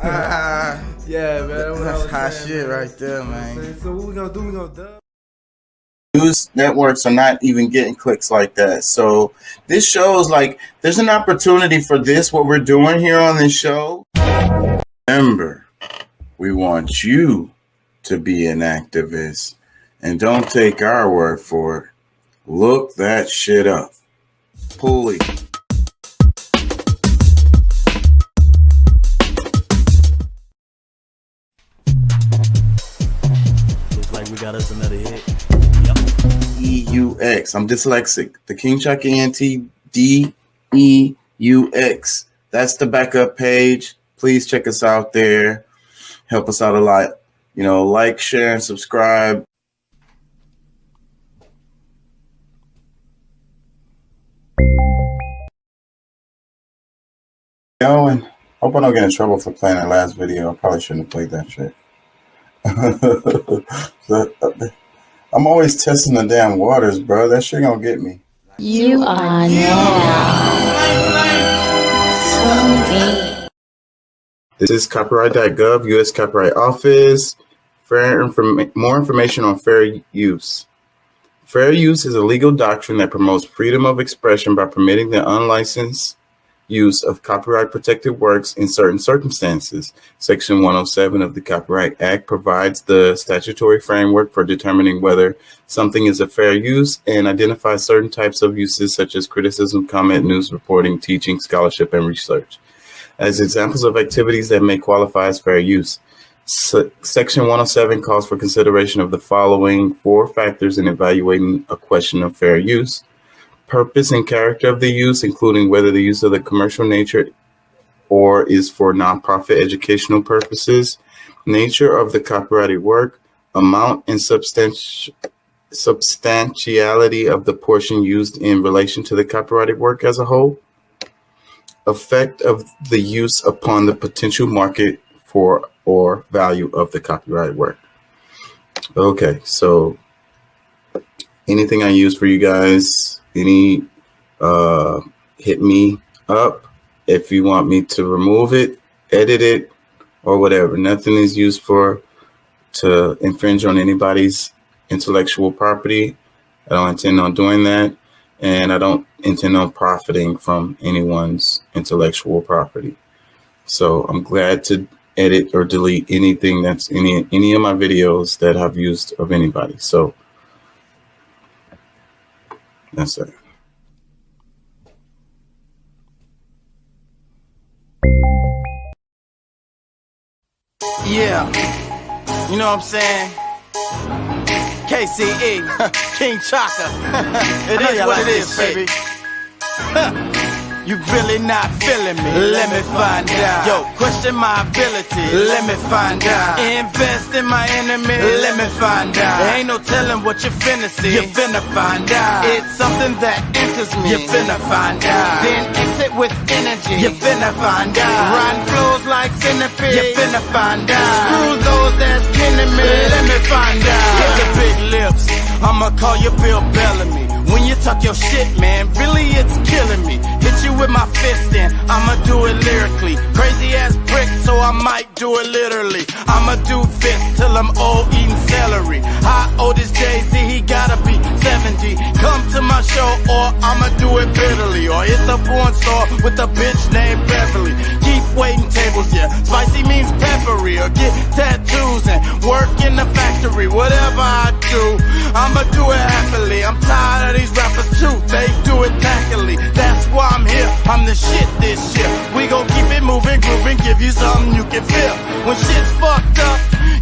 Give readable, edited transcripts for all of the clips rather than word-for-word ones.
Yeah, man. That's hot shit right there, man. So what we gonna do? We gonna dub. News networks are not even getting clicks like that. So this shows like there's an opportunity for this, what we're doing here on this show. Remember, we want you to be an activist, and don't take our word for it. Look that shit up. Pulley. Looks like we got us another hit. EUX. I'm dyslexic. The King Chuck ENTDEUX. That's the backup page. Please check us out there. Help us out a lot. You know, like, share, and subscribe. Going. Hope I don't get in trouble for playing that last video. I probably shouldn't have played that shit. I'm always testing the damn waters, bro. That shit gonna get me. You are now. This is copyright.gov, U.S. Copyright Office. More information on fair use. Fair use is a legal doctrine that promotes freedom of expression by permitting the unlicensed use of copyright-protected works in certain circumstances. Section 107 of the Copyright Act provides the statutory framework for determining whether something is a fair use and identifies certain types of uses such as criticism, comment, news reporting, teaching, scholarship, and research as examples of activities that may qualify as fair use. Section 107 calls for consideration of the following 4 factors in evaluating a question of fair use: purpose and character of the use, including whether the use of the commercial nature or is for nonprofit educational purposes, nature of the copyrighted work, amount and substantiality of the portion used in relation to the copyrighted work as a whole, effect of the use upon the potential market for or value of the copyrighted work. Okay, so anything I use for you guys, hit me up if you want me to remove it, edit it, or whatever. Nothing is used to infringe on anybody's intellectual property. I don't intend on doing that, and I don't intend on profiting from anyone's intellectual property. So I'm glad to edit or delete anything that's any of my videos that I've used of anybody. So that's it. Yeah, you know what I'm saying? KCE, King Chaka. It is what it is, baby. You really not feeling me? Let me find out. Yo, question my ability. Let me find out. Invest in my enemy. Let me find out. There ain't no telling what you finna see. You finna find out. It's something that enters me. You finna find out. Then exit with energy. You finna find out. Riding flows like centipede. You finna find out. Screw those that's pinning me. Let me find out. Get the big lips. I'ma call you Bill Bellamy. When you talk your shit, man, really it's killing me. Hit you with my fist and I'ma do it lyrically. Crazy ass brick, so I might do it literally. I'ma do this till I'm old eating celery. How old is Jay-Z? He gotta be 70. Come to my show or I'ma do it bitterly. Or it's a porn star with a bitch named Beverly. Keep waiting tables, yeah. Spicy means peppery. Or get tattoos and work in the factory. Whatever I do, I'ma do it happily. I'm tired of these rappers too, they do it tackily. That's why I'm here, I'm the shit this year. We gon' keep it moving, grooving, give you something you can feel. When shit's fucked up,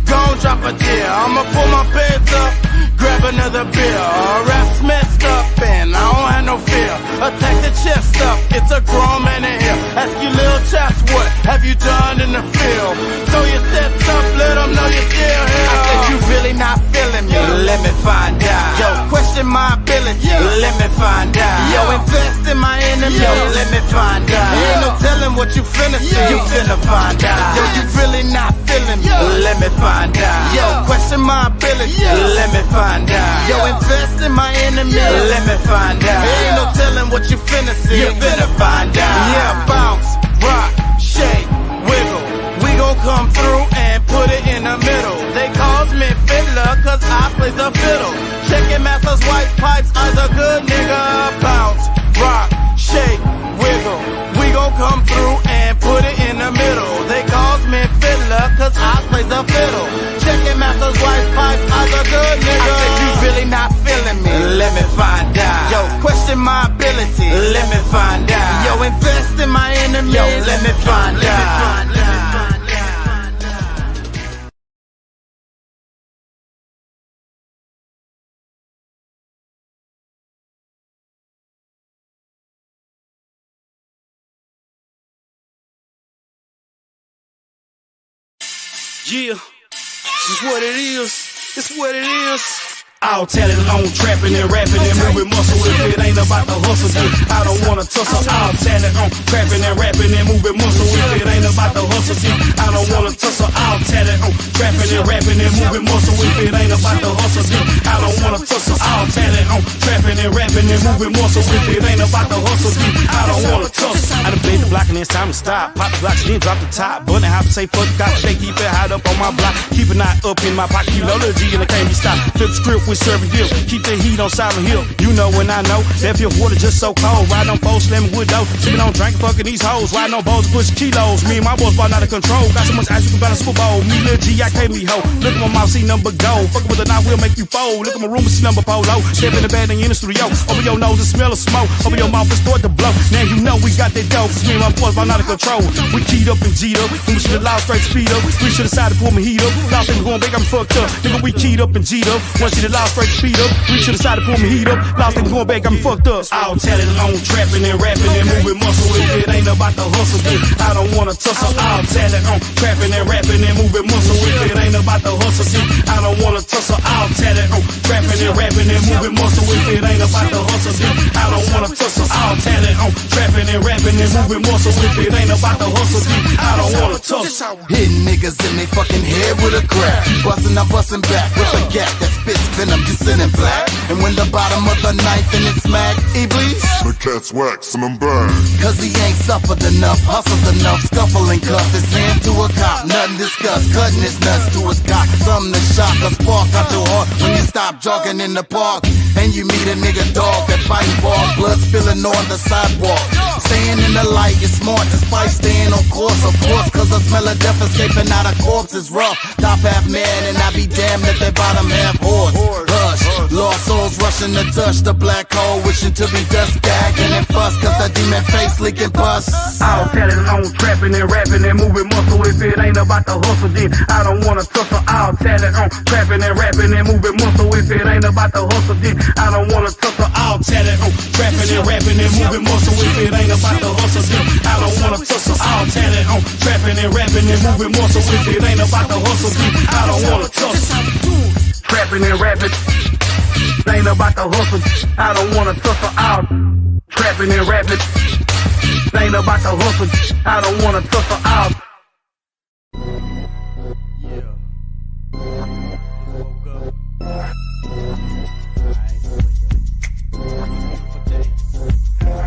gon' drop a tear. I'ma pull my pants up, grab another beer. Rap's messed up and I don't have no fear. Attack the chest up, it's a grown man in here. Ask you little chaps, what have you done in the field? Throw your sets up, let them know you're still here. I said you really not feeling me, let me find out. Yo, question my ability, let me find out. Yo, invest in my enemy, let me find out. Ain't no telling what you finna see, you finna find out. Yo, you really not feeling me, let me find out. Yo, question my ability, let me find out. Yo, invest in my enemy, let me find out. Ain't no telling what you finna see, you finna find out. Yeah, bounce, rock, shake, wiggle. We gon' gon' come through and put it in the middle. They calls me fiddler cause I play the fiddle. Checking masters, white pipes, I's a good nigga. Bounce, rock, shake, wiggle. We gon' come through and put it in the middle. They calls me fiddler cause I play the fiddle. Checking masters, white pipes, I's a good nigga. I said you really not feeling me. Let me find out. Yo, question my ability. Let me find out. Yo, invest in my enemies. Yo, let me find out. Yeah, this is what it is. It's what it is. All talent on trapping and rapping and moving muscle. If it ain't about the hustle, then I don't wanna tussle. All talent on trapping and rapping and moving muscle. If it ain't about the hustle, then I don't wanna tussle. All talent on trapping and rapping and moving muscle. If it ain't about the hustle, then I don't wanna tussle. All talent on trapping and rapping and moving muscle. If it ain't about the hustle, then I don't wanna tussle. I done played the block and it's time to stop. Pop the block, then drop the top. But I have to say fuck the cop. They keep it hot up on my block. Keep it not up in my pocket. You know the G and it can't be stopped. Flip the script with serving hill. Keep the heat on Silent Hill. You know when I know that feel water just so cold. Riding on boats, slamming wood dough. Sipping on drink, fucking these hoes. Riding on boats, pushing kilos. Me and my boys ball out of control. Got so much ice you can balance football. Me, Lil G, I can't be hoe. Look at my mouth, see number gold. Fucking with a knife, will make you fold. Look at my room, see number polo. Step in the bed and in the studio. Over your nose, and smell of smoke. Over your mouth, and start to blow. Now you know we got that dope. Me and my boys ball out of control. We keyed up and G'd up. And we should've lost straight speed up. We should've decided to pull my heat up. Lost in going big, I'm fucked up. Nigga, we keyed up and G'd up. Once should've lost straight speed up. We should've decided to pull my heat up. Lost in going back, I'm fucked up. All talent on trapping and rapping and moving muscle. If it ain't about the hustle, then I don't wanna tussle. All talent on trapping and rapping and moving muscle. If it ain't about the hustle, then I don't wanna tussle. All talent on trapping and rapping and moving muscle. If it ain't about the hustle, then I don't wanna tussle. All talent on trapping and rapping and moving muscle. If it ain't about the hustle, then I don't wanna tussle. Hitting niggas in they fucking head with a crack. Bustin', I'm bustin' back with a gap that spits venom, you sitting black. And when the bottom of the knife and it's smack, Iblis, the cat's wax and I'm back. cause he ain't suffered enough, hustled enough, scuffling cuffs his hand to a cop, nothing discussed, cutting his nuts to his cock, something to shock a spark out your heart when you stop jogging in the park, and you meet a nigga dog that fight ball, blood spilling on the sidewalk, staying in the light is smart, despite staying on course, of course, cause the smell of death escaping out of corpse is rough, top half man and I be damned if they bottom half horse, hush, lost souls rushing to touch the black hole, wishing to be dust gagging and fuss, cause the demon face leaking pus. All talent on trapping and rapping and moving muscle. If it ain't about the hustle, then I don't wanna tussle. All talent on trapping and rapping and moving muscle. If it ain't about the hustle, then I don't wanna tussle. All talent on trapping and rapping and moving muscle. If it ain't about the hustle, then I don't wanna tussle. All talent on trapping and rapping and moving muscle. If it ain't about the hustle, then I don't wanna tussle. Trapping and rapping ain't about the hustle. I don't wanna tussle. All trapping and rapping ain't about the hustle. I don't wanna tussle out.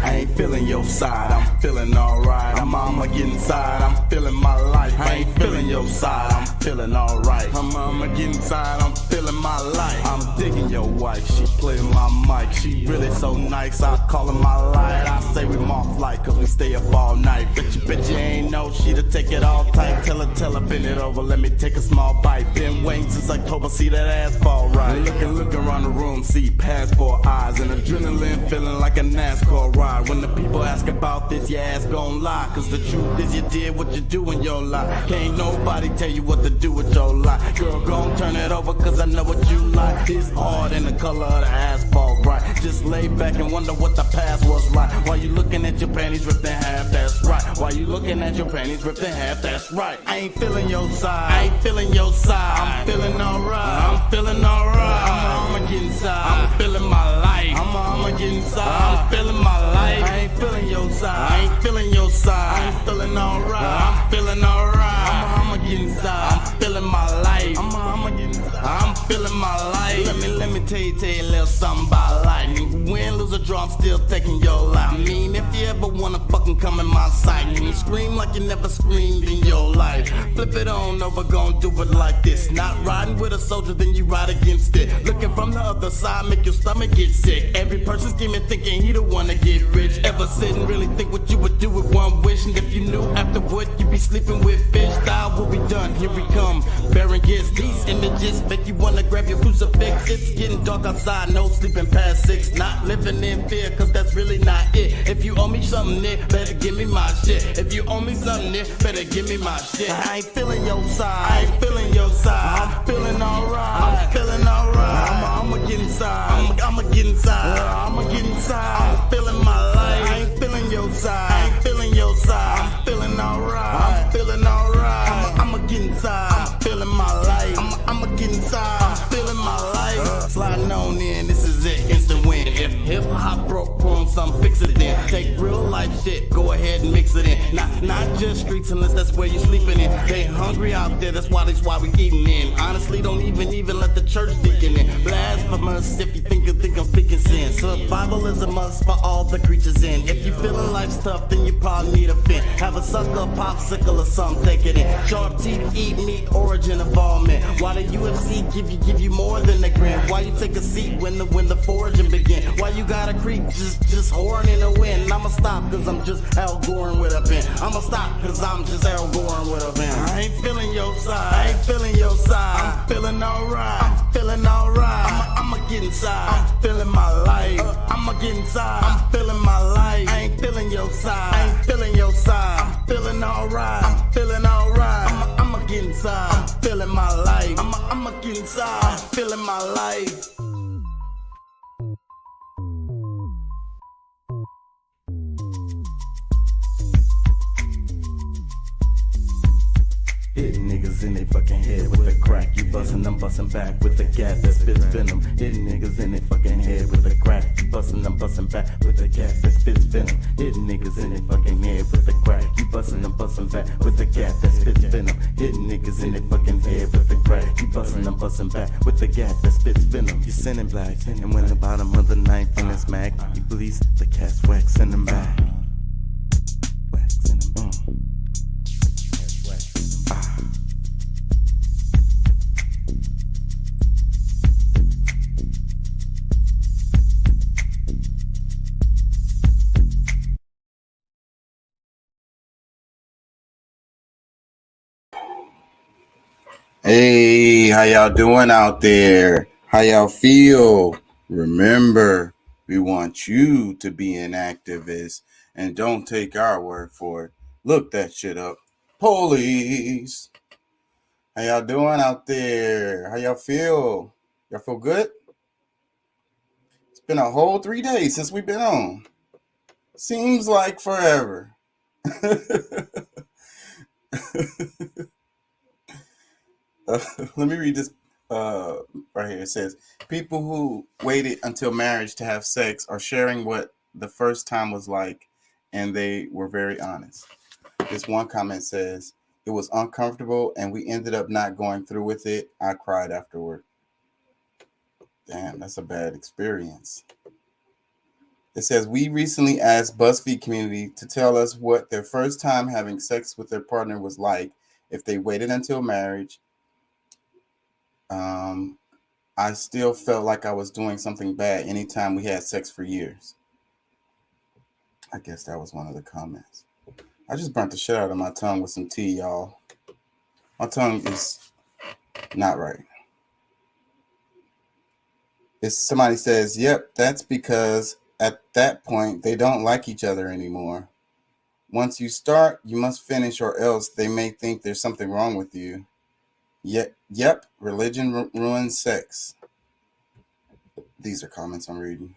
I ain't feeling your side, I'm feeling alright. I'ma get inside, I'm feeling my life. I ain't feeling your side, I'm feeling alright. I'ma get inside, I'm feeling my life. I'm digging your wife, she playing my mic. She really so nice, I call her my light. I say we off flight, cause we stay up all night. Bet you ain't know she to take it all tight. Tell her, bend it over, let me take a small bite. Been waiting since October, see that ass fall right. Look around the room, see passport eyes. And adrenaline feeling like a NASCAR ride. When the people ask about this, your ass gon' lie. Cause the truth is you did what you do in your life. Can't nobody tell you what to do with your life. Girl, gon' turn it over cause I know what you like. It's hard in the color of the asphalt, right? Just lay back and wonder what the past was like. While you looking at your panties ripped in half, that's right. While you looking at your panties ripped in half, that's right. I ain't feeling your side, I ain't feeling your side. I'm feeling alright, I'm feeling alright. I'ma get inside, I'm feeling my life. I'ma get inside, I'm feeling my life. I ain't feeling your side, I ain't feeling your side. I ain't feeling alright, I'm feeling alright. I'ma get inside, I'm feeling my life. I'ma get inside, I'm feeling my my life. Let me tell you a little something about life. Win, lose or draw, I'm still taking your life. I mean, if you ever wanna fucking come in my sight, you scream like you never screamed in your life. Flip it on over, gon' do it like this. Not riding with a soldier, then you ride against it. Looking from the other side, make your stomach get sick. Every person scheming, thinking he the one to get rich. Ever sit and really think what you would do with one wish? And if you knew afterward, you'd be sleeping with fish. Style will be done, here we come. Bearing gifts, these images make you wanna grab your crucifix. It's getting dark outside, no sleeping past 6. Not living in fear, cause that's really not it. If you owe me something, Nick, better give me my shit. If you owe me something, Nick, better give me my shit. I ain't feeling your side, I ain't feeling your side. I'm feeling alright, I'm feeling alright. I'ma get inside, I'ma get inside, I'ma get inside. I'm feeling my life, I ain't feeling your side, I ain't feeling your side. I'm feeling alright, I'm feeling alright. I'ma get inside, I'm feeling my life. I'ma get inside, I'm feeling my life. Sliding on in, this is it, instant win. If hip hop broke, put on some fix it then. Take real life shit, go ahead and mix it in. Not just streets unless that's where you sleeping in. They hungry out there, that's why we eating in. Honestly, don't even let the church deacon in. Blasphemous if you think I'm speaking sin. Survival is a must for all the creatures in. If you feeling life's tough, then you probably need a fin. Have a sucker, popsicle or something, take it in. Sharp teeth, eat meat, origin involvement. Why the UFC give you more than a grin? Why you take a seat when the foraging begin? Why you gotta creep just horn in the wind? I'ma stop cause I'm just Al Goring with a pen. I'ma stop cause I'm just Al Goring with a pen. I ain't feeling your side, I ain't feeling your side. I'm feeling alright, I'm feeling alright. I'ma get inside, I'm feeling my life. I'ma get inside, I'm feeling my life. I ain't feeling your side, I ain't feeling your side. I'm feeling alright, I'm feeling alright. I'ma get inside, I'm feeling my life. I'ma get inside, I'm feeling my life. Hitting niggas in they fucking head with a crack. You bustin', I'm bustin' back with a gas that spits venom. Hitting niggas in they fucking head with a crack. You bustin', I'm bustin' back with a gas that spits venom. Hitting niggas in they fucking head with a crack. You bustin', I'm bustin' back with a gas that spits venom. Hitting niggas in they fucking head with a crack. You bustin', I'm bustin' back with a gas that spits venom. You sending black, and when the bottom of the ninth in this mag, you police the cats waxing them back. Waxing them. Hey, how y'all doing out there? How y'all feel? Remember, we want you to be an activist and don't take our word for it. Look that shit up. Police. How y'all doing out there? How y'all feel? Y'all feel good? It's been a whole 3 days since we've been on. Seems like forever. Let me read this right here. It says, people who waited until marriage to have sex are sharing what the first time was like, and they were very honest. This one comment says, it was uncomfortable, and we ended up not going through with it. I cried afterward. Damn, that's a bad experience. It says, we recently asked BuzzFeed community to tell us what their first time having sex with their partner was like if they waited until marriage. I still felt like I was doing something bad anytime we had sex for years. I guess that was one of the comments. I just burnt the shit out of my tongue with some tea, y'all. My tongue is not right. If somebody says, yep, that's because at that point they don't like each other anymore. Once you start, you must finish, or else they may think there's something wrong with you. Yep, religion ruins sex. These are comments I'm reading.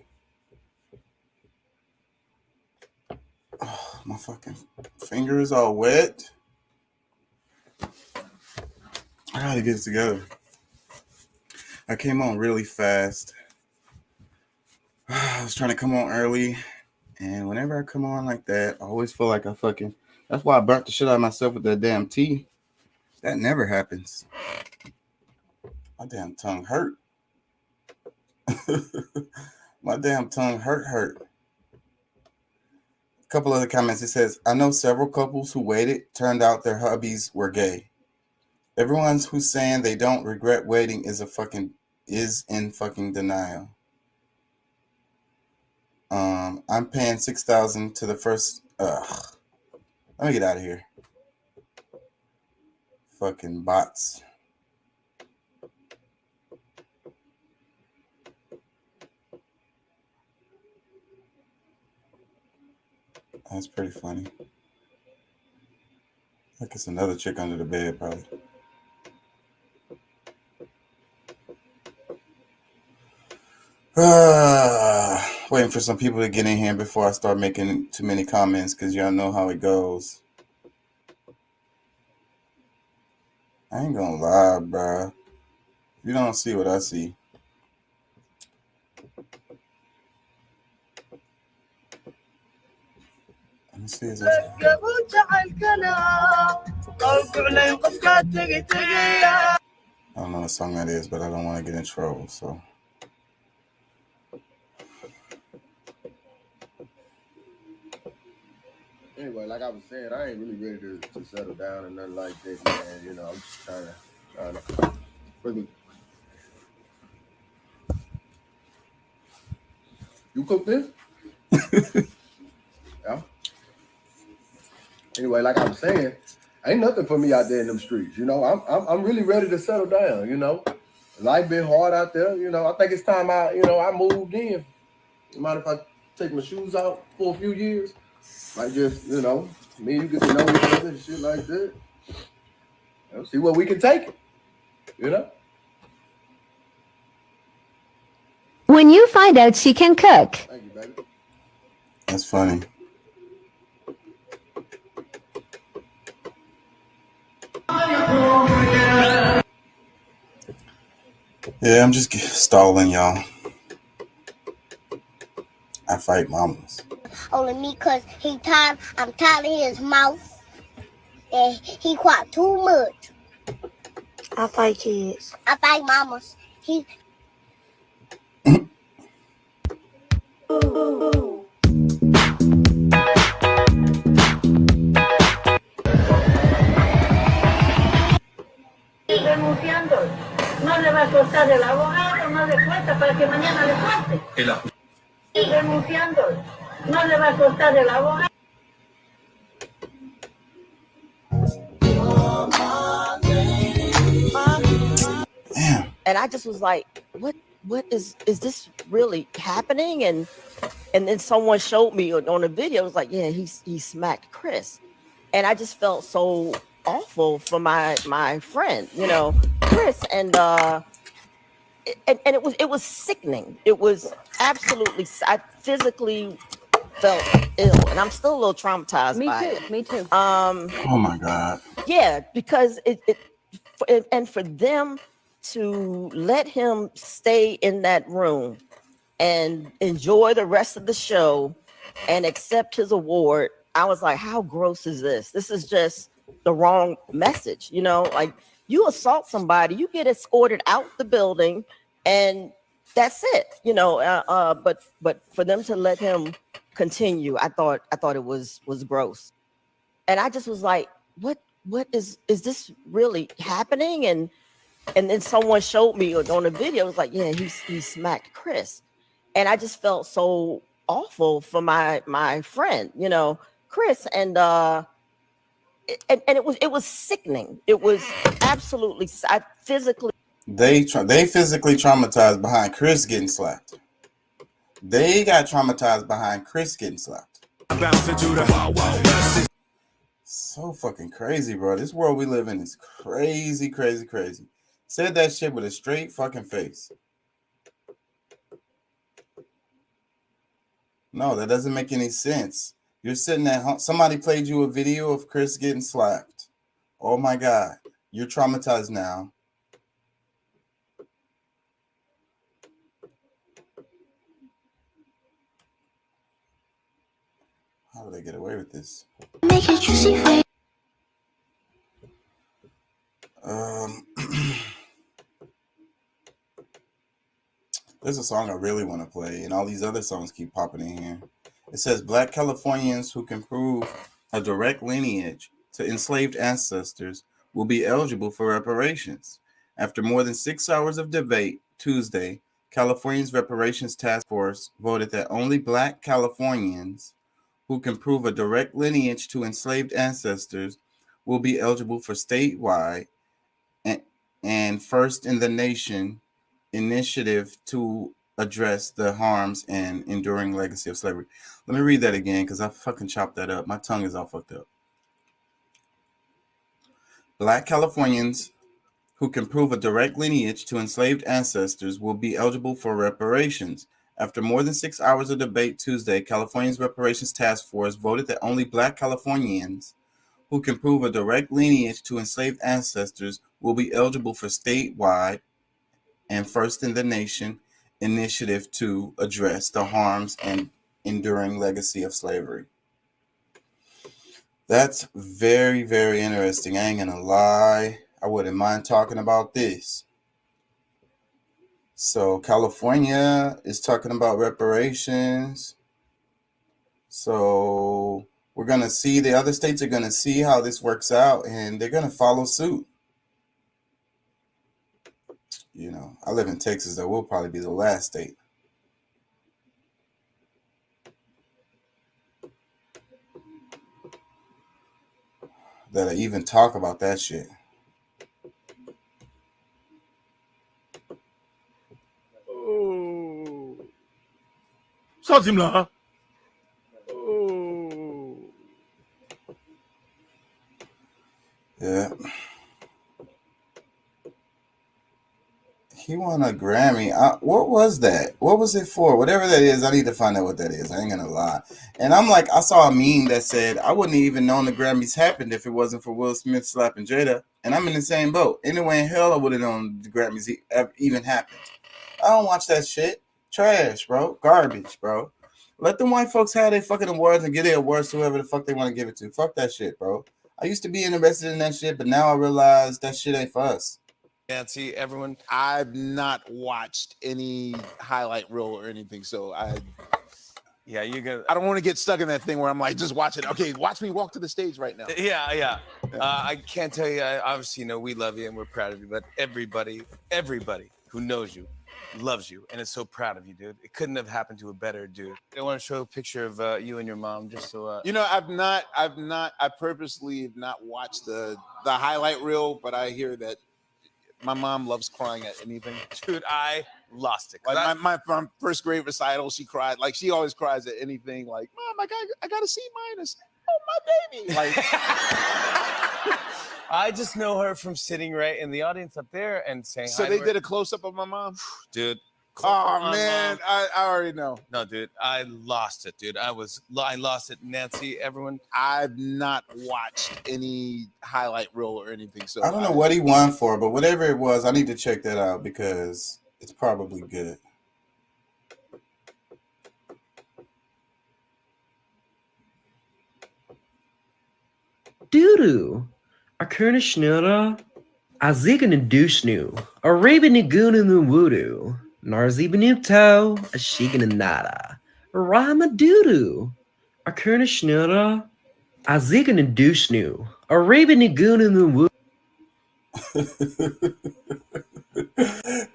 Oh, my fucking finger is all wet. I gotta get it together. I came on really fast. I was trying to come on early, and whenever I come on like that, I always feel like that's why I burnt the shit out of myself with that damn tea. That never happens. My damn tongue hurt. My damn tongue hurt. A couple other comments. It says, I know several couples who waited, turned out their hubbies were gay. Everyone who's saying they don't regret waiting is in fucking denial. I'm paying $6,000 to the first. Let me get out of here. Fucking bots. That's pretty funny. Like it's another chick under the bed, probably. Waiting for some people to get in here before I start making too many comments, because y'all know how it goes. I ain't gonna lie, bruh. You don't see what I see. Let me see. I don't know what song that is, but I don't want to get in trouble, so. Anyway, like I was saying, I ain't really ready to settle down and nothing like this, man. You know, I'm just trying to really. You cook this? Yeah. Anyway, like I was saying, ain't nothing for me out there in them streets. You know, I'm really ready to settle down. You know, life been hard out there. You know, I think it's time I moved in. You mind if I take my shoes out for a few years? Like just, you know, me and you get to know each other and shit like that. You know, see where we can take it. You know. When you find out she can cook. Thank you, baby. That's funny. Yeah, I'm just stalling, y'all. I fight mamas. Only me, cause I'm tired of his mouth. And he quite too much. I fight kids. I fight mamas. Denunciando. No le va a costar el abogado, no le cuesta para que mañana le cueste. Denunciando. No le va a costar el abogado. And I just was like, what is this really happening? And then someone showed me on a video, it was like, yeah, he smacked Chris. And I just felt so awful for my friend, you know, Chris. And it was sickening. It was absolutely, I physically felt ill, and I'm still a little traumatized by it. Me too. Oh my God. Yeah, because and for them to let him stay in that room and enjoy the rest of the show and accept his award, I was like, how gross is this? This is just the wrong message, you know? Like, you assault somebody, you get escorted out the building, and that's it, you know? But for them to let him continue, I thought it was gross. And I just was like, what is this really happening? And then someone showed me on a video, it was like, yeah, he smacked Chris. And I just felt so awful for my friend, you know, Chris. And it was sickening. It was absolutely, I physically. They physically traumatized behind Chris getting slapped. They got traumatized behind Chris getting slapped. So fucking crazy, bro. This world we live in is crazy, crazy, crazy. Said that shit with a straight fucking face. No, that doesn't make any sense. You're sitting at home. Somebody played you a video of Chris getting slapped. Oh my God. You're traumatized now. How do they get away with this? Make it juicy for you. There's a song I really want to play, and all these other songs keep popping in here. It says Black Californians who can prove a direct lineage to enslaved ancestors will be eligible for reparations. After more than 6 hours of debate Tuesday, California's Reparations Task Force voted that only Black Californians who can prove a direct lineage to enslaved ancestors will be eligible for statewide and first in the nation initiative to address the harms and enduring legacy of slavery. Let me read that again because I fucking chopped that up. My tongue is all fucked up. Black Californians who can prove a direct lineage to enslaved ancestors will be eligible for reparations. After more than 6 hours of debate Tuesday, California's Reparations Task Force voted that only Black Californians who can prove a direct lineage to enslaved ancestors will be eligible for statewide and first in the nation initiative to address the harms and enduring legacy of slavery. That's very, very interesting. I ain't gonna lie. I wouldn't mind talking about this. So California is talking about reparations. So we're going to see, the other states are going to see how this works out, and they're going to follow suit. You know, I live in Texas, that will probably be the last state. That I even talk about that shit. Sort him là. Yeah. He won a Grammy. What was that? What was it for? Whatever that is, I need to find out what that is. I ain't gonna lie. And I'm like, I saw a meme that said, I wouldn't even known the Grammys happened if it wasn't for Will Smith slapping Jada. And I'm in the same boat. Anyway, in hell, I would have known the Grammys even happened. I don't watch that shit. Trash, bro. Garbage, bro. Let them white folks have their fucking awards and give their awards to whoever the fuck they want to give it to. Fuck that shit, bro. I used to be interested in that shit, but now I realize that shit ain't for us. Nancy, everyone. I've not watched any highlight reel or anything, so yeah, you're gonna. I don't want to get stuck in that thing where I'm like, just watch it. Okay, watch me walk to the stage right now. Yeah. I can't tell you. Obviously, you know, we love you and we're proud of you, but everybody who knows you loves you and is so proud of you, dude. It couldn't have happened to a better dude. I want to show a picture of you and your mom, just so. You know, I purposely have not watched the highlight reel, but I hear that my mom loves crying at anything. Dude, I lost it. Like my first grade recital, she cried. Like she always cries at anything. Like, Mom, I got a C-. Oh, my baby. Like, I just know her from sitting right in the audience up there and saying. So they did a close up of my mom, dude. Oh man, I already know. No, dude, I lost it, dude. I lost it, Nancy. Everyone, I've not watched any highlight reel or anything. So I don't know what he won for, but whatever it was, I need to check that out because it's probably good. Doodoo, Akuna Schnura, Azigan Dushnu, Arabian Gunun Voodoo. Narzibanuto, Ashiganada, Rama Doodoo, Akuna Schnura, Azigan Dushnu, Arabian Gunun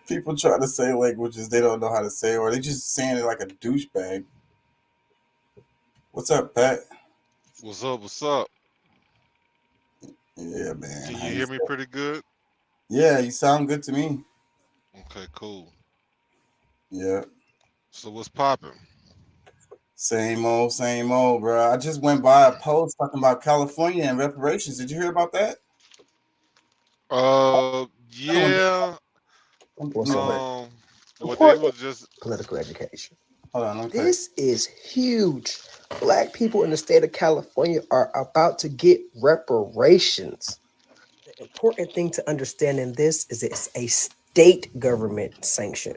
People try to say languages they don't know how to say, or they just saying it like a douchebag. What's up, Pat? What's up? What's up? Yeah, man. Can you hear me pretty good? Yeah, you sound good to me. Okay, cool. Yeah. So what's popping? Same old, bro. I just went by a post talking about California and reparations. Did you hear about that? Yeah. Well, they was just political education. Hold on. This is huge. Black people in the state of California are about to get reparations. The important thing to understand in this is it's a state government sanction.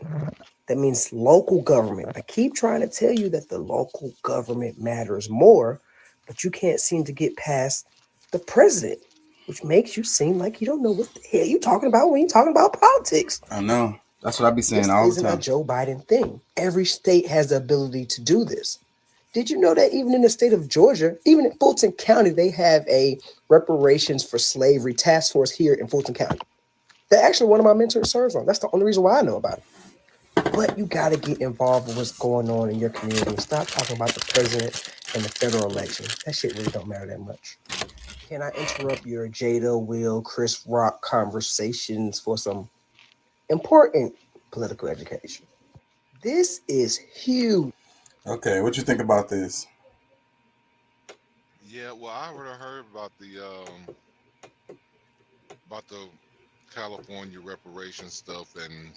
That means local government. I keep trying to tell you that the local government matters more, but you can't seem to get past the president, which makes you seem like you don't know what the hell you're talking about when you're talking about politics. I know. That's what I be saying This all the isn't a time. Joe Biden thing. Every state has the ability to do this. Did you know that even in the state of Georgia, even in Fulton County, they have a reparations for slavery task force here in Fulton County? That actually one of my mentors serves on. That's the only reason why I know about it. But you got to get involved with what's going on in your community and stop talking about the president and the federal election. That shit really don't matter that much. Can I interrupt your Jada, Will, Chris Rock conversations for some important political education? This is huge. Okay, what you think about this? Yeah, well, I already heard about the California reparations stuff, and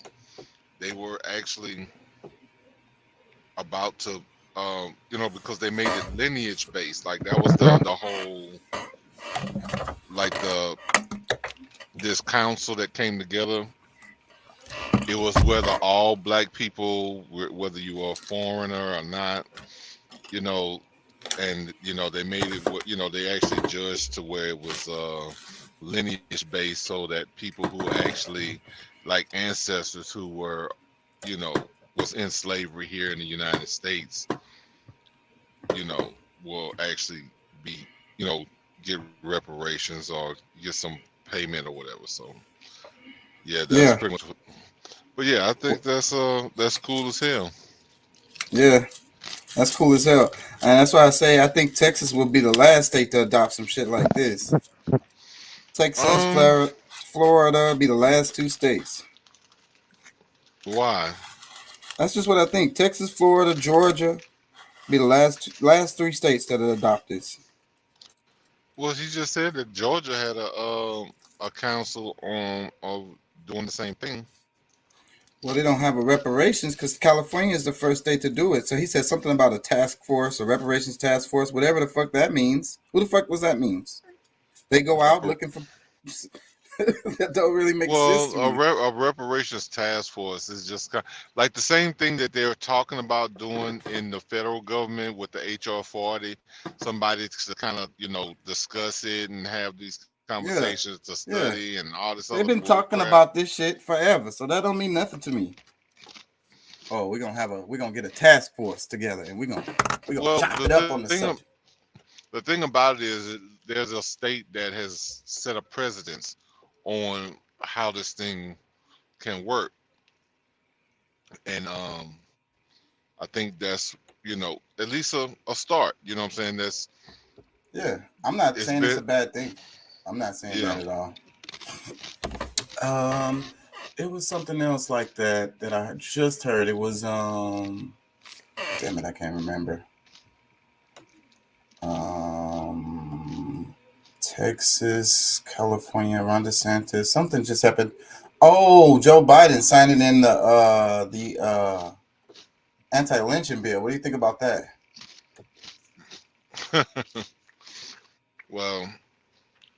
they were actually about to, because they made it lineage based. Like that was the whole, like this council that came together. It was whether all black people, whether you were a foreigner or not, and they made it. They actually judged to where it was lineage based, so that people who were actually like ancestors who were, was in slavery here in the United States, will actually be, get reparations or get some payment or whatever. So yeah, that's pretty much. But yeah, I think that's cool as hell. Yeah, that's cool as hell. And that's why I say I think Texas will be the last state to adopt some shit like this. Texas, Florida be the last two states. Why? That's just what I think. Texas, Florida, Georgia be the last three states that adopt this. Well, you just said that Georgia had a council of doing the same thing. Well, they don't have a reparations because California is the first state to do it. So he said something about a task force, a reparations task force, whatever the fuck that means. Who the fuck was that means? They go out looking for. That don't really make sense to me. A reparations task force is just like the same thing that they're talking about doing in the federal government with the HR 40. Somebody to kind of discuss it and have these conversations to study and all this. They've been talking about this shit forever, so that don't mean nothing to me. Oh, we're gonna get a task force together and we're gonna chop it up on the subject. The thing about it is there's a state that has set a precedence on how this thing can work, and I think that's at least a start. You know what I'm saying? I'm not saying it's a bad thing. I'm not saying that at all. It was something else like that I just heard. It was damn it, I can't remember. Texas, California, Ron DeSantis. Something just happened. Oh, Joe Biden signing in the anti-lynching bill. What do you think about that? Well,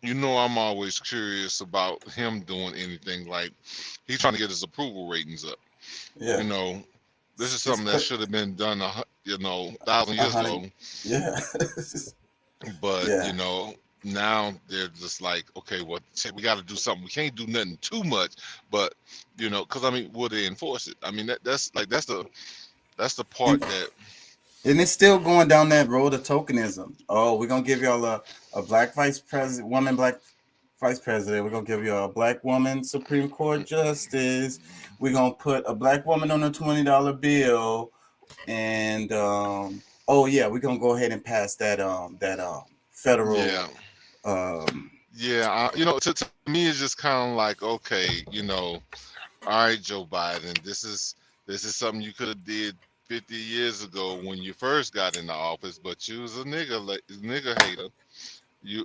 I'm always curious about him doing anything. Like he's trying to get his approval ratings up. Yeah. This is something that should have been done, 1,000 years ago. Yeah. But now they're just like, okay, well, we got to do something. We can't do nothing too much, but because will they enforce it? That's the part that. And it's still going down that road of tokenism. Oh, we're gonna give y'all a black vice president, black vice president. We're gonna give you a black woman Supreme Court justice. We're gonna put a black woman on a $20 bill, and we're gonna go ahead and pass that federal. To me it's just kind of like, okay, all right, Joe Biden, this is something you could have did 50 years ago when you first got into office, but you was a nigga hater. You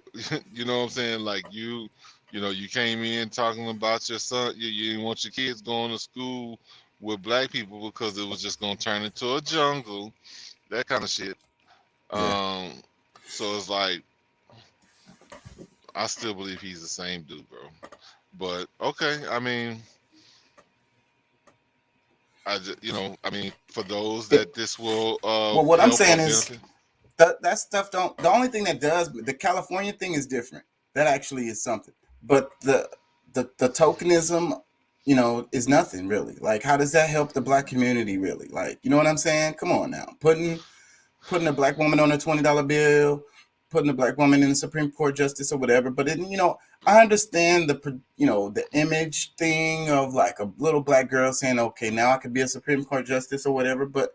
know what I'm saying? Like you came in talking about your son. You didn't want your kids going to school with black people because it was just gonna turn into a jungle, that kind of shit. So it's like I still believe he's the same dude, bro. But okay, for those that this will. Well, what I'm saying is that stuff don't. The only thing that does, the California thing is different. That actually is something. But the tokenism you know, is nothing really. Like, how does that help the black community really? Like, you know what I'm saying? Come on now, putting a black woman on a $20 bill, putting a black woman in the Supreme Court justice or whatever. But it, you know, I understand the image thing of like a little black girl saying, okay, now I could be a Supreme Court justice or whatever. But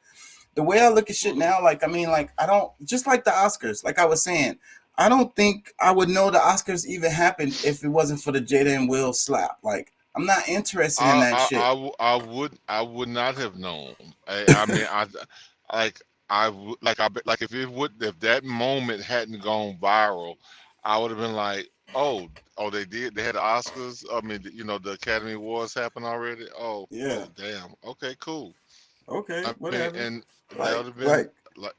the way I look at shit now, like, I mean, like, I don't, just like the Oscars, like I was saying, I don't think I would know the Oscars even happened if it wasn't for the Jada and Will slap. Like, I'm not interested in that shit. I would not have known. I mean, if that moment hadn't gone viral, I would have been like, oh, they had the Oscars. I mean, you know, the Academy Awards happened already. Oh, yeah. Oh, damn. Okay, cool. Okay, whatever. And like, that would have been like,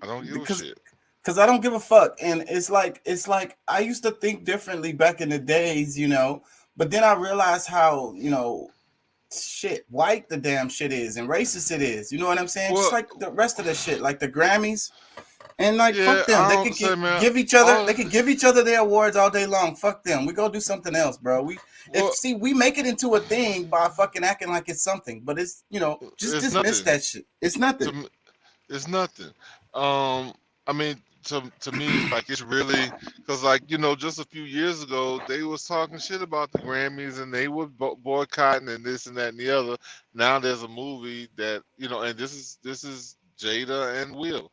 I don't give a shit. Because I don't give a fuck. And it's like I used to think differently back in the days, you know, but then I realized how, you know, white the damn shit is and racist it is. You know what I'm saying? Just like the rest of the shit, like the Grammys. And like, fuck them. They can give each other. They can give each other their awards all day long. Fuck them. We go do something else, bro. We make it into a thing by fucking acting like it's something, but it's, you know, just dismiss that shit. It's nothing. It's nothing. I mean, to me, like, it's really, because, like, you know, just a few years ago they was talking shit about the Grammys and they were boycotting and this and that and the other. Now there's a movie that, you know, and this is Jada and Will.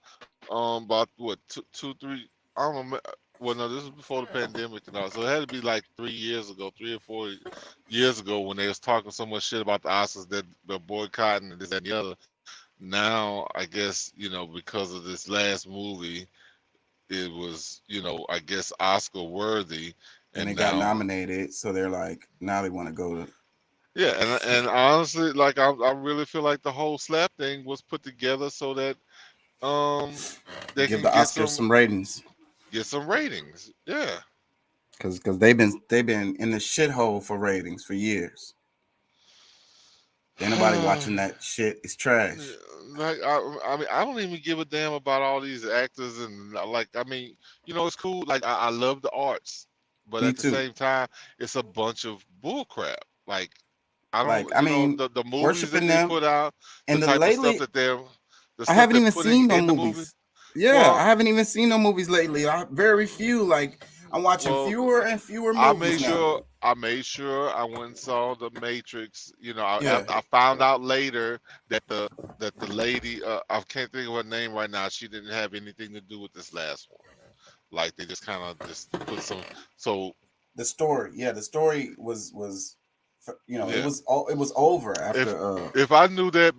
About what, 2, 3, I don't remember. Well, no, this was before the pandemic and all, so it had to be like 3 or 4 years ago when they was talking so much shit about the Oscars that they're boycotting and this and the other. Now, I guess, you know, because of this last movie, it was, you know, I guess Oscar worthy, and they got nominated, so they're like, now they want to go to. Yeah, and honestly, like, I really feel like the whole slap thing was put together so that they give can the Oscars some ratings. Get some ratings, yeah. Because they've been in the shithole for ratings for years. Anybody watching that shit is trash. Like, I mean, I don't even give a damn about all these actors and, like, I mean, you know, it's cool. Like, I love the arts, but at the same time, it's a bunch of bullcrap. Like, I don't. Like, I mean, the movies that they put out, and the type of stuff that they're. I haven't even seen no movies. Yeah, well, I haven't even seen no movies lately. Very few. Like, I'm watching fewer and fewer movies. I made sure I went and saw The Matrix. You know, I found out later that the lady, I can't think of her name right now. She didn't have anything to do with this last one. Like, they just kind of just put some. So the story was. You know, it was over after. If I knew that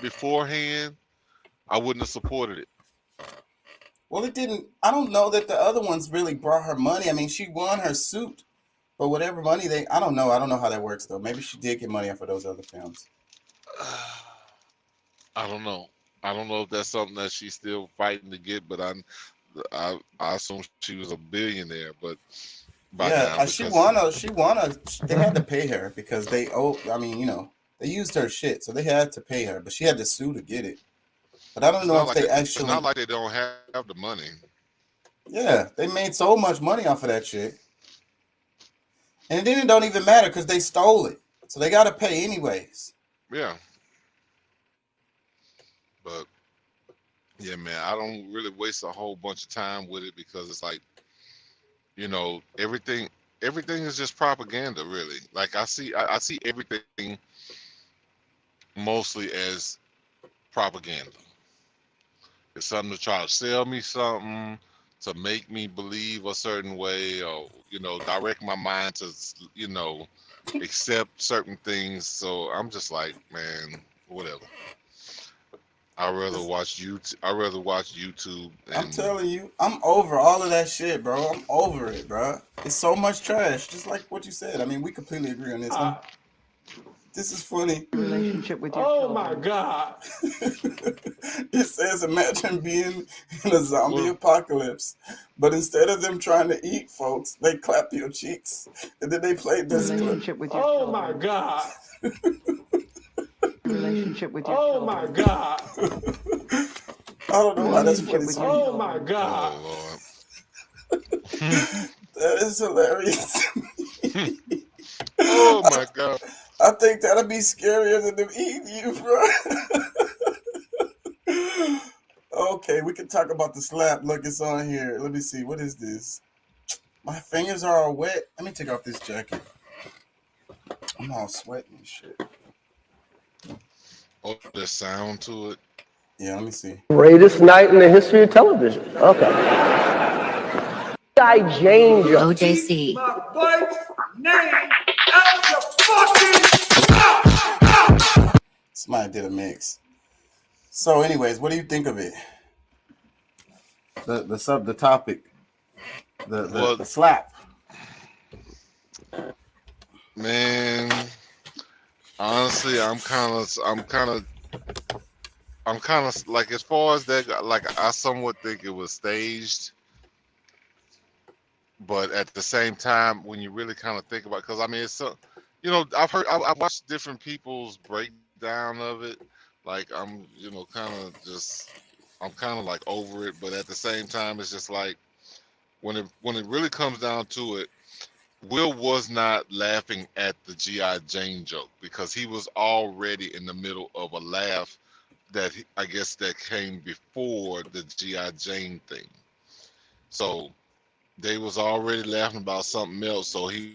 beforehand, I wouldn't have supported it. Well, it didn't. I don't know that the other ones really brought her money. I mean, she won her suit, but whatever money I don't know. I don't know how that works though. Maybe she did get money off of those other films. I don't know. I don't know if that's something that she's still fighting to get, but I assume she was a billionaire, but. Yeah, she won. They had to pay her because they owe. I mean, you know, they used her shit, so they had to pay her. But she had to sue to get it. But I don't know if they actually. It's not like they don't have the money. Yeah, they made so much money off of that shit, and then it don't even matter because they stole it, so they got to pay anyways. Yeah. But yeah, man, I don't really waste a whole bunch of time with it because it's like. You know, everything is just propaganda, really. Like, I see everything mostly as propaganda. It's something to try to sell me something, to make me believe a certain way, or, you know, direct my mind to, you know, accept certain things. So I'm just like, man, whatever. I'd rather watch YouTube. I'm telling you, I'm over all of that shit, bro. I'm over it, bro. It's so much trash. Just like what you said. I mean, we completely agree on this one. This is funny. Relationship with your children. My God. It says, imagine being in a zombie apocalypse, but instead of them trying to eat folks, they clap your cheeks. And then they play this relationship with your children. My God. Relationship with your children. My God. I don't know why that's funny. Oh my God. That is hilarious. Oh my god. I think that'll be scarier than them eating you, bro. Okay, we can talk about the slap. Look, it's on here. Let me see. What is this? My fingers are all wet. Let me take off this jacket. I'm all sweating and shit. Oh, there's sound to it. Yeah, let me see. Greatest night in the history of television. Okay. Guy Jane Jones. OJC. My wife's name out the fucking. Somebody did a mix. So, anyways, what do you think of it? The topic. The slap. Man, honestly, I'm kind of like, as far as that, like, I somewhat think it was staged, but at the same time, when you really kind of think about, because I mean, it's so, you know, I've watched different people's breakdown of it. Like, I'm kind of like over it, but at the same time, it's just like when it really comes down to it, Will was not laughing at the G.I. Jane joke because he was already in the middle of a laugh that I guess that came before the G.I. Jane thing. So they was already laughing about something else, so he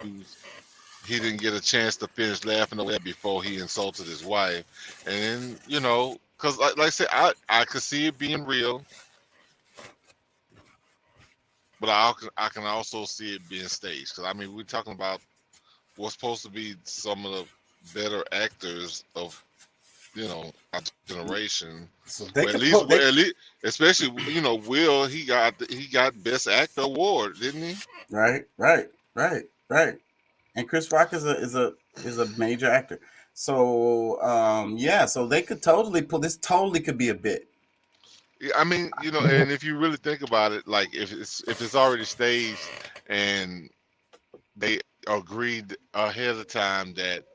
didn't get a chance to finish laughing away before he insulted his wife. And then, you know, because like I said, I could see it being real, but I can also see it being staged. Because I mean, we're talking about what's supposed to be some of the better actors of, you know, our generation. So at least, especially, you know, Will, he got Best Actor award, didn't he? Right. And Chris Rock is a major actor. So yeah, so they could totally pull this. Totally could be a bit. Yeah, I mean, you know, and if you really think about it, like if it's already staged and they agreed ahead of time that,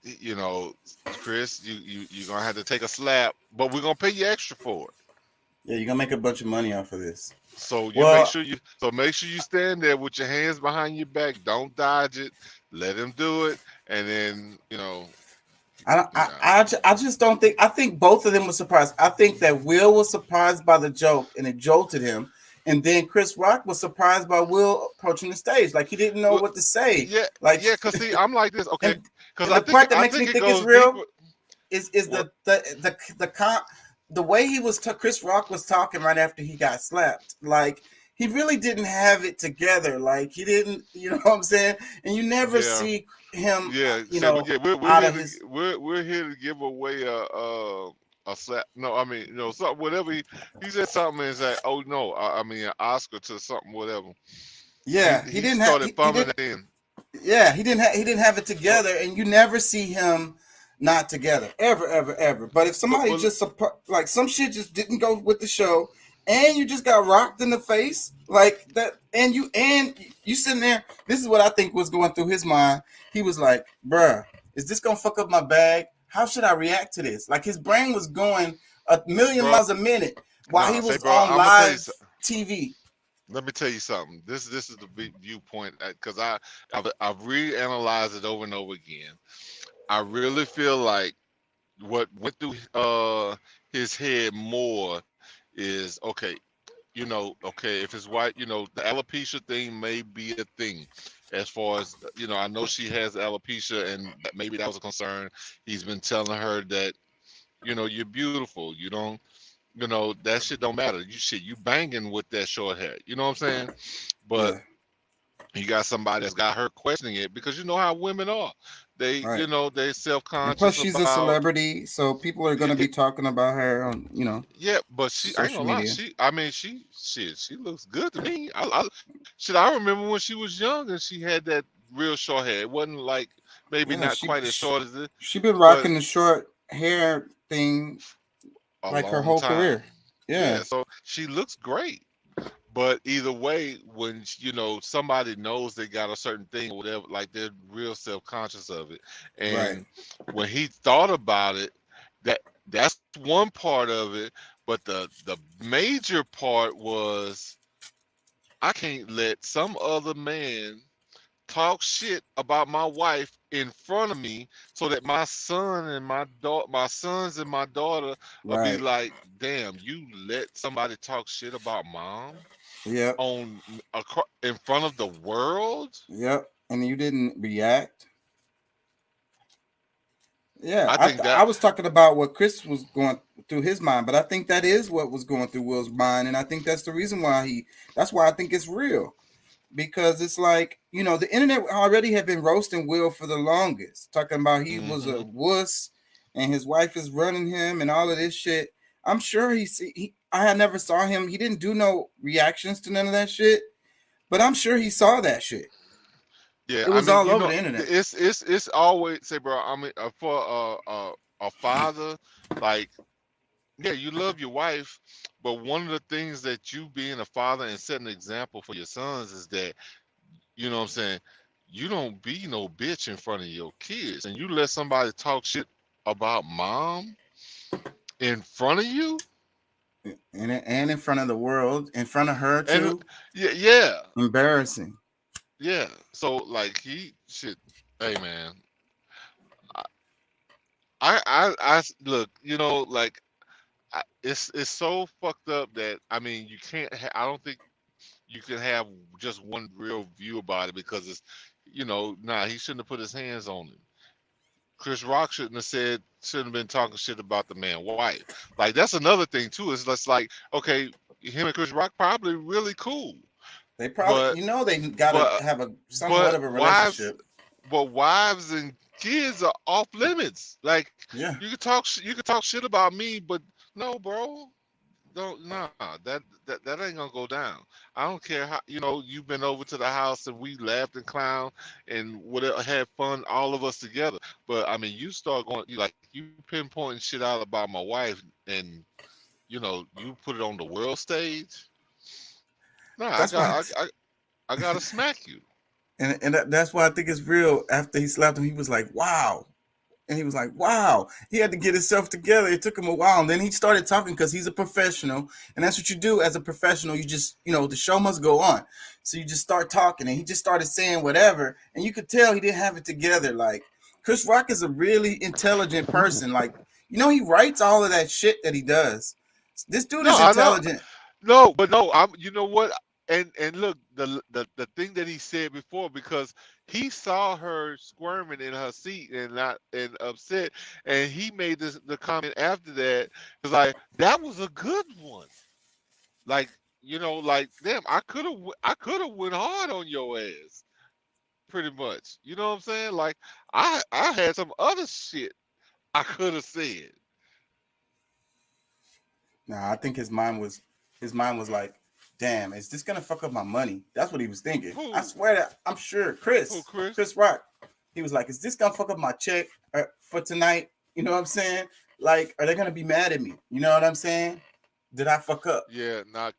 you know, Chris, you're gonna have to take a slap, but we're gonna pay you extra for it. Yeah, you're gonna make a bunch of money off of this. So make sure you stand there with your hands behind your back. Don't dodge it. Let him do it, and then, you know. I just don't think. I think both of them were surprised. I think that Will was surprised by the joke and it jolted him, and then Chris Rock was surprised by Will approaching the stage, like he didn't know what to say. Yeah, like because see, I'm like this. Okay, because the part that makes me think it's real is the way he was. Chris Rock was talking right after he got slapped, like. He really didn't have it together. Like he didn't, you know what I'm saying? And you never see him, we're here to give away a slap. No, I mean, you know, something, whatever he said something and said, oh no, I mean an Oscar to something, whatever. Yeah, he didn't have it together, and you never see him not together ever. But if somebody like some shit just didn't go with the show, and you just got rocked in the face like that, and you sitting there. This is what I think was going through his mind. He was like, "Bruh, is this gonna fuck up my bag? How should I react to this?" Like his brain was going a million miles a minute while he was on live TV. Let me tell you something. This is the big viewpoint because I've reanalyzed it over and over again. I really feel like what went through his head more is, okay, you know, okay, if it's white, you know, the alopecia thing may be a thing. As far as, you know, I know she has alopecia and maybe that was a concern. He's been telling her that, you know, you're beautiful. You don't, you know, that shit don't matter. You banging with that short hair. You know what I'm saying? But you got somebody that's got her questioning it because you know how women are. They, you know, they self-conscious. Plus, she's a celebrity, so people are going to be talking about her on, you know. Yeah, but she, I ain't gonna lie, she looks good to me. I remember when she was young and she had that real short hair. It wasn't like maybe not quite as short as it. She been rocking the short hair thing like her whole career. Yeah, so she looks great. But either way, when, you know, somebody knows they got a certain thing or whatever, like they're real self-conscious of it. And when he thought about it, that's one part of it. But the major part was, I can't let some other man talk shit about my wife in front of me so that my son and my sons and my daughter will be Right. like, damn, you let somebody talk shit about mom Yep. in front of the world? Yep. And you didn't react. Yeah, I think I was talking about what Chris was going through his mind, but I think that is what was going through Will's mind, and I think that's the reason why that's why I think it's real, because it's like, you know, the internet already had been roasting Will for the longest, talking about he was a wuss and his wife is running him and all of this shit. I'm sure I had never saw him. He didn't do no reactions to none of that shit, but I'm sure he saw that shit. Yeah, it was all over the internet. It's always say, bro. I mean, for a father, like, yeah, you love your wife, but one of the things that you being a father and setting an example for your sons is that, you know what I'm saying, you don't be no bitch in front of your kids, and you let somebody talk shit about mom in front of you, and in front of the world, in front of her too. And, yeah, embarrassing. Yeah, so like he should. Hey man, I look. You know, like it's so fucked up that I mean you can't. I don't think you can have just one real view about it because it's, you know, he shouldn't have put his hands on him. Chris Rock shouldn't have been talking shit about the man's wife. Like that's another thing too. It's just like, okay, him and Chris Rock probably really cool. They probably, they gotta have somewhat of a relationship. But wives and kids are off limits. Like, yeah, you could talk shit about me, but no, bro, that ain't gonna go down. I don't care how, you've been over to the house and we laughed and clowned and whatever, had fun, all of us together. But I mean, you start going, you pinpointing shit out about my wife, and you put it on the world stage. No, I gotta smack you. And that's why I think it's real. After he slapped him, he was like, wow. And he was like, wow. He had to get himself together. It took him a while. And then he started talking because he's a professional. And that's what you do as a professional. You just, the show must go on. So you just start talking. And he just started saying whatever. And you could tell he didn't have it together. Like, Chris Rock is a really intelligent person. Like, he writes all of that shit that he does. This dude is intelligent. No, you know what? And look, the thing that he said before, because he saw her squirming in her seat and upset, and he made the comment after that, because like that was a good one. Like, damn, I could have went hard on your ass, pretty much. You know what I'm saying? Like I had some other shit I could have said. Nah, I think his mind was like, damn, is this gonna fuck up my money? That's what he was thinking. Who? I swear that I'm sure Chris Rock. He was like, is this gonna fuck up my check for tonight? You know what I'm saying? Like, are they gonna be mad at me? You know what I'm saying? Did I fuck up? Yeah, no.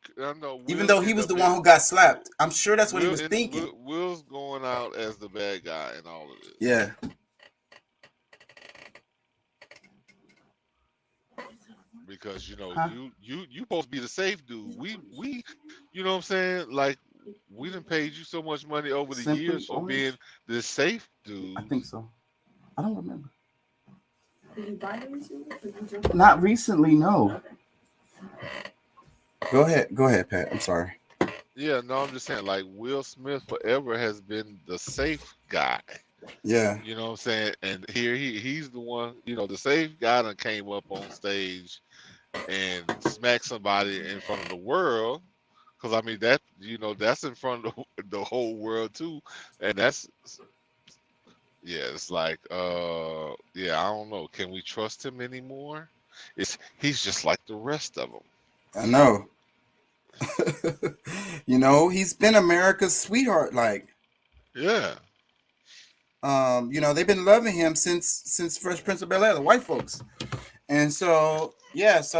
Even though he was the one who got slapped, I'm sure that's what he was thinking. Will's going out as the bad guy in all of this. Yeah. Because you supposed to be the safe dude. We you know what I'm saying? Like, we done paid you so much money over the years for being the safe dude. I think so. I don't remember. Did you buy it recently? Not recently, no. Go ahead, Pat. I'm sorry. Yeah, no, I'm just saying, like, Will Smith forever has been the safe guy. Yeah. You know what I'm saying? And here he's the one, the safe guy that came up on stage and smacked somebody in front of the world. Because I mean that's in front of the whole world too. And that's, yeah, it's like I don't know. Can we trust him anymore? He's just like the rest of them. I know. He's been America's sweetheart, like. Yeah. They've been loving him since Fresh Prince of Bel-Air, the white folks. And so, yeah, that's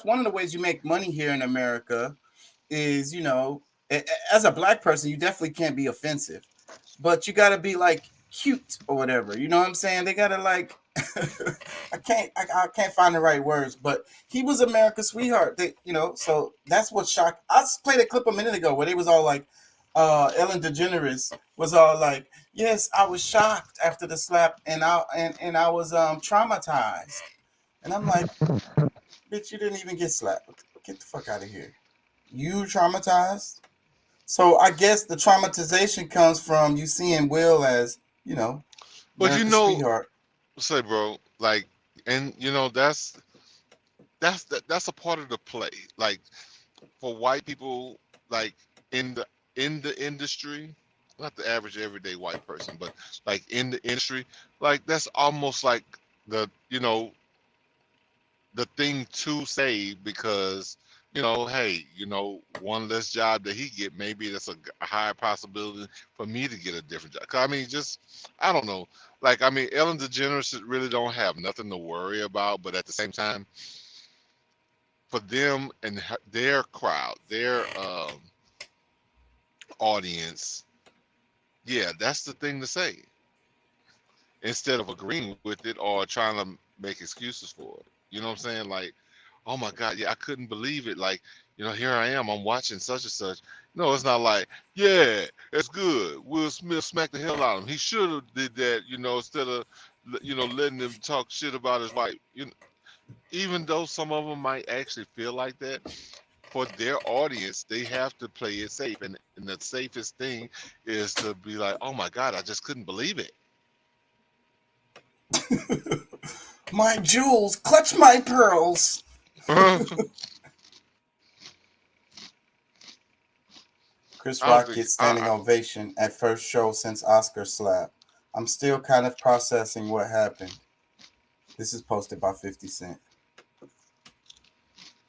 one of the ways you make money here in America is, as a black person, you definitely can't be offensive, but you got to be like cute or whatever. You know what I'm saying? They got to like, I can't find the right words, but he was America's sweetheart. So that's what shocked. I played a clip a minute ago where they was all like, Ellen DeGeneres was all like, "Yes, I was shocked after the slap, and I was traumatized." And I'm like, "Bitch, you didn't even get slapped. Get the fuck out of here. You traumatized?" So I guess the traumatization comes from you seeing Will as, you know, But America's sweetheart. say, bro, like, and that's a part of the play. Like, for white people, like in the industry, not the average everyday white person, but like in the industry, like that's almost like the the thing to say, because hey, one less job that he get, maybe that's a higher possibility for me to get a different job. 'Cause I mean, just I don't know. Like, I mean, Ellen DeGeneres really don't have nothing to worry about, but at the same time, for them and their crowd, their audience, yeah, that's the thing to say, instead of agreeing with it or trying to make excuses for it. You know what I'm saying? Like, oh my God, yeah, I couldn't believe it. Like, here I am, I'm watching such and such. No, it's not like, yeah, it's good. Will Smith smacked the hell out of him. He should have did that, instead of, letting him talk shit about his wife. Even though some of them might actually feel like that, for their audience, they have to play it safe. And the safest thing is to be like, oh my God, I just couldn't believe it. My jewels, clutch my pearls. Chris Rock gets standing ovation at first show since Oscar slap. I'm still kind of processing what happened. This is posted by 50 Cent.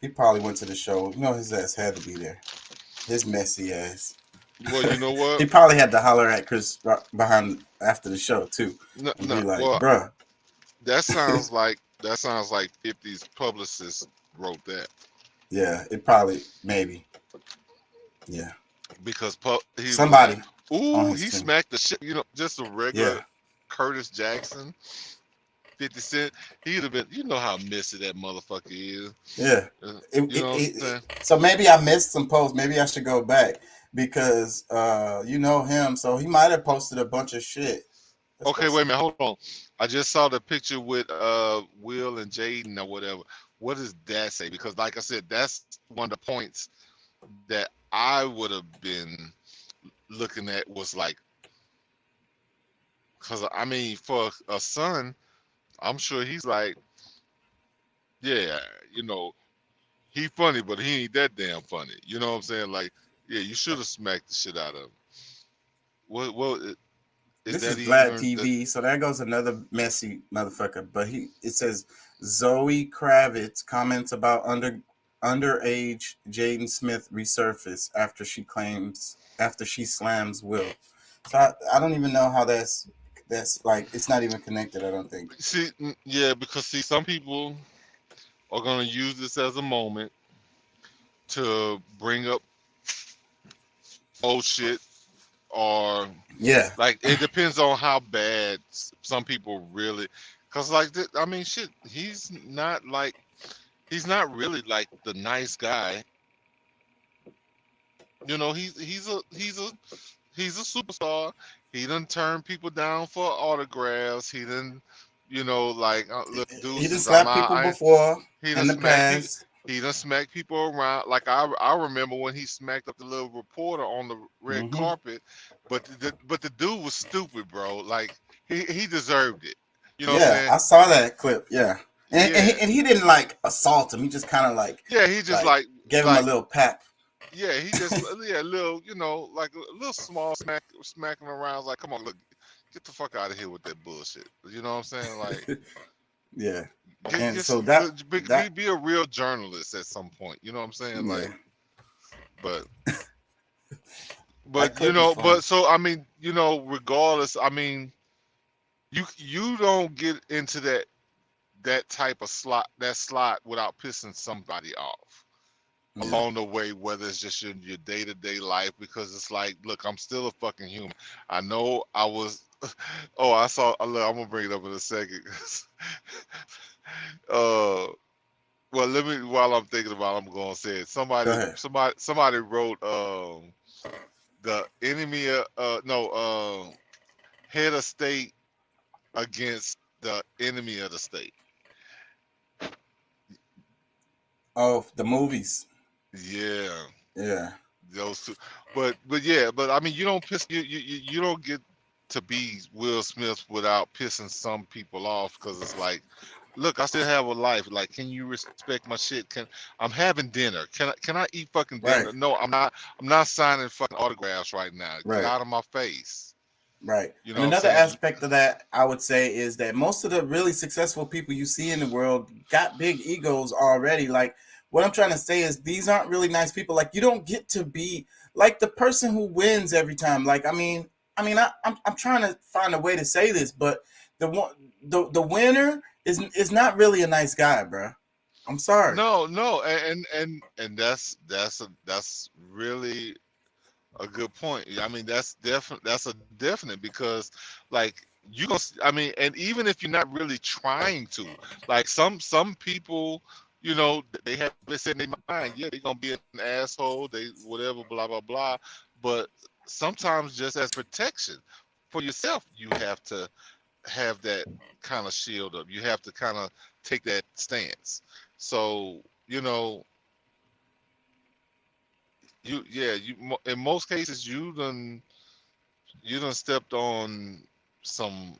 He probably went to the show. His ass had to be there. His messy ass. Well, you know what? He probably had to holler at Chris Rock behind after the show too. No, be like, well, bruh. That sounds like 50's publicist wrote that. Yeah, it probably, maybe. Yeah. Because somebody. Like, ooh, he smacked the shit. Just a regular Curtis Jackson. 50 Cent, he'd have been, how messy that motherfucker is. Yeah. So maybe I missed some posts. Maybe I should go back because him. So he might have posted a bunch of shit. Okay, wait a minute. Hold on. I just saw the picture with Will and Jaden or whatever. What does that say? Because like I said, that's one of the points that I would have been looking at, was like, because I mean, for a son, I'm sure he's like, yeah, he funny, but he ain't that damn funny. You know what I'm saying? Like, yeah, you should have smacked the shit out of him. Well, this is Vlad TV, so there goes another messy motherfucker. But it says Zoe Kravitz comments about underage Jaden Smith resurface after she slams Will. So I don't even know how that's like, it's not even connected, I don't think. See, yeah, because some people are gonna use this as a moment to bring up old shit, or like, it depends on how bad some people really, because like, I mean, shit, he's not really like the nice guy. He's a superstar. He done turned people down for autographs. He done, like, look, dudes. He done slapped people before in the past. He done smacked people around. Like, I remember when he smacked up the little reporter on the red carpet, but the dude was stupid, bro. Like, he deserved it. You know what I'm saying? I saw that clip. Yeah. And he didn't like assault him. He just kind of like, he just like gave him a little pat. Yeah, he just little, like a little small smacking around. Like, come on, look, get the fuck out of here with that bullshit. You know what I'm saying? Like, yeah. Be a real journalist at some point. You know what I'm saying? Yeah. Like, but but so I mean, regardless, I mean, you don't get into that type of slot without pissing somebody off. Along the way, whether it's just your day-to-day life, because it's like, look, I'm still a fucking human. I know I was. I saw. I'm gonna bring it up in a second. Well, let me. While I'm thinking about it, I'm gonna say it. Somebody wrote. the enemy of head of state against the enemy of the state. Oh, the movies. Yeah. Yeah. Those two. But I mean, you don't piss you don't get to be Will Smith without pissing some people off, because it's like, look, I still have a life. Like, can you respect my shit? I'm having dinner. Can I eat fucking dinner? Right. No, I'm not signing fucking autographs right now. Get Right. out of my face. Right. You know And what I'm another saying? aspect of that, I would say, is that most of the really successful people you see in the world got big egos already. Like, what I'm trying to say is these aren't really nice people. Like, you don't get to be like the person who wins every time. Like, I'm trying to find a way to say this, but the winner is not really a nice guy, bro. I'm sorry. No, and that's really a good point. I mean, that's a definite, because like you gonna, I mean, and even if you're not really trying to, like some people, you know, they have this in their mind, yeah, they're gonna be an asshole, they whatever, blah blah blah. But sometimes, just as protection for yourself, you have to have that kind of shield up. You have to kind of take that stance. So, you know, you in most cases you done stepped on some,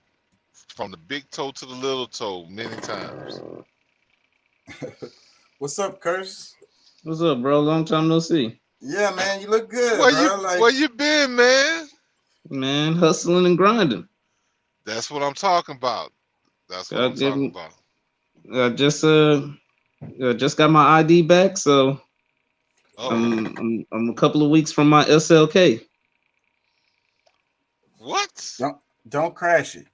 from the big toe to the little toe, many times. What's up, Curse? What's up, bro? Long time no see. Yeah, man, you look good, Where you been, man? Man, hustling and grinding. That's what I'm talking about. That's what I'm talking about. I just got my ID back, so I'm a couple of weeks from my SLK. What? Don't crash it.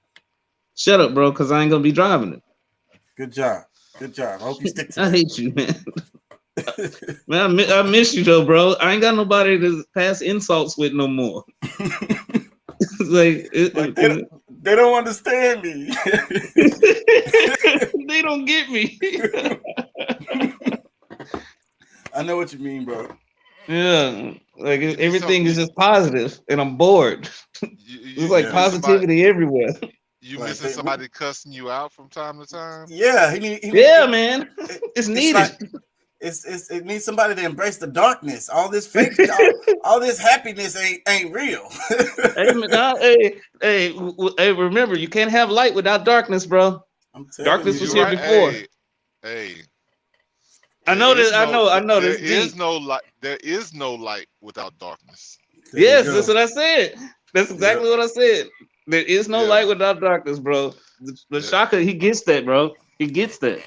Shut up, bro, because I ain't gonna be driving it. Good job. Good job. I hope you stick to I hate you, man. Man, I miss you though, bro. I ain't got nobody to pass insults with no more. They don't understand me. They don't get me. I know what you mean, bro. Yeah, like everything is just positive, and I'm bored. It's like positivity everywhere. You missing somebody cussing you out from time to time? Yeah, man, it's needed. It needs somebody to embrace the darkness. All this fake, all this happiness ain't real. Hey, remember, you can't have light without darkness, bro. Darkness was here before. Hey. I know this. I know There this. is no light. There is no light without darkness. Yes, that's what I said. That's exactly what I said. There is no light without darkness, bro. The Shaka, he gets that, bro. He gets that.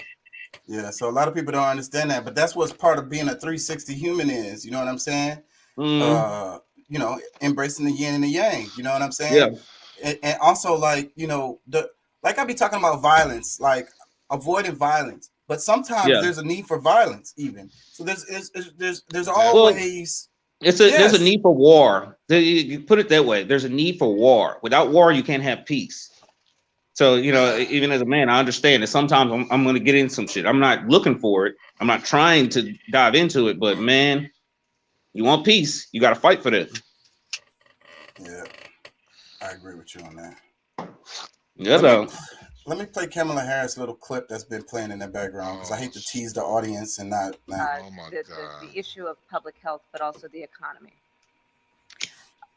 Yeah, so a lot of people don't understand that, but that's what's part of being a 360 human is. You know what I'm saying? You know, embracing the yin and the yang. You know what I'm saying? Yeah. And also, like, you know, like I be talking about violence, like avoiding violence, but sometimes there's a need for violence, even. So there's always. There's a need for war. You put it that way. There's a need for war. Without war, you can't have peace. So, you know, even as a man, I understand that sometimes I'm going to get in some shit. I'm not looking for it. I'm not trying to dive into it. But, man, you want peace, you got to fight for that. Yeah, I agree with you on that. Yeah, Let me play Kamala Harris' little clip that's been playing in the background, because I hate to tease the audience and not. The issue of public health, but also the economy.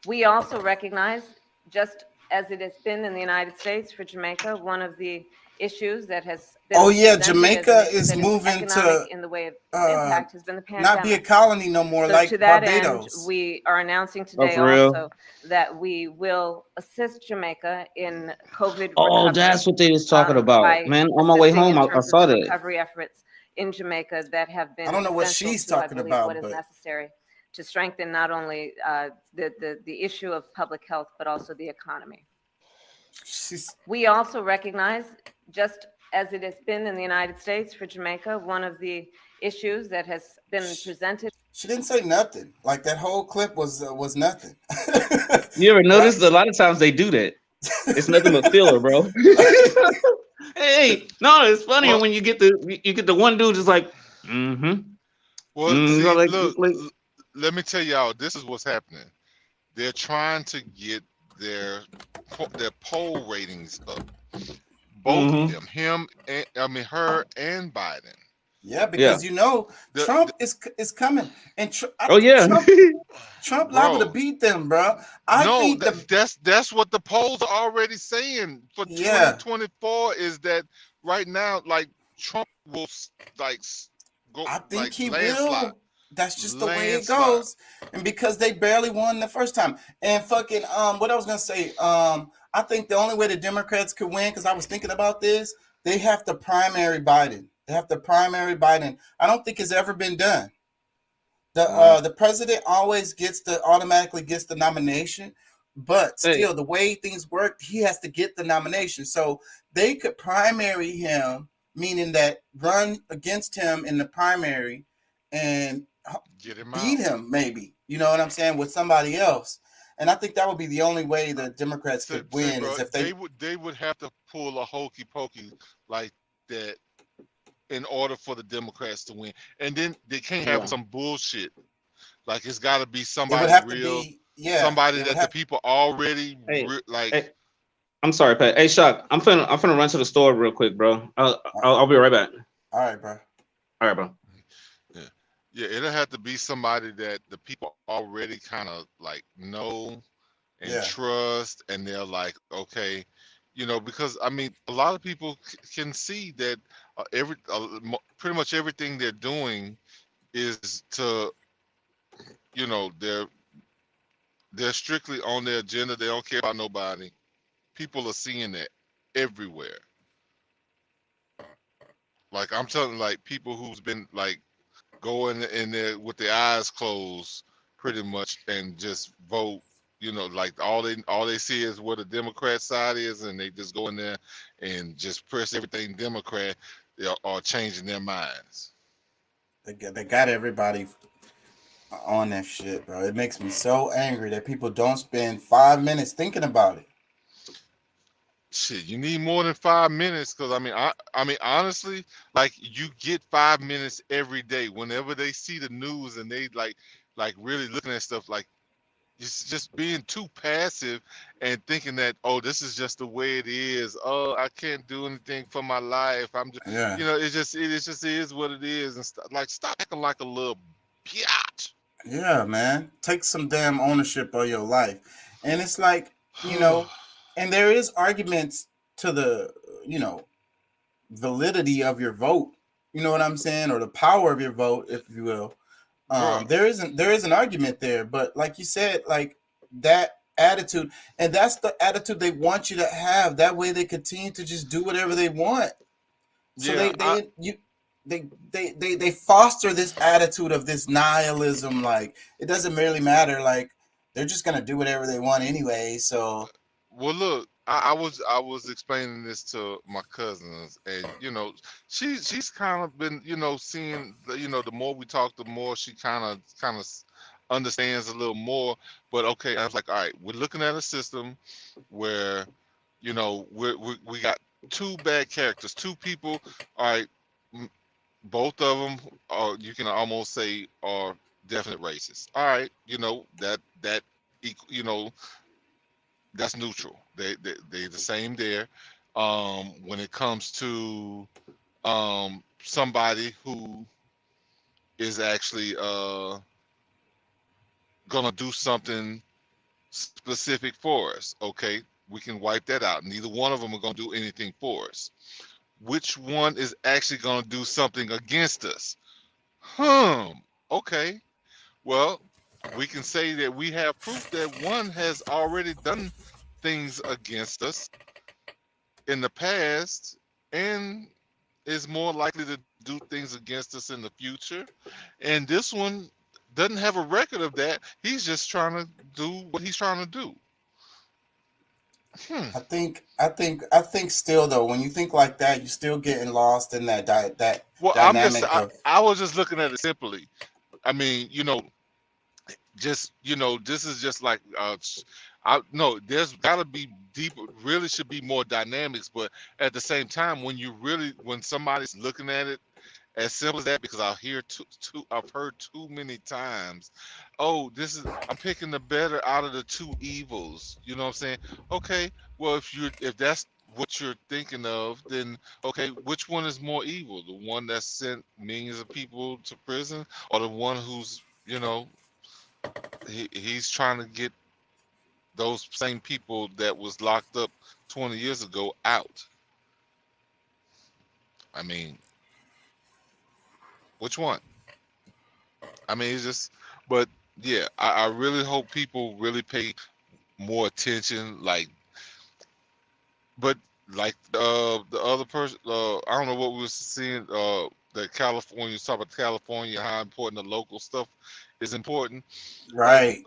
We also recognize, just as it has been in the United States for Jamaica, one of the issues that has been Jamaica is moving to in the way of impact has been the pandemic. not be a colony no more, So like to that Barbados. end, we are announcing today real? also that we will assist Jamaica in COVID Oh, recovery, that's what they was talking about. by Man, on my way assisting in home, I terms of saw the that. recovery efforts in Jamaica that have been. I don't know what essential she's to, I talking believe, about, what is but- necessary to strengthen not only the issue of public health, but also the economy. We also recognize, just as it has been in the United States for Jamaica, one of the issues that has been presented. She didn't say nothing. Like, that whole clip was nothing. You ever notice a lot of times they do that? It's nothing but filler, bro. Hey, no, it's funny when you get the one dude just like, Well, see, look, let me tell y'all, this is what's happening. they're trying to get their poll ratings up. Both of them, him and her and Biden. Yeah, because you know Trump is coming, and Trump liable to beat them, bro. That's what the polls are already saying for 2024 is that right now, like Trump will go. I think he landslide. will. That's just the way it goes, and because they barely won the first time, and fucking what I was gonna say, I think the only way the Democrats could win, because I was thinking about this, they have to primary Biden. I don't think it's ever been done. The president always automatically gets the nomination, but still the way things work, he has to get the nomination. So they could primary him, meaning that run against him in the primary and beat him, maybe. You know what I'm saying, with somebody else. And I think that would be the only way the Democrats could win, is if they would have to pull a hokey pokey like that in order for the Democrats to win. And then they can't have some bullshit. Like it's got to be somebody real, somebody that the people already like. I'm sorry, Pat. Hey, Shock, I'm finna run to the store real quick, bro. I'll be right back. All right, bro. All right, bro. Yeah, it'll have to be somebody that the people already kind of like know and trust, and they're like, okay, you know, because I mean, a lot of people can see that pretty much everything they're doing is to, you know, they're strictly on their agenda. They don't care about nobody. People are seeing that everywhere. Like I'm telling, like people who's been like going in there with their eyes closed, pretty much, and just vote. You know, like all they see is what the Democrat side is, and they just go in there and just press everything Democrat. They are changing their minds. They got everybody on that shit, bro. It makes me so angry that people don't spend 5 minutes thinking about it. Shit, you need more than 5 minutes, because I mean, honestly, like you get 5 minutes every day. Whenever they see the news and they like really looking at stuff, like it's just being too passive and thinking that, oh, this is just the way it is. Oh, I can't do anything for my life. I'm just, you know, it just is what it is, and stop acting like a little biatch. Yeah, man. Take some damn ownership of your life. And it's like, you know, and there is arguments to the, you know, validity of your vote. You know what I'm saying? Or the power of your vote, if you will. There is an argument there, but like you said, like that attitude, and that's the attitude they want you to have. That way they continue to just do whatever they want. So they foster this attitude of this nihilism, like it doesn't really matter, like they're just gonna do whatever they want anyway. So well, look, I was explaining this to my cousins, and you know, she's kind of been, you know, seeing, you know, the more we talk, the more she kind of understands a little more. But okay, I was like, all right, we're looking at a system where, you know, we got two bad characters, two people. All right, both of them are, you can almost say, are definite racists. All right, you know, that you know, that's neutral. They the same there. When it comes to somebody who is actually gonna do something specific for us, okay, we can wipe that out. Neither one of them are gonna do anything for us. Which one is actually gonna do something against us? Okay. Well, we can say that we have proof that one has already done things against us in the past and is more likely to do things against us in the future. And this one doesn't have a record of that. He's just trying to do what he's trying to do. I think still though, when you think like that, you're still getting lost in that dynamic. I was just looking at it simply. I mean, you know, just, you know, this is just like no, there's got to be deeper, really should be more dynamics, but at the same time, when somebody's looking at it as simple as that, because I've heard too many times, oh, I'm picking the better out of the two evils. You know what I'm saying? Okay, well, if that's what you're thinking of, then okay, which one is more evil? The one that sent millions of people to prison, or the one who's, he's trying to get those same people that was locked up 20 years ago out? I mean, which one? I mean, it's just, but yeah, I really hope people really pay more attention. But the other person, I don't know what we were seeing. That California, you talk about California, how important the local stuff is important. Right.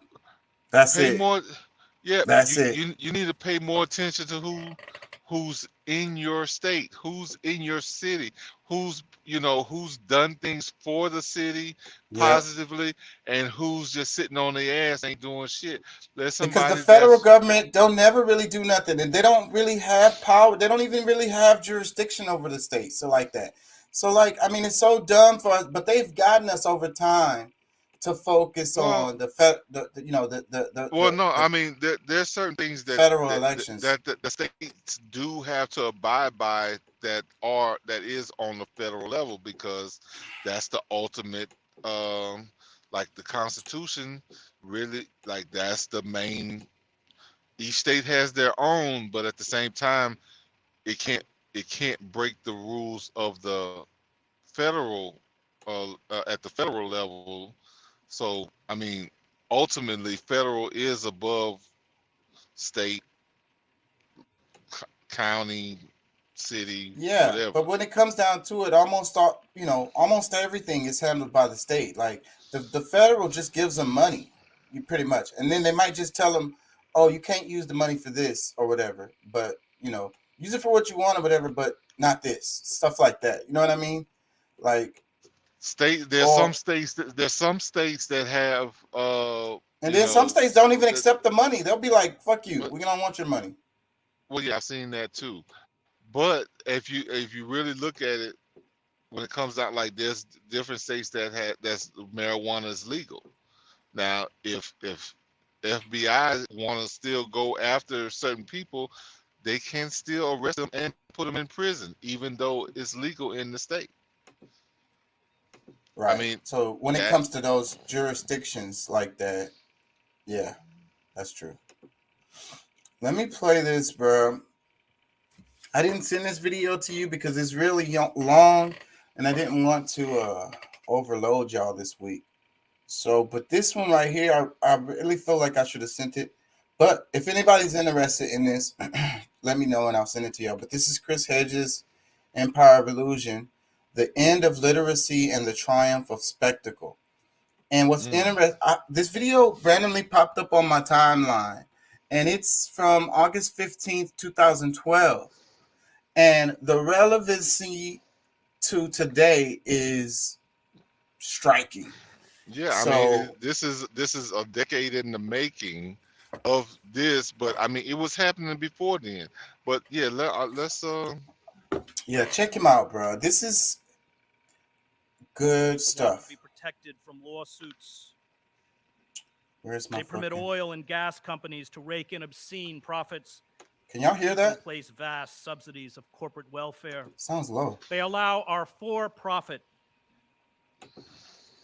That's Pay it. more. Yeah, That's it. you need to pay more attention to who's in your state, who's in your city, who's done things for the city Yep. positively, and who's just sitting on their ass ain't doing shit. There's Because somebody the federal that's government don't never really do nothing, and they don't really have power. They don't even really have jurisdiction over the states, so like that. So like, I mean, it's so dumb for us, but they've gotten us over time to focus well, on the well, no, I mean there's certain things federal elections. that the states do have to abide by that is on the federal level, because that's the ultimate, like the Constitution really, like that's the main. Each state has their own, but at the same time, it can't break the rules of the federal at the federal level. So I mean, ultimately, federal is above state, county, city, Yeah, whatever. but when it comes down to it, almost everything is handled by the state. Like the federal just gives them money, pretty much, and then they might just tell them, "Oh, you can't use the money for this or whatever, but use it for what you want or whatever, but not this stuff like that." You know what I mean? Like There's some states that have and then some states don't even accept the money. They'll be like, "Fuck you, we don't want your money." Well, yeah, I've seen that too. But if you really look at it, when it comes out, like there's different states that's marijuana is legal. Now, if FBI want to still go after certain people, they can still arrest them and put them in prison, even though it's legal in the state. Right. I mean, so when it comes to those jurisdictions like that, yeah, that's true. Let me play this, bro. I didn't send this video to you because it's really long, and I didn't want to overload y'all this week. So, but this one right here, I really feel like I should have sent it. But if anybody's interested in this, let me know and I'll send it to y'all. But this is Chris Hedges, Empire of Illusion, The End of Literacy and the Triumph of Spectacle. And what's interesting, this video randomly popped up on my timeline, and it's from August 15th, 2012. And the relevancy to today is striking. Yeah, I mean, this is a decade in the making of this, but I mean, it was happening before then. But yeah, let's yeah, check him out, bro. This is good stuff. Be protected from lawsuits. Where's my? They permit oil and gas companies to rake in obscene profits. Can y'all hear that? Place vast subsidies of corporate welfare. Sounds low. They allow our for-profit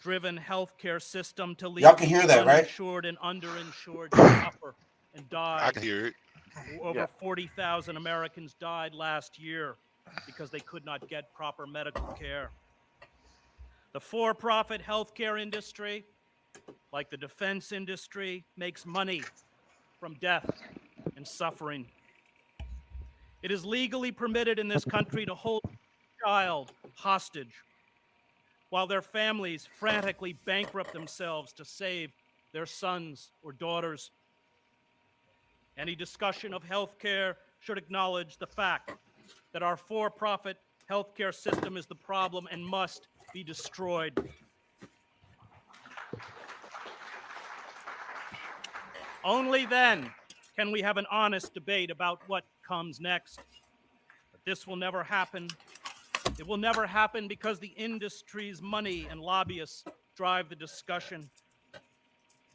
driven healthcare system to leave y'all can hear that, right? Uninsured and underinsured to suffer and die. I can hear it. Over 40,000 Americans died last year because they could not get proper medical care. The for-profit healthcare industry, like the defense industry, makes money from death and suffering. It is legally permitted in this country to hold a child hostage while their families frantically bankrupt themselves to save their sons or daughters. Any discussion of healthcare should acknowledge the fact that our for-profit healthcare system is the problem and must be destroyed. Only then can we have an honest debate about what comes next. But this will never happen It will never happen because the industry's money and lobbyists drive the discussion,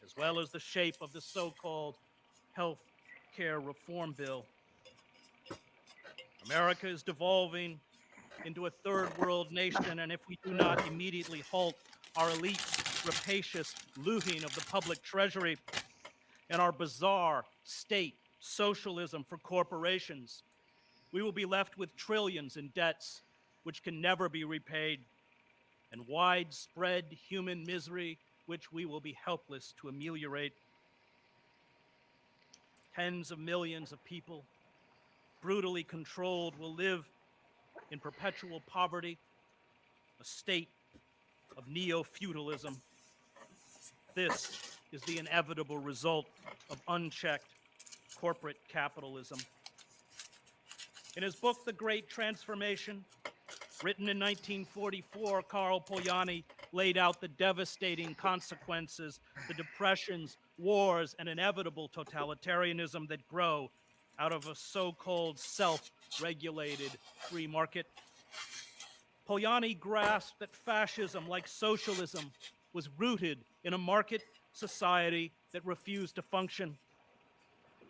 as well as the shape of the so-called health care reform bill. America is devolving into a third world nation, and if we do not immediately halt our elite's rapacious looting of the public treasury and our bizarre state socialism for corporations, we will be left with trillions in debts which can never be repaid, and widespread human misery which we will be helpless to ameliorate. Tens of millions of people, brutally controlled, will live in perpetual poverty, a state of neo-feudalism. This is the inevitable result of unchecked corporate capitalism. In his book, The Great Transformation, written in 1944, Karl Polanyi laid out the devastating consequences, the depressions, wars, and inevitable totalitarianism that grow out of a so-called self-regulated free market. Polanyi grasped that fascism, like socialism, was rooted in a market society that refused to function.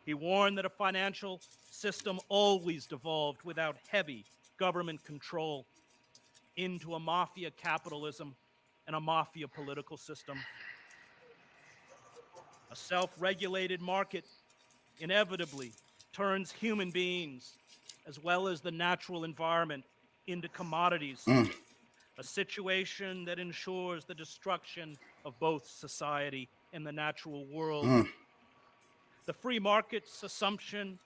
He warned that a financial system always devolved without heavy government control into a mafia capitalism and a mafia political system. A self-regulated market inevitably turns human beings, as well as the natural environment, into commodities, a situation that ensures the destruction of both society and the natural world. The free market's assumption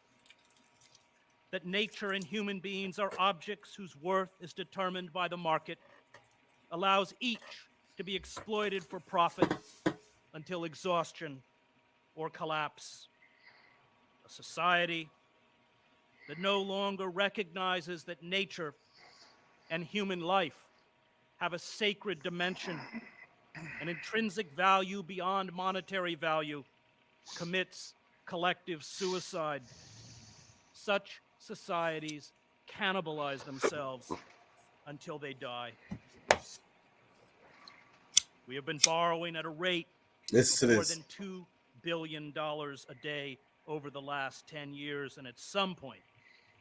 that nature and human beings are objects whose worth is determined by the market allows each to be exploited for profit until exhaustion or collapse. A society that no longer recognizes that nature and human life have a sacred dimension, an intrinsic value beyond monetary value, commits collective suicide. Such societies cannibalize themselves until they die. We have been borrowing at a rate Listen to of more this. than $2 billion a day over the last 10 years, and at some point,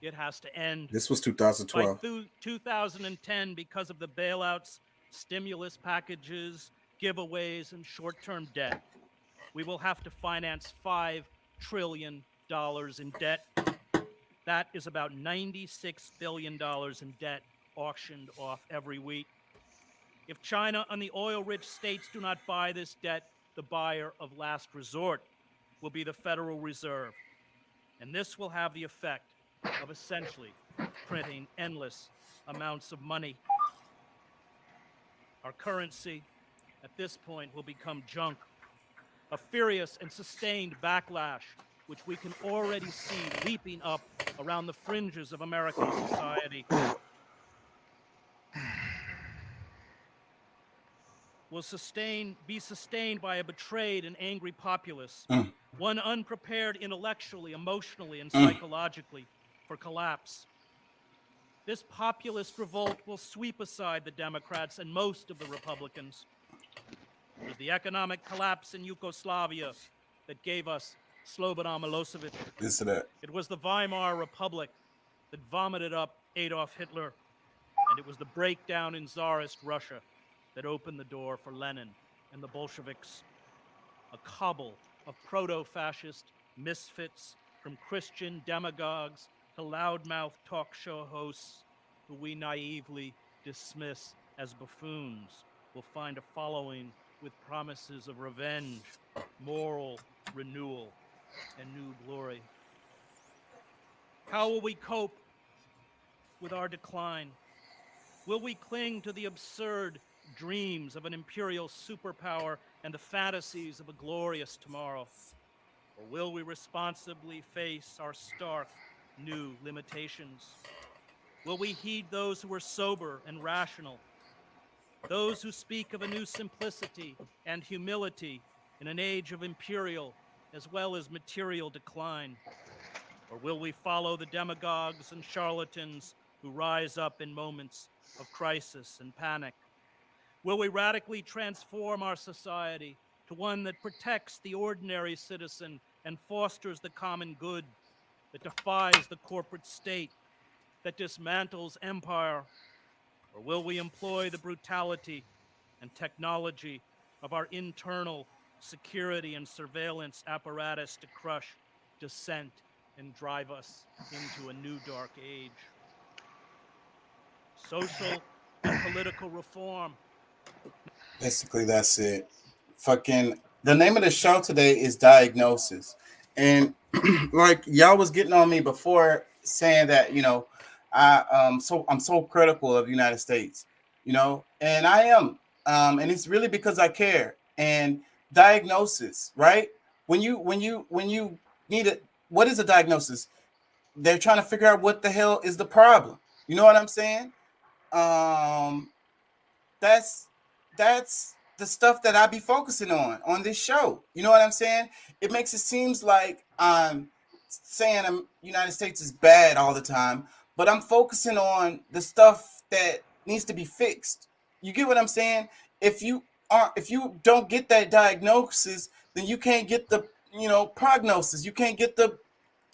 it has to end. This was By 2012. 2010, because of the bailouts, stimulus packages, giveaways, and short-term debt, we will have to finance $5 trillion in debt. That is about $96 billion in debt auctioned off every week. If China and the oil-rich states do not buy this debt, the buyer of last resort will be the Federal Reserve. And this will have the effect of essentially printing endless amounts of money. Our currency at this point will become junk, a furious and sustained backlash, which we can already see leaping up around the fringes of American society. Will be sustained by a betrayed and angry populace, one unprepared intellectually, emotionally, and psychologically for collapse. This populist revolt will sweep aside the Democrats and most of the Republicans. It was the economic collapse in Yugoslavia that gave us Slobodan Milosevic. Listen to that. It was the Weimar Republic that vomited up Adolf Hitler. And it was the breakdown in Tsarist Russia that opened the door for Lenin and the Bolsheviks. A cobble of proto-fascist misfits, from Christian demagogues to loudmouth talk show hosts who we naively dismiss as buffoons, will find a following with promises of revenge, moral renewal, and new glory. How will we cope with our decline? Will we cling to the absurd dreams of an imperial superpower and the fantasies of a glorious tomorrow? Or will we responsibly face our stark new limitations? Will we heed those who are sober and rational, those who speak of a new simplicity and humility in an age of imperial as well as material decline? Or will we follow the demagogues and charlatans who rise up in moments of crisis and panic? Will we radically transform our society to one that protects the ordinary citizen and fosters the common good, that defies the corporate state, that dismantles empire? Or will we employ the brutality and technology of our internal security and surveillance apparatus to crush dissent and drive us into a new dark age? Social and political reform. Basically, that's it. Fucking the name of the show today is Diagnosis. And like y'all was getting on me before saying that, you know, I'm so critical of the United States, you know, and I am. And it's really because I care. And diagnosis, right? When you need it, what is a diagnosis? They're trying to figure out what the hell is the problem. You know what I'm saying? That's the stuff that I be focusing on this show. You know what I'm saying? It makes it seems like I'm saying the United States is bad all the time, but I'm focusing on the stuff that needs to be fixed. You get what I'm saying? If you don't get that diagnosis, then you can't get the, you know, prognosis. You can't get the,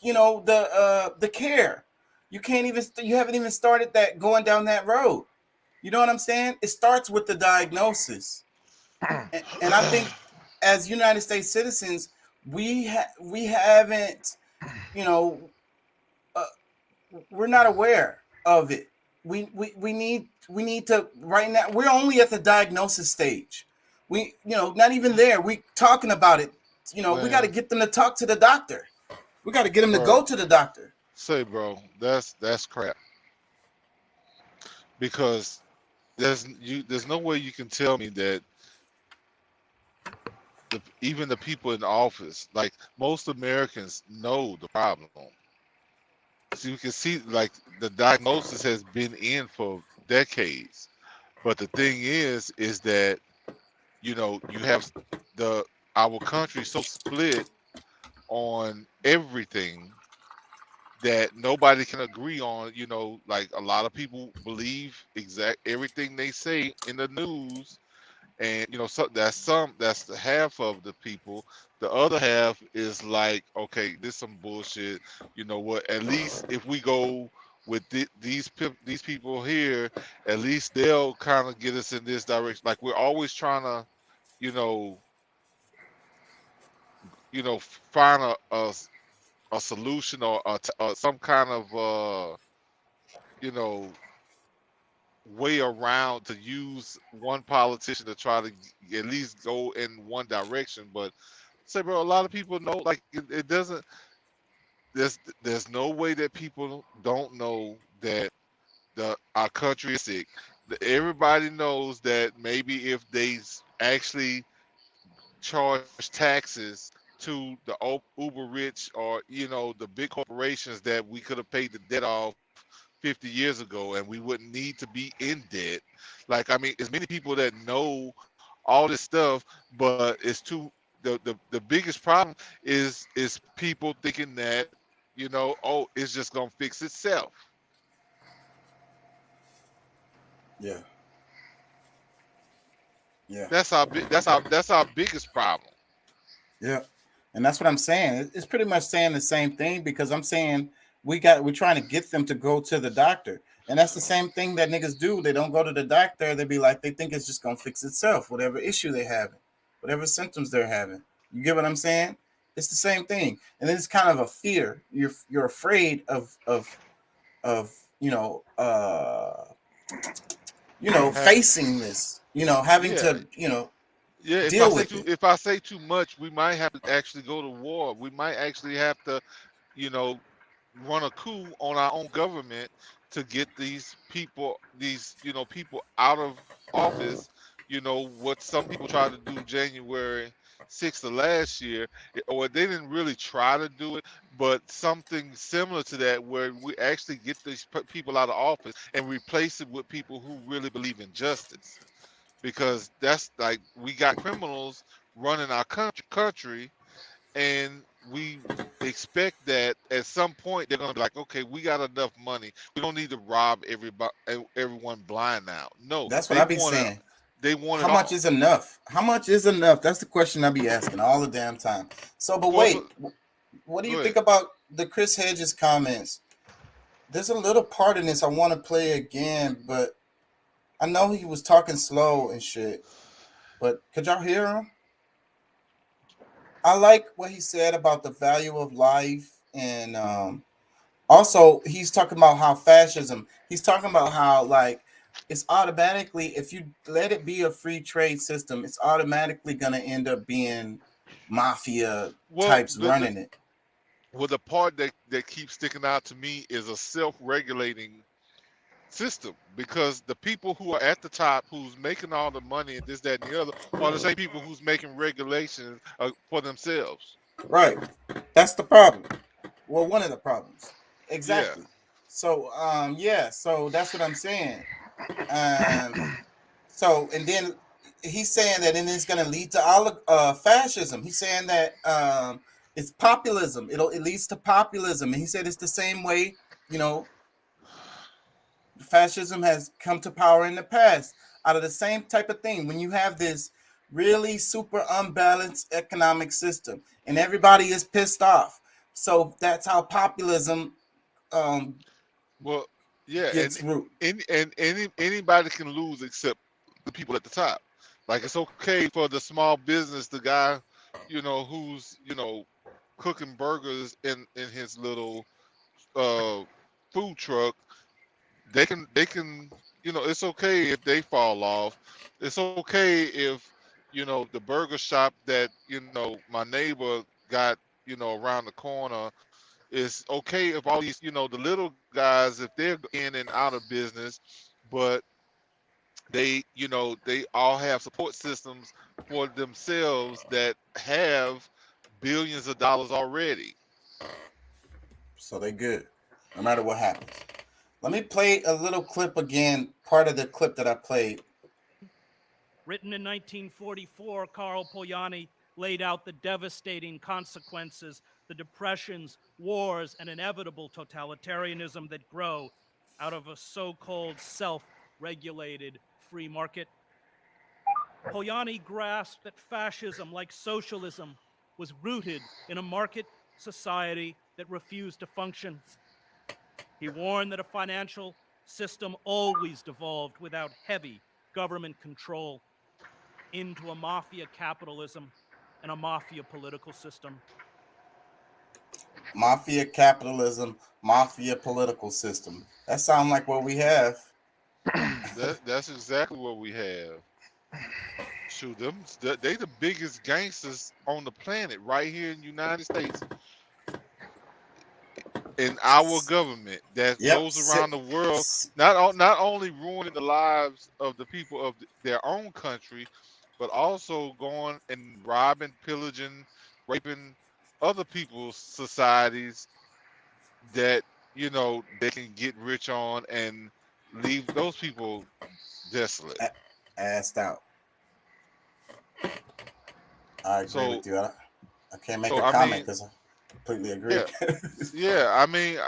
you know, the care. You haven't even started that going down that road. You know what I'm saying? It starts with the diagnosis. And I think as United States citizens, we haven't, you know, we're not aware of it. We need to right now. We're only at the diagnosis stage. We, you know, not even there. We talking about it. You know, we got to get them to talk to the doctor. We got to get them to go to the doctor. Say, bro, that's crap. Because there's no way you can tell me that even the people in the office, like most Americans, know the problem. So you can see, like, the diagnosis has been in for decades, but the thing is that, you know, you have our country so split on everything that nobody can agree on. You know, like a lot of people believe everything they say in the news, and you know, so that's the half of the people. The other half is like, okay, this is some bullshit. You know what? At least if we go with these people here, at least they'll kind of get us in this direction. Like, we're always trying to, you know, find a solution or some kind of you know, way around to use one politician to try to at least go in one direction. But say, bro, a lot of people know, like, it doesn't. There's no way that people don't know that our country is sick. Everybody knows that maybe if they actually charge taxes to the uber rich, or, you know, the big corporations, that we could have paid the debt off 50 years ago and we wouldn't need to be in debt. Like, I mean, there's many people that know all this stuff, but it's too the biggest problem is people thinking that, you know, oh, it's just gonna fix itself. Yeah. That's our biggest problem. Yeah. And that's what I'm saying. It's pretty much saying the same thing, because I'm saying we're trying to get them to go to the doctor. And that's the same thing that niggas do. They don't go to the doctor. They be like, they think it's just gonna fix itself, whatever issue they having, whatever symptoms they're having. You get what I'm saying? It's the same thing. And then it's kind of a fear. You're afraid of facing this, having to, Yeah, deal with it. if I say too much, we might have to actually go to war. We might actually have to, run a coup on our own government to get these people, people out of office. You know what some people tried to do January 6th of last year, or they didn't really try to do it, but something similar to that, where we actually get these people out of office and replace it with people who really believe in justice. Because that's like, we got criminals running our country, and we expect that at some point they're gonna be like, okay, we got enough money. We don't need to rob everyone blind now. No, That's what they I be want it. saying. They want How it much all. is enough? How much is enough? That's the question I be asking all the damn time. So, but Well, wait, what do you go think ahead. about the Chris Hedges comments? There's a little part in this I want to play again, but I know he was talking slow and shit. But could y'all hear him? I like what he said about the value of life, and also he's talking about how fascism. He's talking about how like it's automatically, if you let it be a free trade system, it's automatically gonna end up being mafia Well, types the running it. well, the part that keeps sticking out to me is a self-regulating system, because the people who are at the top, who's making all the money and this, that, and the other, are the same people who's making regulations for themselves. Right. That's the problem. Well, one of the problems. Yeah. Exactly. So yeah, so that's what I'm saying. So and then he's saying that and it's gonna lead to fascism. He's saying that it's populism. It leads to populism. And he said it's the same way, you know, fascism has come to power in the past out of the same type of thing. When you have this really super unbalanced economic system and everybody is pissed off, so that's how populism Well, yeah, gets root. and anybody can lose except the people at the top. Like, it's okay for the small business, the guy, who's cooking burgers in his little food truck. They can it's okay if they fall off. It's okay if the burger shop that my neighbor got around the corner. It's okay if all these the little guys, if they're in and out of business, but they they all have support systems for themselves that have billions of dollars already. So they good, no matter what happens. Let me play a little clip again, part of the clip that I played. Written in 1944, Karl Polanyi laid out the devastating consequences, the depressions, wars, and inevitable totalitarianism that grow out of a so-called self-regulated free market. Polanyi grasped that fascism, like socialism, was rooted in a market society that refused to function. He warned that a financial system always devolved without heavy government control into a mafia capitalism and a mafia political system. Mafia capitalism, mafia political system. That sounds like what we have. That's exactly what we have. Shoot, they the biggest gangsters on the planet right here in the United States. In our government that goes around the world, not only ruining the lives of the people of their own country, but also going and robbing, pillaging, raping other people's societies that they can get rich on and leave those people desolate, assed out. I agree with you. I can't make a comment because I completely agree. Yeah. I mean,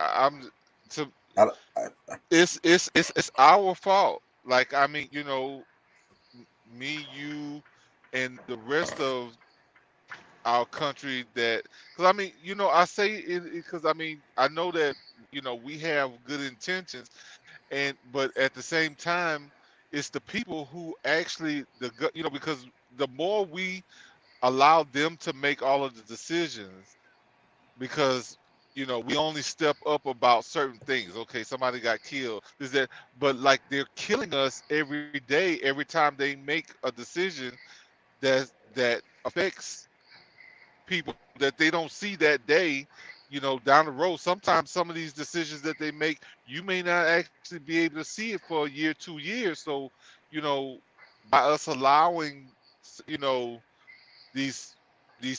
it's our fault. Like, I mean, me, you, and the rest of our country. That, because I mean, I say it because I mean, I know that we have good intentions, but at the same time, it's the people who actually because the more we allow them to make all of the decisions, because we only step up about certain things. Okay, somebody got killed, is that, but like, they're killing us every day, every time they make a decision that affects people that they don't see that day, down the road. Sometimes some of these decisions that they make, you may not actually be able to see it for a year, 2 years. So by us allowing these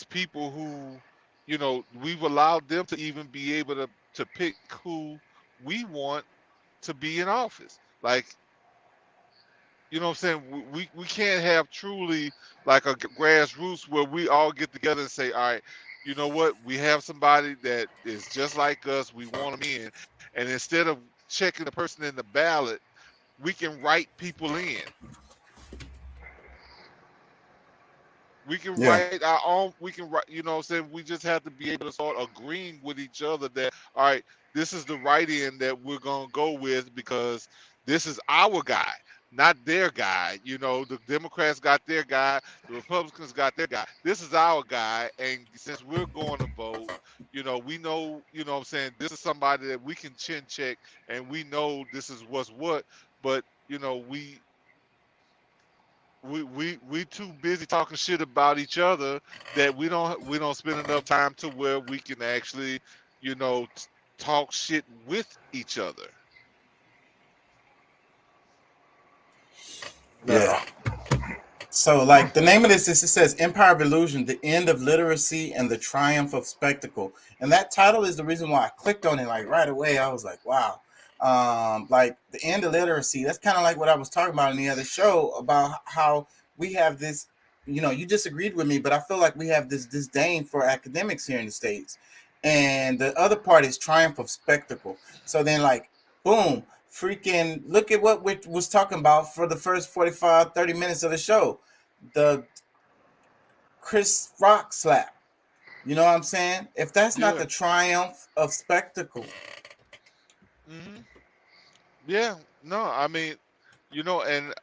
people who we've allowed them to even be able to pick who we want to be in office. Like, what I'm saying? We can't have truly like a grassroots where we all get together and say, all right, you know what? We have somebody that is just like us. We want them in, and instead of checking the person in the ballot, we can write people in. We can Yeah. write our own. We can write. You know what I'm saying? We just have to be able to start agreeing with each other that, all right, this is the write-in that we're gonna go with because this is our guy, not their guy. You know, the Democrats got their guy, the Republicans got their guy. This is our guy, and since we're going to vote, you know, we know, you know what I'm saying, this is somebody that we can chin check, and we know this is what's what. But you know, we too busy talking shit about each other that we don't spend enough time to where we can actually, you know, talk shit with each other. Yeah. So, like, the name of this is, it says Empire of Illusion, The End of Literacy and the Triumph of Spectacle. And that title is the reason why I clicked on it, like, right away. I was like, wow. Like, the end of literacy, that's kind of like what I was talking about in the other show about how we have this, you know, you disagreed with me, but I feel like we have this disdain for academics here in the States. And the other part is triumph of spectacle. So then, like, boom, freaking look at what we was talking about for the first 45, 30 minutes of the show. The Chris Rock slap. You know what I'm saying? If that's not the triumph of spectacle. Mm-hmm. Yeah, no, I mean, you know, and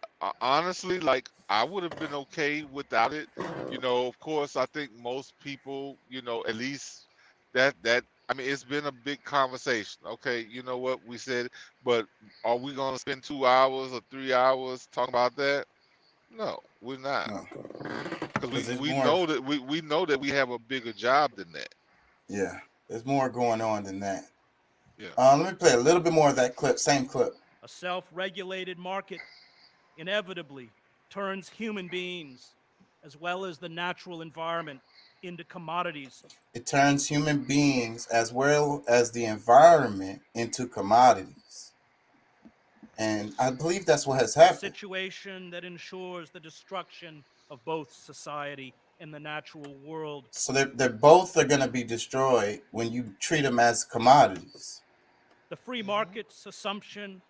honestly, like, I would have been okay without it. You know, of course, I think most people, you know, at least that I mean, it's been a big conversation. Okay, you know what we said, but are we gonna spend 2 hours or 3 hours talking about that? No, we're not. Because we know that we know that we have a bigger job than that. Yeah, there's more going on than that. Yeah. Let me play a little bit more of that clip, same clip. A self-regulated market inevitably turns human beings as well as the natural environment into commodities. It turns human beings as well as the environment into commodities. And I believe that's what has A happened. situation that ensures the destruction of both society and the natural world. So they're both are going to be destroyed when you treat them as commodities. The free market's assumption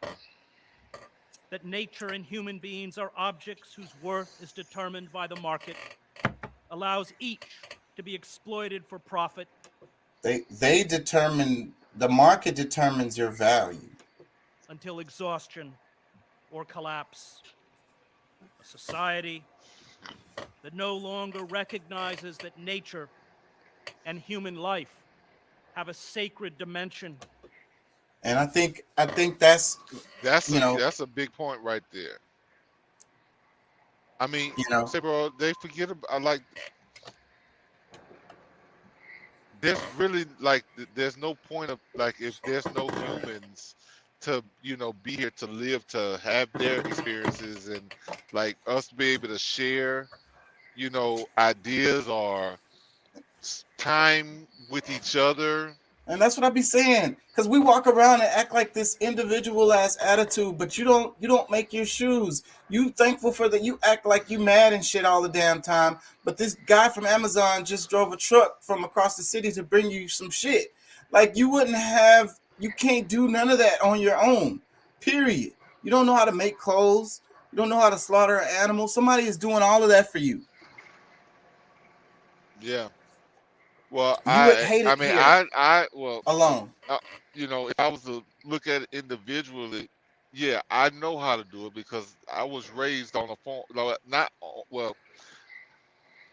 that nature and human beings are objects whose worth is determined by the market allows each to be exploited for profit. They determine, the market determines your value. Until exhaustion or collapse. A society that no longer recognizes that nature and human life have a sacred dimension. And I think that's you know, that's a big point right there. I mean, you know, say, bro, they forget about, like, there's really, like, there's no point of, like, if there's no humans to, you know, be here to live, to have their experiences, and like us to be able to share, you know, ideas or time with each other. And that's what I be saying, because we walk around and act like this individual ass attitude, but you don't make your shoes. You thankful for that, you act like you mad and shit all the damn time. But this guy from Amazon just drove a truck from across the city to bring you some shit. Like, you can't do none of that on your own. Period. You don't know how to make clothes. You don't know how to slaughter an animal. Somebody is doing all of that for you. Yeah. Well, You would hate it here. Alone. You know, if I was to look at it individually, yeah, I know how to do it because I was raised on a farm.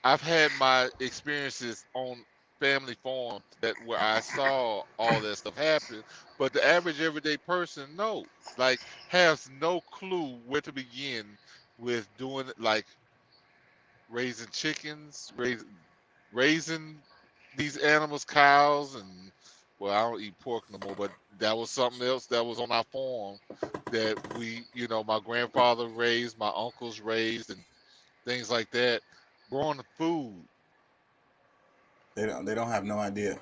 I've had my experiences on family farms where I saw all that stuff happen, but the average everyday person, has no clue where to begin with doing it, like raising chickens, raising these animals, cows, and well, I don't eat pork no more, but that was something else that was on our farm that my grandfather raised, my uncles raised, and things like that. Growing the food. They don't have no idea.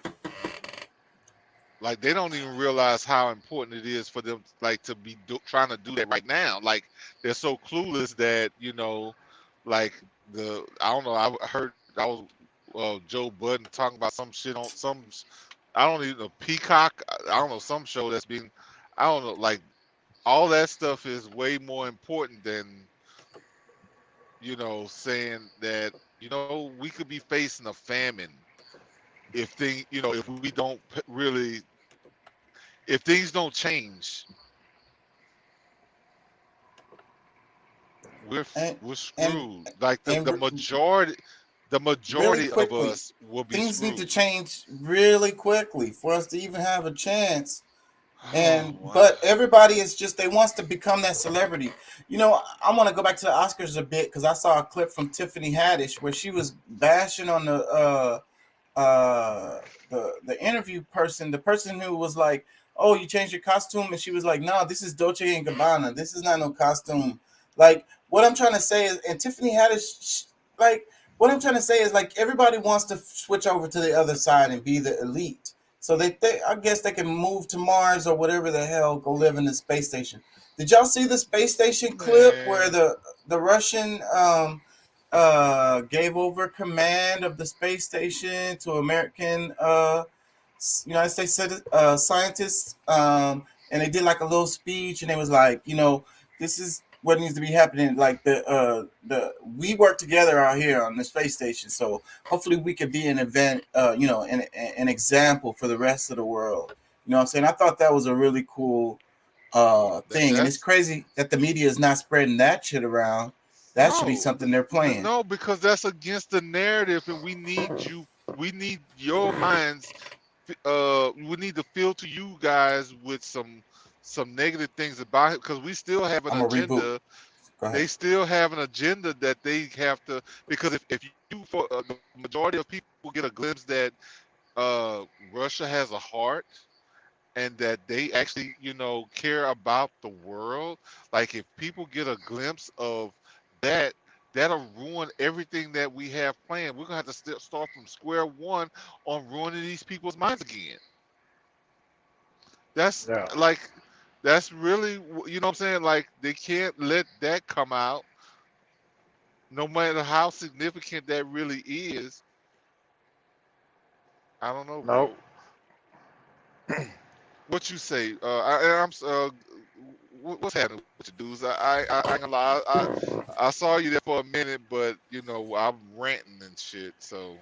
Like, they don't even realize how important it is for them, like, to be trying to do that right now. Like, they're so clueless that, I don't know, I was Joe Budden talking about some shit on some, I don't even know, Peacock. I don't know, some show that's being, I don't know, like all that stuff is way more important than, you know, saying that, you know, we could be facing a famine if things, you know, if we don't really, if things don't change, we're screwed. Like the majority Really of quickly, us will be things screwed. need to change really quickly for us to even have a chance. And wow. But everybody is just, they wants to become that celebrity. You know, I want to go back to the Oscars a bit because I saw a clip from Tiffany Haddish where she was bashing on the interview person, the person who was like, "Oh, you changed your costume," and she was like, "No, this is Dolce and Gabbana. This is not no costume." Like, what I'm trying to say is, and Tiffany Haddish, like, what I'm trying to say is, like, everybody wants to switch over to the other side and be the elite. So they I guess they can move to Mars or whatever the hell, go live in the space station. Did y'all see the space station clip where the Russian gave over command of the space station to American United States scientists, and they did like a little speech, and it was like, you know, this is what needs to be happening. Like we work together out here on the space station, so hopefully we could be an event, you know, an example for the rest of the world. You know what I'm saying? I thought that was a really cool thing, and it's crazy that the media is not spreading that shit around. That should be something they're playing. No, because that's against the narrative, and we need you. We need your minds. We need to filter you guys with some negative things about it, because we still have an agenda. They still have an agenda that they have to, because if you, for the majority of people get a glimpse that Russia has a heart and that they actually, you know, care about the world, like if people get a glimpse of that, that'll ruin everything that we have planned. We're gonna have to start from square one on ruining these people's minds again. That's like, that's really, you know what I'm saying? Like, they can't let that come out, no matter how significant that really is. I don't know, bro. What you say? What's happening with you dudes? I ain't gonna lie. I saw you there for a minute, but you know, I'm ranting and shit. So.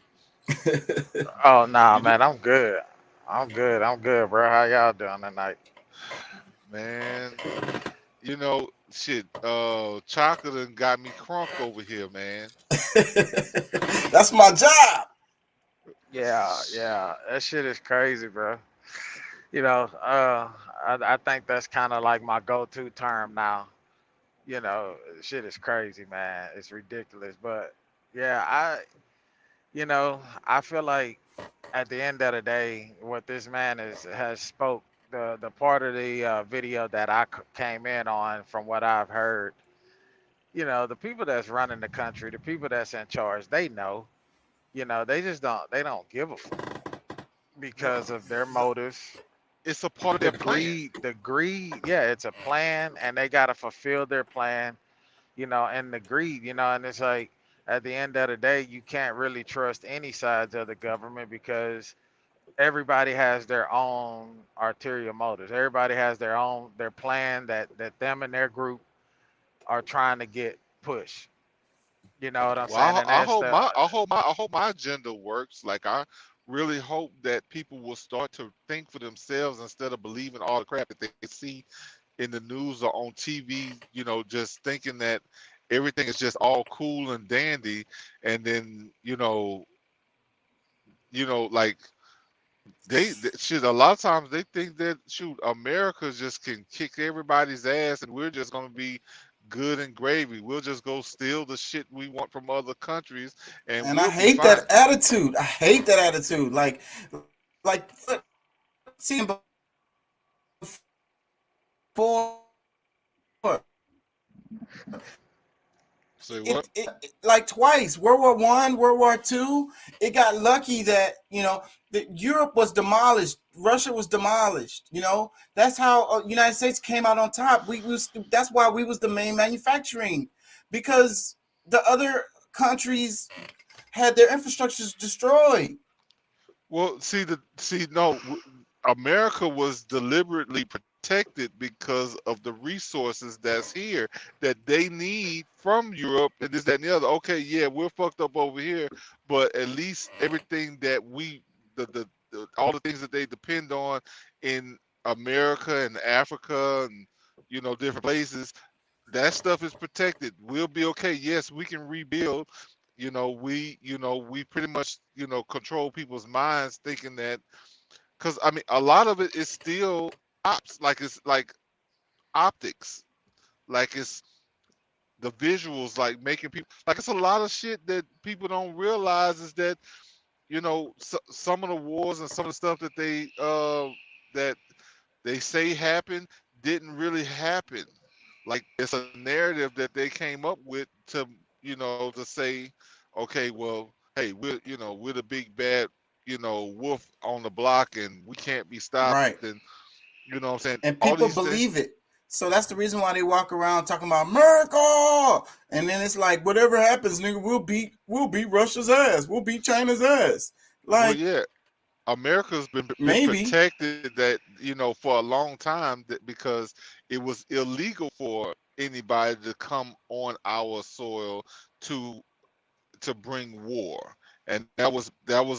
Oh nah, man, I'm good. I'm good, bro. How y'all doing tonight? Man, you know, shit. Chocolate done got me crunk over here, man. That's my job. Yeah, that shit is crazy, bro. You know, I think that's kind of like my go-to term now. You know, shit is crazy, man. It's ridiculous, but yeah, I feel like at the end of the day, what this man has spoke, the part of the video that I came in on, from what I've heard, you know, the people that's running the country, the people that's in charge, they know, you know, they don't give a fuck because of their motives. It's a part of their greed. The greed, yeah, it's a plan, and they gotta fulfill their plan, you know, and the greed, you know, and it's like at the end of the day, you can't really trust any sides of the government because everybody has their own ulterior motives. Everybody has their plan that them and their group are trying to get pushed. You know what I'm saying? And I hope my agenda works. Like, I really hope that people will start to think for themselves instead of believing all the crap that they see in the news or on TV, you know, just thinking that everything is just all cool and dandy. And then, you know, like they shit, a lot of times they think that, shoot, America just can kick everybody's ass and we're just going to be good and gravy. We'll just go steal the shit we want from other countries, and I hate that attitude. I hate that attitude. Like seeing before. Say what? Like twice, World War I, World War II. It got lucky that, you know, that Europe was demolished, Russia was demolished. You know, that's how United States came out on top. That's why we was the main manufacturing, because the other countries had their infrastructures destroyed. Well, America was deliberately protected because of the resources that's here that they need from Europe and this, that, and the other. Okay, yeah, we're fucked up over here, but at least everything that all the things that they depend on in America and Africa and different places, that stuff is protected. We'll be okay. Yes, we can rebuild. We pretty much control people's minds thinking that, because I mean a lot of it is still it's like optics, like it's the visuals, like making people, like it's a lot of shit that people don't realize is that some of the wars and some of the stuff that they say happened didn't really happen. Like it's a narrative that they came up with to say, okay, well, hey, we're the big bad wolf on the block and we can't be stopped. Right. And what I'm saying, And all people these believe it. So that's the reason why they walk around talking about America. And then it's like, whatever happens, nigga, we'll beat Russia's ass. We'll beat China's ass. Like, well, yeah, America's been maybe protected that for a long time because it was illegal for anybody to come on our soil to bring war, and that was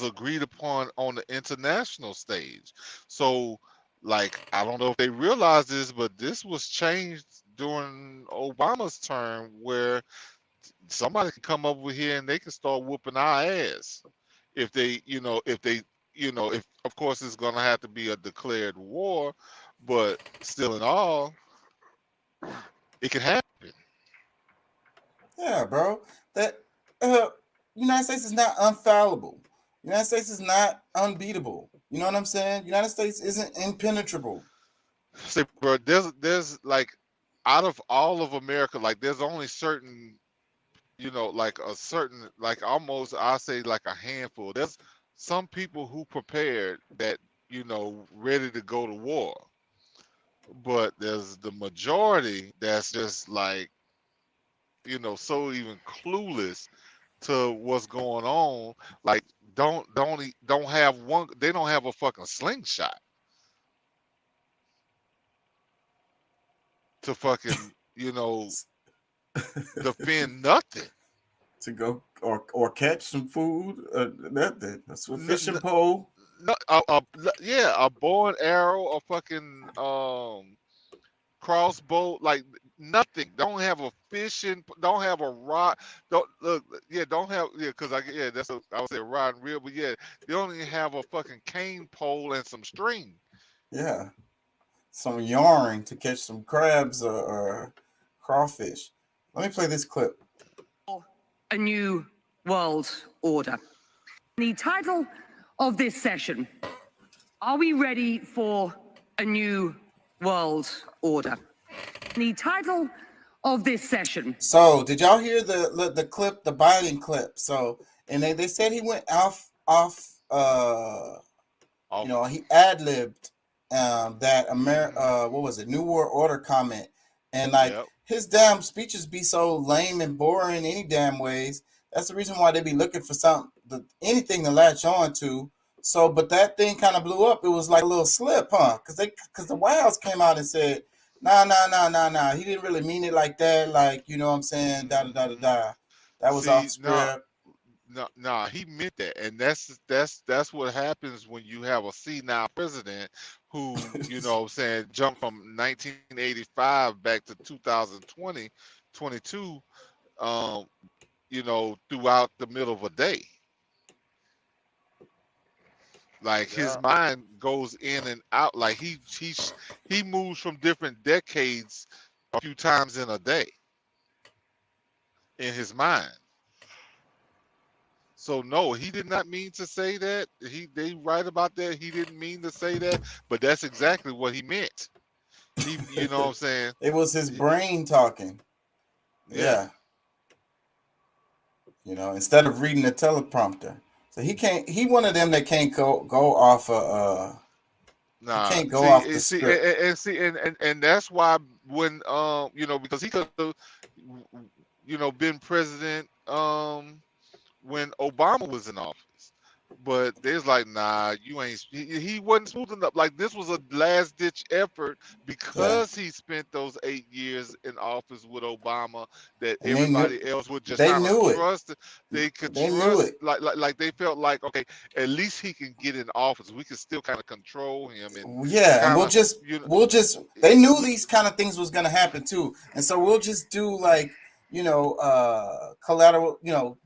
agreed upon on the international stage. So, like, I don't know if they realize this, but this was changed during Obama's term, where somebody can come over here and they can start whooping our ass if they, if of course it's gonna have to be a declared war, but still in all, it can happen. yeah, bro. That United States is not unfallible. United States is not unbeatable. You know what I'm saying? United States isn't impenetrable. Say, bro, there's like, out of all of America, like there's only certain, like a certain, like almost I say like a handful. There's some people who prepared that, ready to go to war. But there's the majority that's just like, so even clueless to what's going on. Like don't have one. They don't have a fucking slingshot to fucking defend nothing. To go or catch some food. That's a fishing pole. No, yeah, a bow and arrow, a fucking crossbow, like nothing. Don't have a fishing. Don't have a rod. Don't look. Yeah, don't have. Yeah, because I would say a rod and reel, but yeah, they don't even have a fucking cane pole and some string. Yeah, some yarn to catch some crabs or crawfish. Let me play this clip. A new world order. The title of this session: Are we ready for a new world order? The title of this session. So, did y'all hear the clip, the Biden clip? So, and they said he went off. He ad-libbed that what was it? New World Order comment, and like his damn speeches be so lame and boring any damn ways. That's the reason why they be looking for anything to latch on to. So, but that thing kind of blew up. It was like a little slip, huh? Because the White House came out and said, nah. He didn't really mean it like that. Like, you know what I'm saying? Da. That was off script. No, he meant that, and that's what happens when you have a senile president who, jumped from 1985 back to 2020, 22, throughout the middle of a day. Like his mind goes in and out. Like he moves from different decades a few times in a day in his mind. So no, he did not mean to say that. They write about that. He didn't mean to say that, but that's exactly what he meant. You know what I'm saying? It was his brain talking. Yeah. Instead of reading the teleprompter. So he can't. He one of them that can't go off Nah, he can't go off the script. And that's why when because he could have been president when Obama was in office. But there's like, nah, you ain't. He wasn't smooth enough. Like this was a last ditch effort because he spent those 8 years in office with Obama. That And they everybody knew, else would just they kind knew of it. trust. They could They knew trust. it. Like they felt like, okay, at least he can get in office. We can still kind of control him and Yeah, and kind of, we'll just. They knew these kind of things was gonna happen too, and so we'll just do like collateral,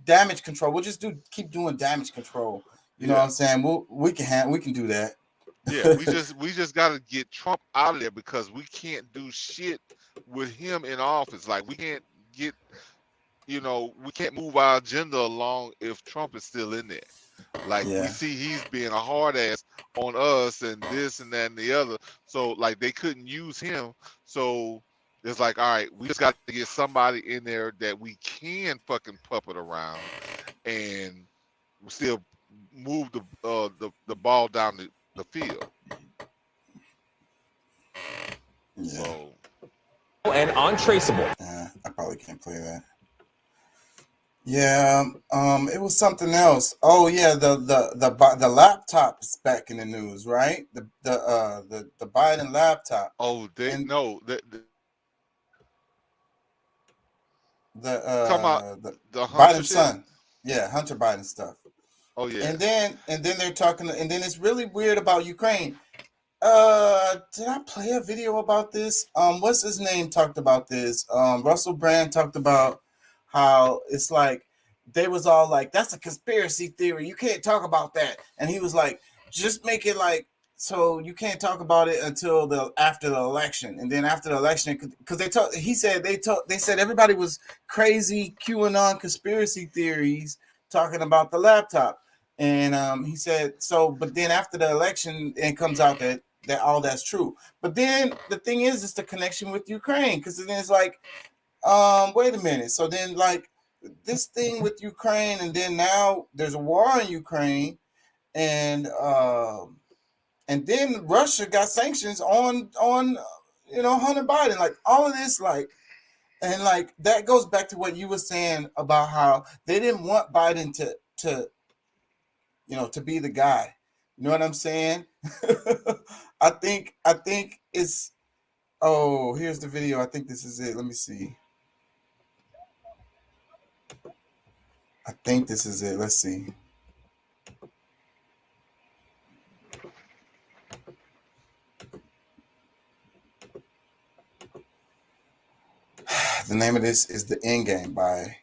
damage control. We'll just keep doing damage control. You know what I'm saying? We can do that. Yeah, we just got to get Trump out of there because we can't do shit with him in office. Like we can't get, we can't move our agenda along if Trump is still in there. Like we see he's being a hard ass on us and this and that and the other. So like they couldn't use him. So it's like, all right, we just got to get somebody in there that we can fucking puppet around and still move the ball down the field. So and untraceable. I probably can't play that. Yeah, it was something else. Oh yeah, the laptop is back in the news, right? The Biden laptop. Oh, talking about the Hunter Biden's shit? son. Yeah, Hunter Biden stuff. Oh yeah. And then they're talking, and then it's really weird about Ukraine. Did I play a video about this? What's his name talked about this? Russell Brand talked about how it's like they was all like, that's a conspiracy theory. You can't talk about that. And he was like, just make it like so you can't talk about it until after the election. And then after the election, because they said everybody was crazy QAnon conspiracy theories talking about the laptop. And he said so, but then after the election, it comes out that all that's true. But then the thing is, it's the connection with Ukraine, because then it's like, wait a minute. So then like this thing with Ukraine, and then now there's a war in Ukraine, and then Russia got sanctions on Hunter Biden, like all of this, like, and like that goes back to what you were saying about how they didn't want Biden to be the guy. You know what I'm saying? I think it's, here's the video. I think this is it. Let me see. I think this is it. Let's see. The name of this is The End Game by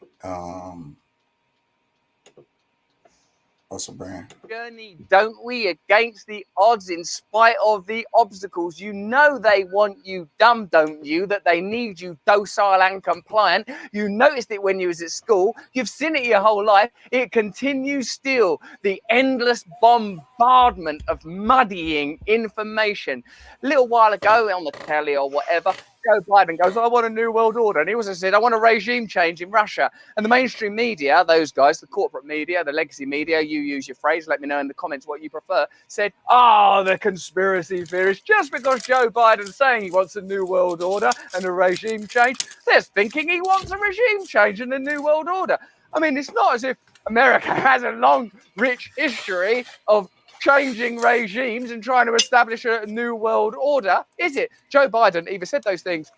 Russell Brand. Journey, don't we, against the odds, in spite of the obstacles. You know they want you dumb, don't you? That they need you docile and compliant. You noticed it when you was at school. You've seen it your whole life. It continues still. The endless bombardment of muddying information. A little while ago on the telly or whatever, Joe Biden goes, I want a new world order. And he also said, I want a regime change in Russia. And the mainstream media, those guys, the corporate media, the legacy media, you use your phrase, let me know in the comments what you prefer, said, the conspiracy theorists, just because Joe Biden's saying he wants a new world order and a regime change, they're thinking he wants a regime change and a new world order. I mean, it's not as if America has a long, rich history of changing regimes and trying to establish a new world order, is it? Joe Biden either said those things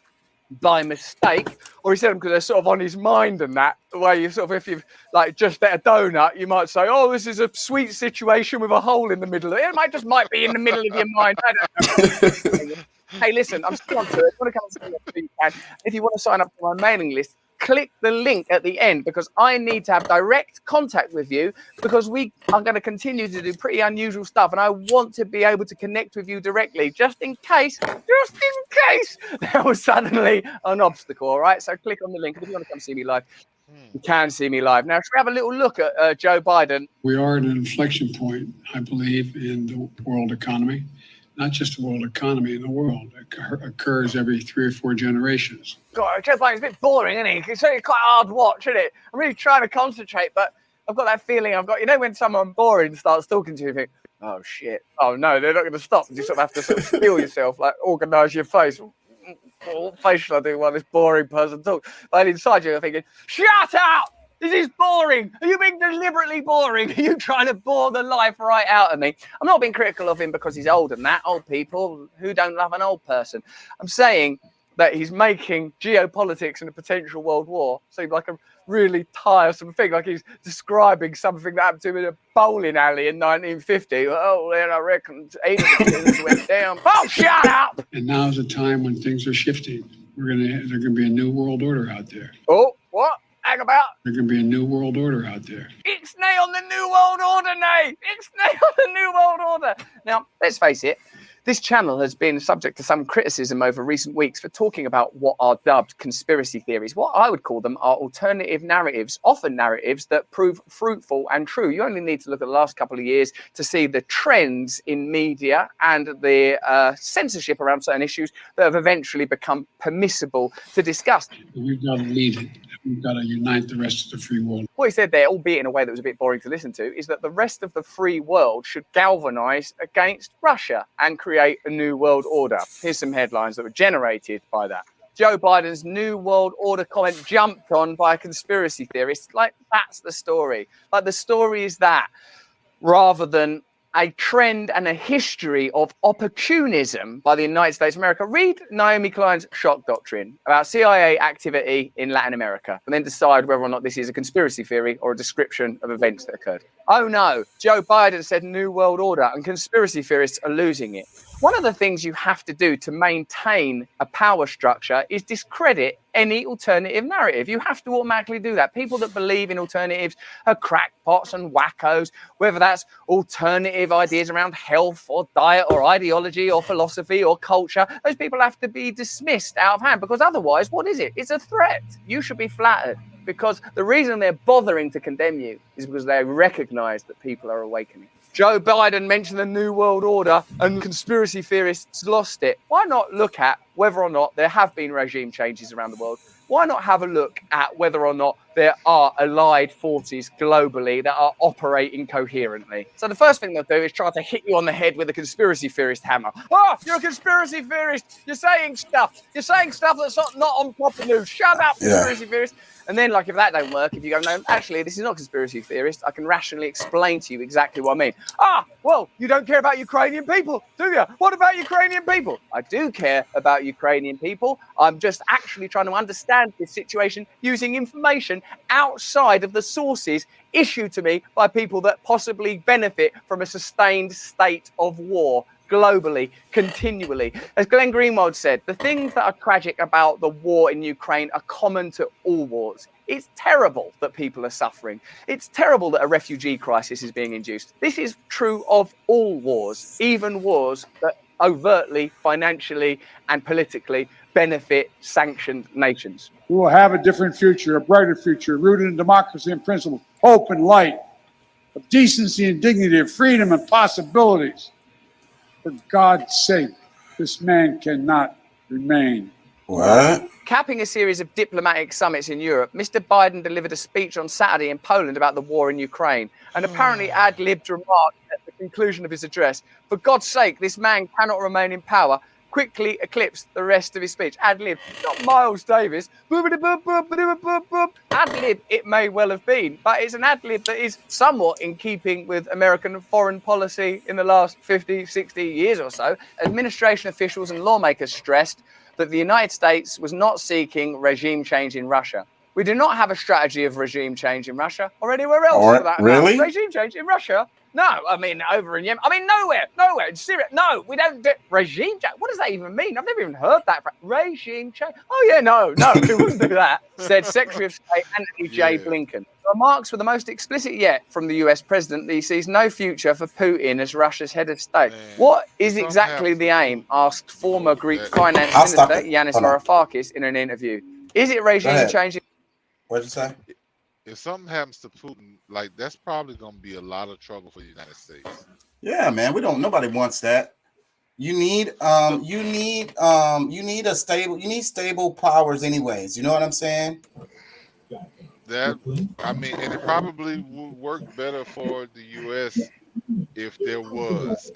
by mistake, or he said them because they're sort of on his mind, and that the way you sort of, if you've like just ate a donut, you might say, this is a sweet situation with a hole in the middle of it. It might be in the middle of your mind. I don't know. Hey, listen, I'm still on to it. If you want to come and sign up, you can. If you want to sign up to my mailing list, click the link at the end, because I need to have direct contact with you, because we are going to continue to do pretty unusual stuff, and I want to be able to connect with you directly, just in case there was suddenly an obstacle. All right, so click on the link if you want to come see me live. You can see me live. Now, should we have a little look at Joe Biden? We are at an inflection point, I believe, in the world economy. Not just the world economy, in the world. It occurs every 3 or 4 generations. God, Joe Biden's a bit boring, isn't he? It's quite hard to watch, isn't it? I'm really trying to concentrate, but I've got that feeling when someone boring starts talking to you, you think, oh, shit. Oh, no, they're not going to stop. You sort of have to sort of steel yourself, like organise your face. What face should I do while this boring person talks? But inside you're thinking, shut up! This is boring. Are you being deliberately boring? Are you trying to bore the life right out of me? I'm not being critical of him because he's old and that. Old people who don't love an old person. I'm saying that he's making geopolitics and a potential world war seem like a really tiresome thing, like he's describing something that happened to him in a bowling alley in 1950. Oh, then I reckon 80% went down. Oh, shut up! And now's a time when things are shifting. There's gonna be a new world order out there. Oh, what? Hang about. There's gonna be a new world order out there. Ixnay on the New World Order, Nay! Ixnay on the New World Order! Now, let's face it, this channel has been subject to some criticism over recent weeks for talking about what are dubbed conspiracy theories. What I would call them are alternative narratives, often narratives that prove fruitful and true. You only need to look at the last couple of years to see the trends in media and the censorship around certain issues that have eventually become permissible to discuss. We've got to lead it. We've got to unite the rest of the free world. What he said there, albeit in a way that was a bit boring to listen to, is that the rest of the free world should galvanize against Russia and create a new world order. Here's some headlines that were generated by that. Joe Biden's new world order comment jumped on by a conspiracy theorist. Like, that's the story. Like, the story is that, rather than a trend and a history of opportunism by the United States of America. Read Naomi Klein's shock doctrine about CIA activity in Latin America and then decide whether or not this is a conspiracy theory or a description of events that occurred. Oh no, Joe Biden said New World Order and conspiracy theorists are losing it. One of the things you have to do to maintain a power structure is discredit any alternative narrative. You have to automatically do that. People that believe in alternatives are crackpots and wackos, whether that's alternative ideas around health or diet or ideology or philosophy or culture. Those people have to be dismissed out of hand because otherwise, what is it? It's a threat. You should be flattered because the reason they're bothering to condemn you is because they recognize that people are awakening. Joe Biden mentioned the New World Order and conspiracy theorists lost it. Why not look at whether or not there have been regime changes around the world? Why not have a look at whether or not there are allied forces globally that are operating coherently? So the first thing they'll do is try to hit you on the head with a conspiracy theorist hammer. Oh, you're a conspiracy theorist. You're saying stuff. You're saying stuff that's not on proper news. Shut up, conspiracy theorist. And then, like, if that don't work, if you go, no, actually, this is not conspiracy theorist, I can rationally explain to you exactly what I mean. Ah, well, you don't care about Ukrainian people, do you? What about Ukrainian people? I do care about Ukrainian people. I'm just actually trying to understand this situation using information outside of the sources issued to me by people that possibly benefit from a sustained state of war globally, continually. As Glenn Greenwald said, the things that are tragic about the war in Ukraine are common to all wars. It's terrible that people are suffering. It's terrible that a refugee crisis is being induced. This is true of all wars, even wars that overtly, financially, and politically benefit sanctioned nations. We will have a different future, a brighter future, rooted in democracy and principle, hope and light, of decency and dignity, of freedom and possibilities. For God's sake, this man cannot remain. What? Capping a series of diplomatic summits in Europe, Mr. Biden delivered a speech on Saturday in Poland about the war in Ukraine and apparently ad-libbed remarks at the conclusion of his address. For God's sake, this man cannot remain in power. Quickly eclipsed the rest of his speech. Ad-lib, not Miles Davis. Ad-lib it may well have been, but it's an ad-lib that is somewhat in keeping with American foreign policy in the last 50, 60 years or so. Administration officials and lawmakers stressed that the United States was not seeking regime change in Russia. We do not have a strategy of regime change in Russia or anywhere else for that matter. Really? Regime change in Russia? No, I mean, over in Yemen. I mean, nowhere. In Syria. No, we don't do regime change. What does that even mean? I've never even heard that. Regime change. Oh, yeah, no, we wouldn't do that, said Secretary of State Antony J. Blinken. The remarks were the most explicit yet from the US president that he sees no future for Putin as Russia's head of state. What is exactly the aim? Asked former Greek finance minister Yanis Varoufakis in an interview. Is it regime change? What'd you say? If something happens to Putin, like, that's probably going to be a lot of trouble for the United States. Yeah, man, nobody wants that. You need stable powers anyways. You know what I'm saying? That, I mean, and it probably would work better for the U.S. if there was,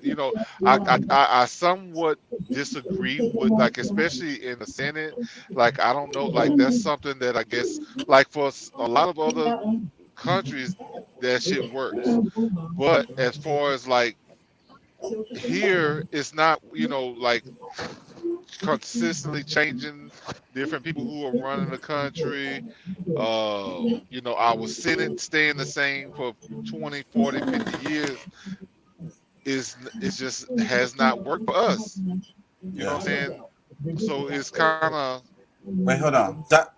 I somewhat disagree with, like, especially in the Senate. Like, I don't know, like, that's something that I guess, like, for a lot of other countries, that shit works. But as far as like here, it's not, like consistently changing different people who are running the country. Our Senate staying the same for 20, 40, 50 years it's just has not worked for us. You know what I'm saying? So it's kind of. Wait, hold on, Doc.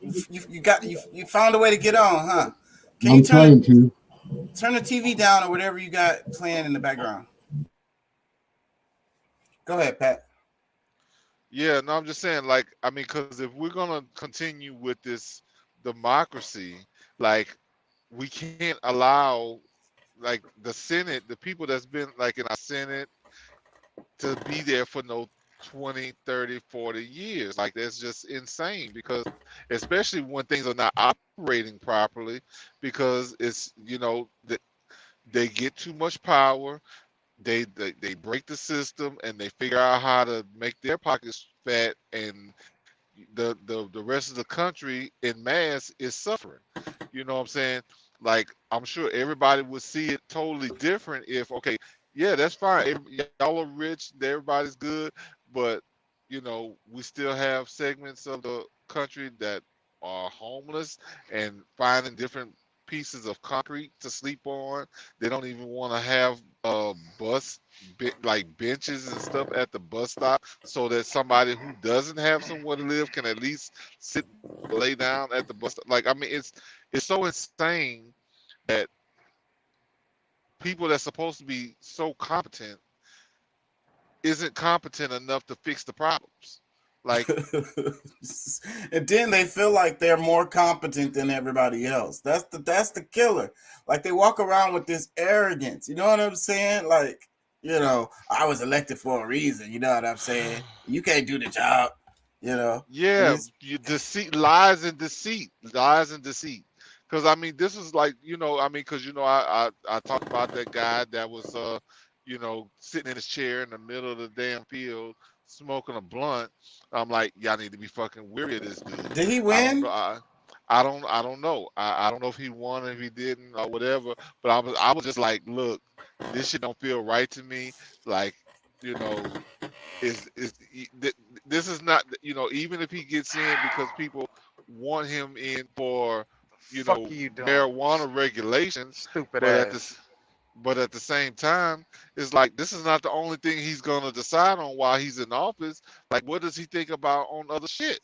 You found a way to get on, huh? Can you turn the TV down or whatever you got playing in the background? Go ahead, Pat. Yeah, no, I'm just saying, like, I mean, because if we're gonna continue with this democracy, like, we can't allow, like, the Senate, the people that's been, like, in our Senate, to be there for no 20, 30, 40 years. Like, that's just insane, because especially when things are not operating properly, because it's, they get too much power. They break the system and they figure out how to make their pockets fat, and the rest of the country in mass is suffering. You know what I'm saying? Like, I'm sure everybody would see it totally different if, okay, yeah, that's fine. Y'all are rich, everybody's good, but we still have segments of the country that are homeless and finding different pieces of concrete to sleep on. They don't even want to have like benches and stuff at the bus stop, so that somebody who doesn't have somewhere to live can at least lay down at the bus stop. Like, I mean, it's so insane that people that's supposed to be so competent isn't competent enough to fix the problems. Like, and then they feel like they're more competent than everybody else. That's the killer. Like, they walk around with this arrogance. You know what I'm saying? Like, I was elected for a reason. You know what I'm saying? You can't do the job. Yeah, deceit, lies and deceit. Because I mean, this is like, because I talked about that guy that was sitting in his chair in the middle of the damn field smoking a blunt. I'm like, y'all need to be fucking weary of this dude. Did he win? I don't know. I don't know if he won, if he didn't, or whatever. But I was just like, look, this shit don't feel right to me. Like, this is not, even if he gets in because people want him in for marijuana regulations, Stupid but ass. at the same time, it's like, this is not the only thing he's gonna decide on while he's in office. Like, what does he think about on other shit?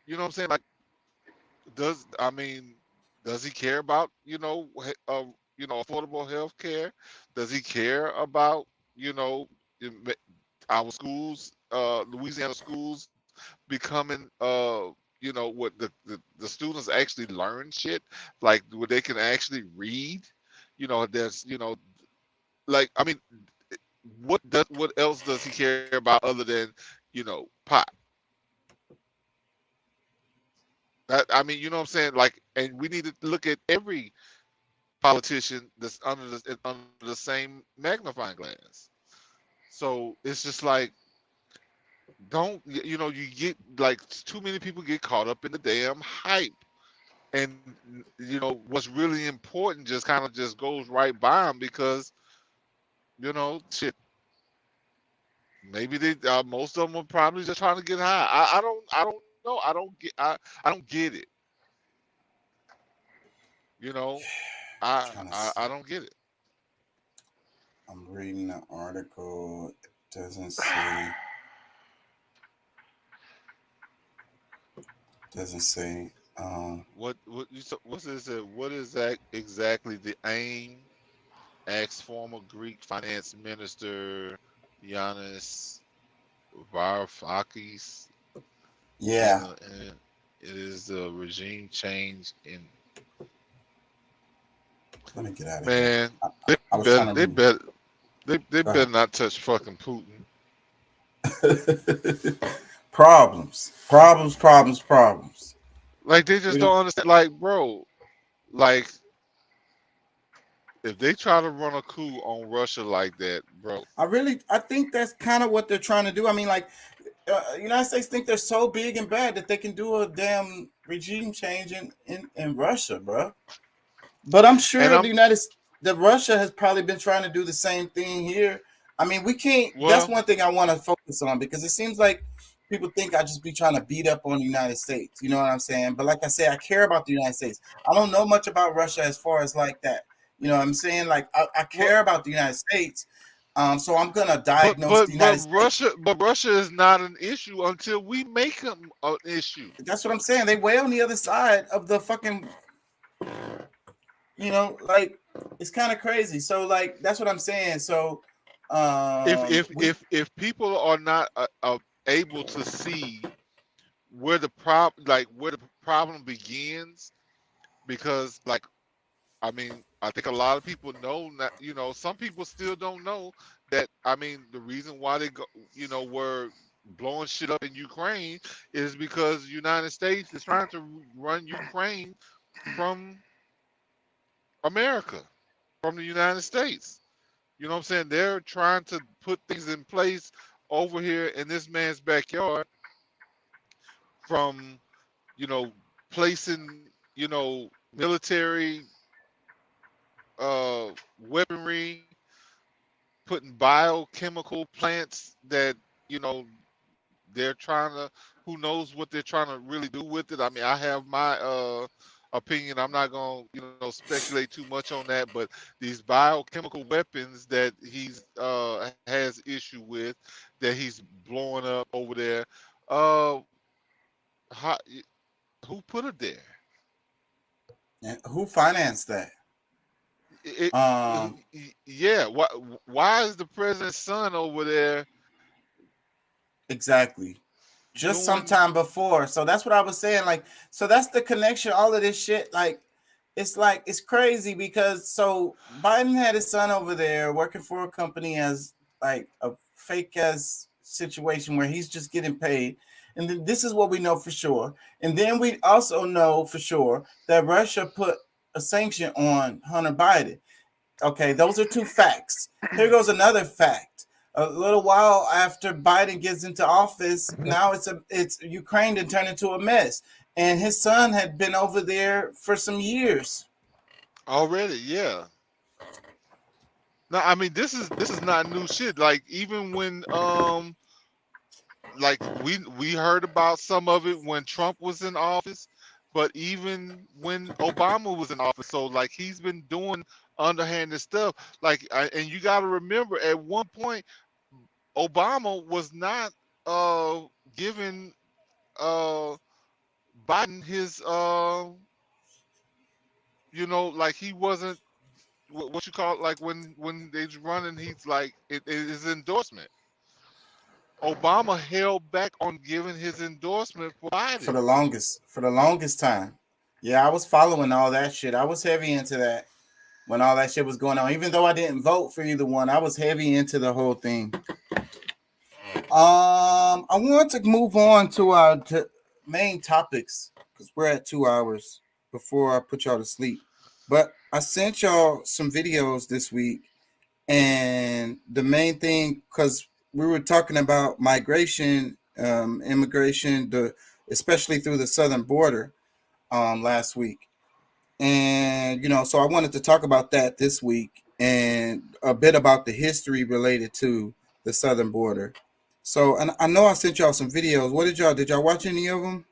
You know what I'm saying? Like, does he care about affordable health care? Does he care about our schools, Louisiana schools becoming what the students actually learn shit, like where they can actually read? There's like, I mean, what else does he care about other than pot? I mean, you know what I'm saying? Like, and we need to look at every politician that's under the same magnifying glass. So it's just like, you get, like, too many people get caught up in the damn hype, and what's really important just kind of just goes right by them, because shit, maybe they most of them are probably just trying to get high. I don't know. I don't get it. I don't get it. I'm reading the article. It doesn't say. What is it? What is that exactly the aim? Asked former Greek finance minister Yanis Varoufakis. Yeah. And it is the regime change in. Let me get out of here. Man, they better not touch fucking Putin. Problems. Like, they just don't understand. Like, bro, like, if they try to run a coup on Russia like that, bro. I think that's kind of what they're trying to do. I mean, like, United States think they're so big and bad that they can do a damn regime change in Russia, bro. But I'm sure that Russia has probably been trying to do the same thing here. I mean, we can't. That's one thing I want to focus on, because it seems like people think I just be trying to beat up on the United States. You know what I'm saying? But like I say, I care about the United States. I don't know much about Russia as far as like that. You know what I'm saying? Like I care about the United States. So I'm gonna diagnose the United States. But Russia is not an issue until we make them an issue. That's what I'm saying. They way on the other side of the fucking. You know, like it's kind of crazy. So like that's what I'm saying. So if people are not able to see where the problem begins, because like I mean, I think a lot of people know that, you know, some people still don't know that. I mean, the reason why they go, you know, were blowing shit up in Ukraine is because the United States is trying to run Ukraine from America, from the United States. You know what I'm saying? They're trying to put things in place over here in this man's backyard, from, you know, placing, you know, military weaponry, putting biochemical plants that, you know, they're trying to, who knows what they're trying to really do with it. I mean, I have my opinion. I'm not going to, you know, speculate too much on that, but these biochemical weapons that he's has issue with, that he's blowing up over there, who put it there? And who financed that? Yeah. Why is the president's son over there? Exactly. Just sometime before. So that's what I was saying. Like, so that's the connection. All of this shit. Like it's crazy, because so Biden had his son over there working for a company as like a fake ass situation where he's just getting paid. And then this is what we know for sure. And then we also know for sure that Russia put a sanction on Hunter Biden. Okay, those are two facts. Here goes another fact. A little while after Biden gets into office, now it's Ukraine that turned into a mess. And his son had been over there for some years. Already, yeah. No, I mean this is not new shit. Like even when like we heard about some of it when Trump was in office, but even when Obama was in office. So like he's been doing underhanded stuff. Like and you got to remember, at one point Obama was not giving Biden his you know, like he wasn't what you call it, like when they're running, he's like it is endorsement. Obama held back on giving his endorsement for Biden For the longest time. Yeah, I was following all that shit. I was heavy into that when all that shit was going on. Even though I didn't vote for either one, I was heavy into the whole thing. I want to move on to our main topics, because we're at 2 hours before I put y'all to sleep. But I sent y'all some videos this week, and the main thing, because we were talking about migration, immigration, especially through the southern border last week. And, you know, so I wanted to talk about that this week and a bit about the history related to the southern border. So, and I know I sent y'all some videos. What did y'all watch any of them?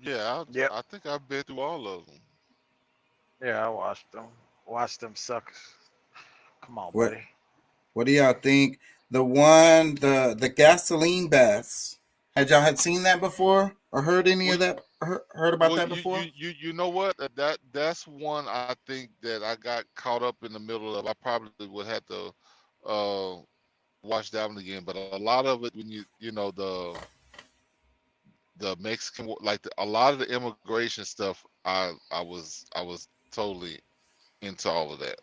Yeah, I think I've been through all of them. Yeah, I watched them. Watched them suckers. Come on, buddy. What do y'all think? The one, the gasoline baths. Had y'all seen that before or heard any of that? Heard about that before? You know what? That's one I think that I got caught up in the middle of. I probably would have to watch that one again. But a lot of it, when you know the Mexican, like a lot of the immigration stuff, I was totally into all of that.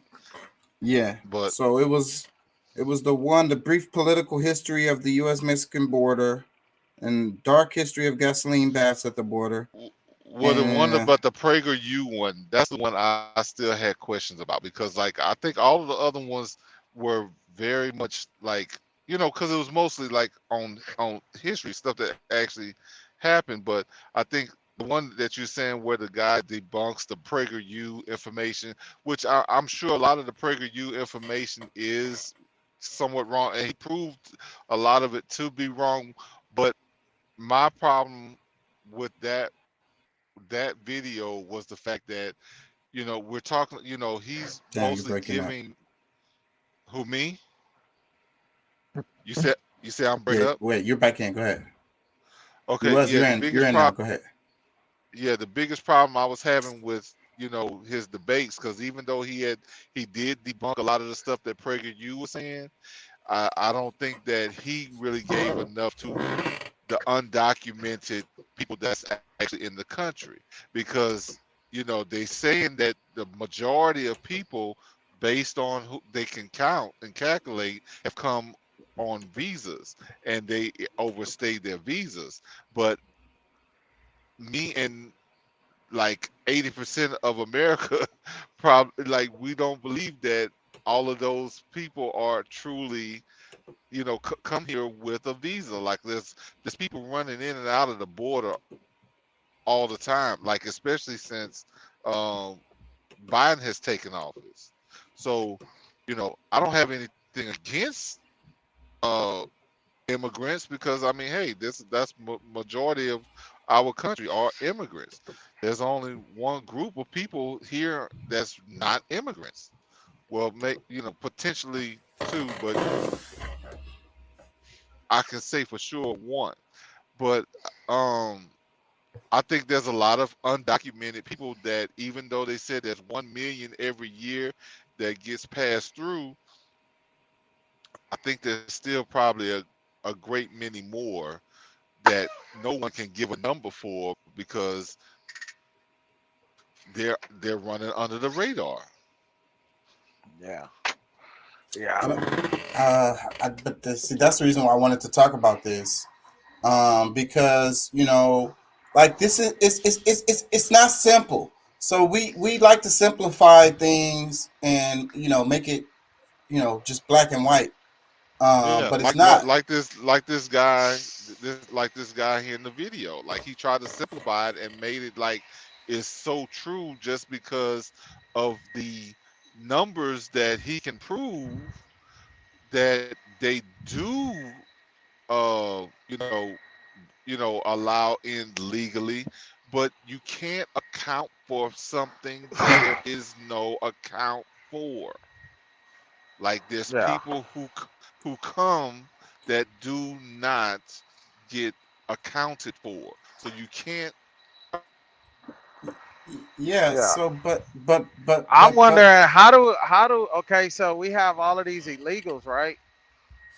Yeah, but so it was the brief political history of the U.S.-Mexican border and dark history of gasoline baths at the border. Well, the one And about the PragerU one, that's the one I still had questions about because, like, I think all of the other ones were very much like, because it was mostly like on history stuff that actually happened. But I think the one that you're saying where the guy debunks the PragerU information, which I'm sure a lot of the PragerU information is somewhat wrong, and he proved a lot of it to be wrong. But my problem with that video was the fact that we're talking, he's damn, you're mostly breaking up. giving who me you said I'm breaking Yeah, up. wait, you're back in. Go ahead. Okay, You're yeah, in. You're in now. Go ahead. Yeah, the biggest problem I was having with his debates, because even though he did debunk a lot of the stuff that PragerU was saying, I don't think that he really gave enough to the undocumented people that's actually in the country, because they saying that the majority of people, based on who they can count and calculate, have come on visas and they overstayed their visas. But me and like 80% of America probably, like, we don't believe that all of those people are truly come here with a visa. Like, there's people running in and out of the border all the time, like, especially since Biden has taken office. So I don't have anything against immigrants, because I mean, hey, that's majority of our country are immigrants. There's only one group of people here that's not immigrants. Well, potentially two, but I can say for sure one. But I think there's a lot of undocumented people that, even though they said there's 1 million every year that gets passed through, I think there's still probably a great many more that no one can give a number for, because they're running under the radar. Yeah. But that's the reason why I wanted to talk about this, because like, this is it's not simple. So we like to simplify things and make it just black and white, but it's not. Like this guy here in the video. Like, he tried to simplify it and made it like it's so true just because of the numbers that he can prove that they do allow in legally, but you can't account for something that there is no account for. Like, there's people who come that do not get accounted for, so you can't. So but I'm wondering how do okay, so we have all of these illegals, right?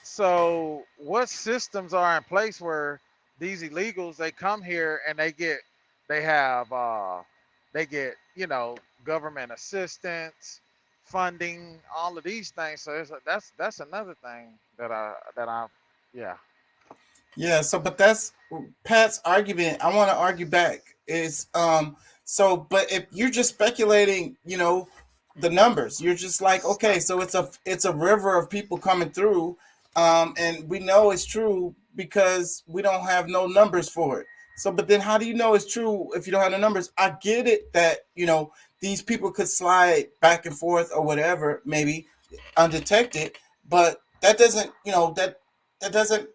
So what systems are in place where these illegals, they come here and they get government assistance, funding, all of these things. So that's another thing that I Yeah, so but that's Pat's argument. I want to argue back is but if you're just speculating, the numbers, you're just like, okay, so it's a river of people coming through, and we know it's true because we don't have no numbers for it. So, but then how do you know it's true if you don't have the numbers? I get it that these people could slide back and forth or whatever, maybe undetected, but that doesn't that doesn't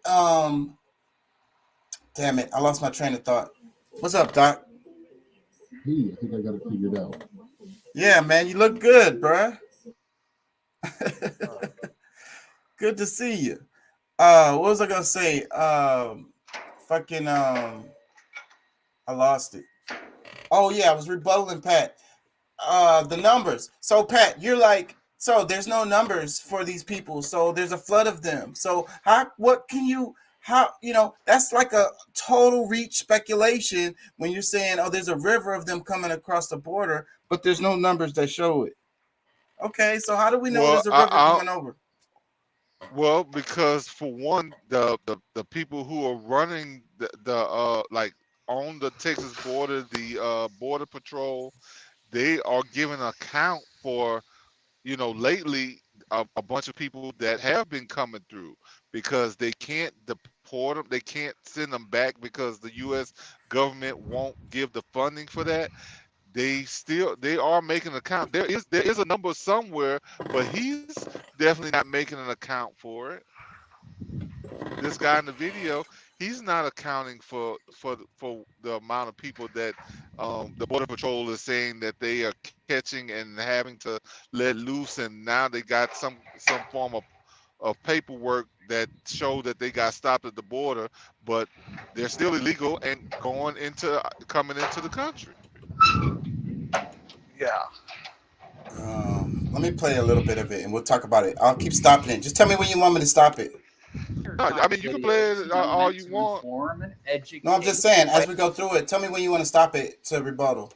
damn it, I lost my train of thought. What's up, Doc? Hey, I think I got it figured out. Yeah, man, you look good, bruh. Good to see you. What was I gonna say? I lost it. Oh yeah, I was rebuttaling Pat. The numbers. So Pat, you're like, so there's no numbers for these people, so there's a flood of them. So that's like a total reach speculation when you're saying, oh, there's a river of them coming across the border, but there's no numbers that show it. Okay, so how do we know there's a river coming over? Well, because for one, the people who are running the on the Texas border, the border patrol, they are giving account for, lately a bunch of people that have been coming through because they can't deport them, they can't send them back because the U.S. government won't give the funding for that. They are making an account. There is a number somewhere, but he's definitely not making an account for it. This guy in the video, he's not accounting for the amount of people that the border patrol is saying that they are catching and having to let loose, and now they got some form of paperwork that show that they got stopped at the border, but they're still illegal and coming into the country. Yeah. Let me play a little bit of it and we'll talk about it. I'll keep stopping it. Just tell me when you want me to stop it. No, I mean, you can play it all you want. No, I'm just saying, as we go through it, tell me when you want to stop it to rebuttal.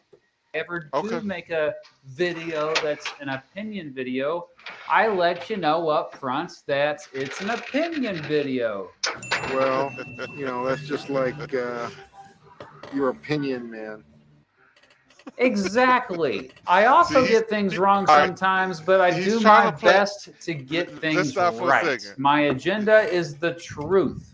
Ever do make a video that's an opinion video, I let you know up front that it's an opinion video. Well, that's just like your opinion, man. Exactly. I also get things wrong sometimes, but I do my best to get things right. My agenda is the truth.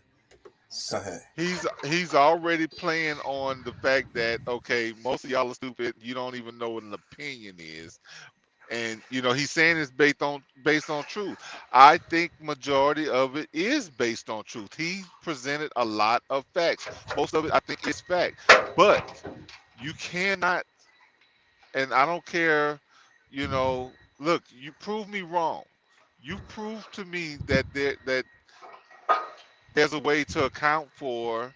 Go ahead. He's already playing on the fact that, okay, most of y'all are stupid. You don't even know what an opinion is. And he's saying it's based on truth. I think majority of it is based on truth. He presented a lot of facts. Most of it I think is fact. But you cannot, and I don't care, look, you prove me wrong. You prove to me that there's a way to account for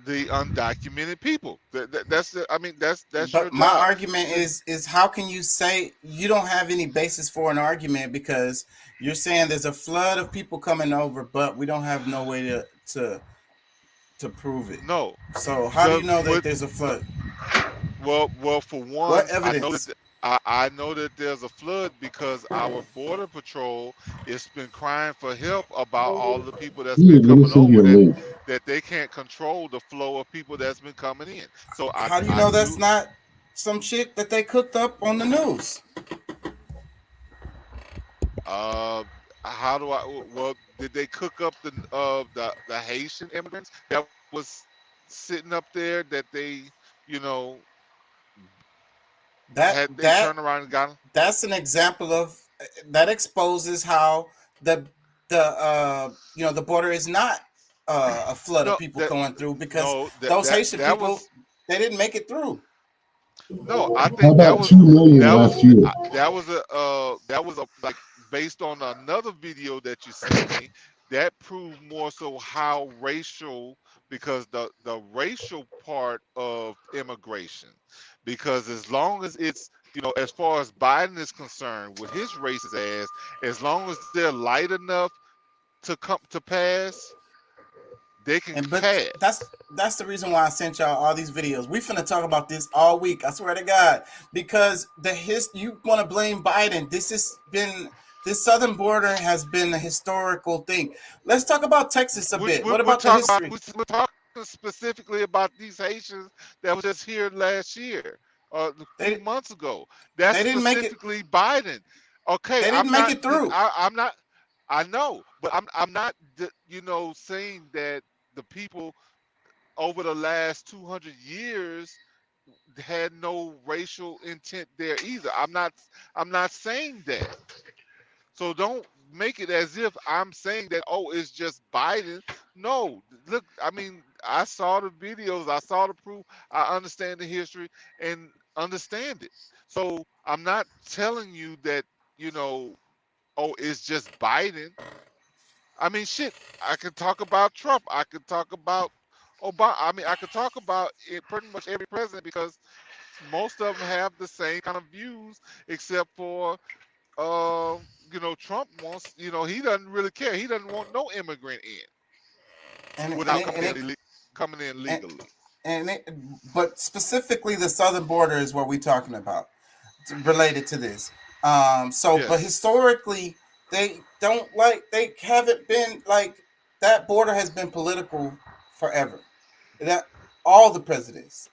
the undocumented people. That's your But my job. argument is how can you say you don't have any basis for an argument because you're saying there's a flood of people coming over, but we don't have no way to prove it. No. So how do you know that there's a flood? Well, for one, What evidence? I know that there's a flood because our border patrol has been crying for help about all the people that's been coming over, that they can't control the flow of people that's been coming in. So How do you know that's not some shit that they cooked up on the news? How do I? Well, did they cook up the Haitian immigrants that was sitting up there that they turned around and got them? That's an example of that exposes how the border is not a flood of people going through because those Haitian people they didn't make it through. No, I think that was 2 million last year. That was like based on another video that you sent me that proved more so how racial, because the racial part of immigration, because as long as it's as far as Biden is concerned with his racist ass, as long as they're light enough to come to pass, they can pass. That's the reason why I sent y'all all these videos. We finna talk about this all week. I swear to God, because you want to blame Biden. This southern border has been a historical thing. Let's talk about Texas a bit. What about the history? We're talking specifically about these Haitians that was just here last year, 3 months ago. That's specifically Biden. Okay, they didn't make it through. I'm not. I know, but I'm not. Saying that the people over the last 200 years had no racial intent there either. I'm not saying that. So don't make it as if I'm saying that, oh, it's just Biden. No, look, I mean, I saw the videos, I saw the proof, I understand the history and understand it. So I'm not telling you that, oh, it's just Biden. I mean, shit, I could talk about Trump. I could talk about Obama. I mean, I could talk about pretty much every president because most of them have the same kind of views except for Trump wants, he doesn't really care. He doesn't want no immigrant in without coming in legally. But specifically, the southern border is what we're talking about, related to this. But historically, they haven't been like that. Border has been political forever. That all the presidents.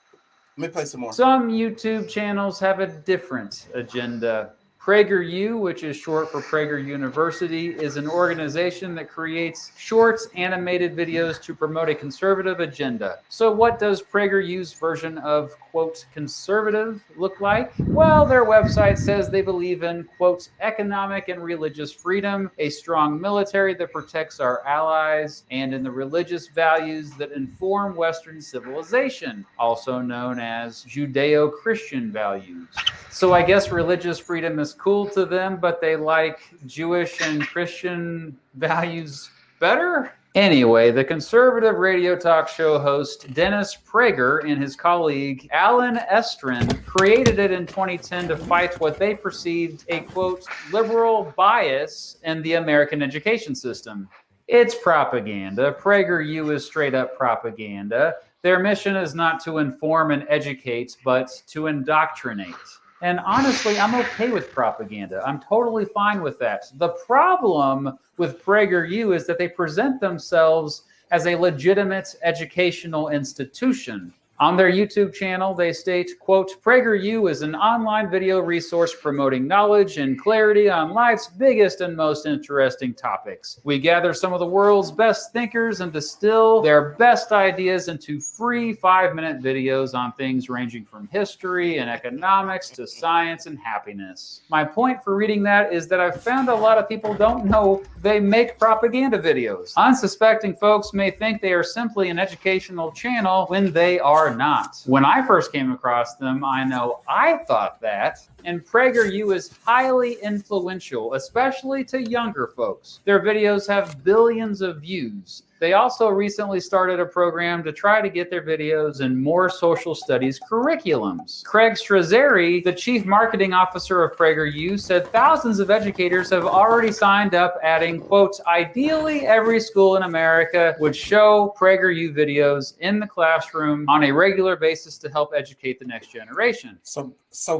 Let me play some more. Some YouTube channels have a different agenda. PragerU, which is short for Prager University, is an organization that creates short animated videos to promote a conservative agenda. So what does PragerU's version of, quote, conservative look like? Well, their website says they believe in, quote, economic and religious freedom, a strong military that protects our allies, and in the religious values that inform Western civilization, also known as Judeo-Christian values. So I guess religious freedom is cool to them, but they like Jewish and Christian values better? Anyway, the conservative radio talk show host Dennis Prager and his colleague Alan Estrin created it in 2010 to fight what they perceived a, quote, liberal bias in the American education system. It's propaganda. PragerU is straight up propaganda. Their mission is not to inform and educate, but to indoctrinate. And honestly, I'm okay with propaganda. I'm totally fine with that. The problem with PragerU is that they present themselves as a legitimate educational institution. On their YouTube channel, they state, quote, PragerU is an online video resource promoting knowledge and clarity on life's biggest and most interesting topics. We gather some of the world's best thinkers and distill their best ideas into free 5-minute videos on things ranging from history and economics to science and happiness. My point for reading that is that I've found a lot of people don't know they make propaganda videos. Unsuspecting folks may think they are simply an educational channel when they are not. When I first came across them, I know I thought that. And PragerU is highly influential, especially to younger folks. Their videos have billions of views. They also recently started a program to try to get their videos in more social studies curriculums. Craig Strazzeri, the chief marketing officer of PragerU, said thousands of educators have already signed up, adding, quote, ideally every school in America would show PragerU videos in the classroom on a regular basis to help educate the next generation. So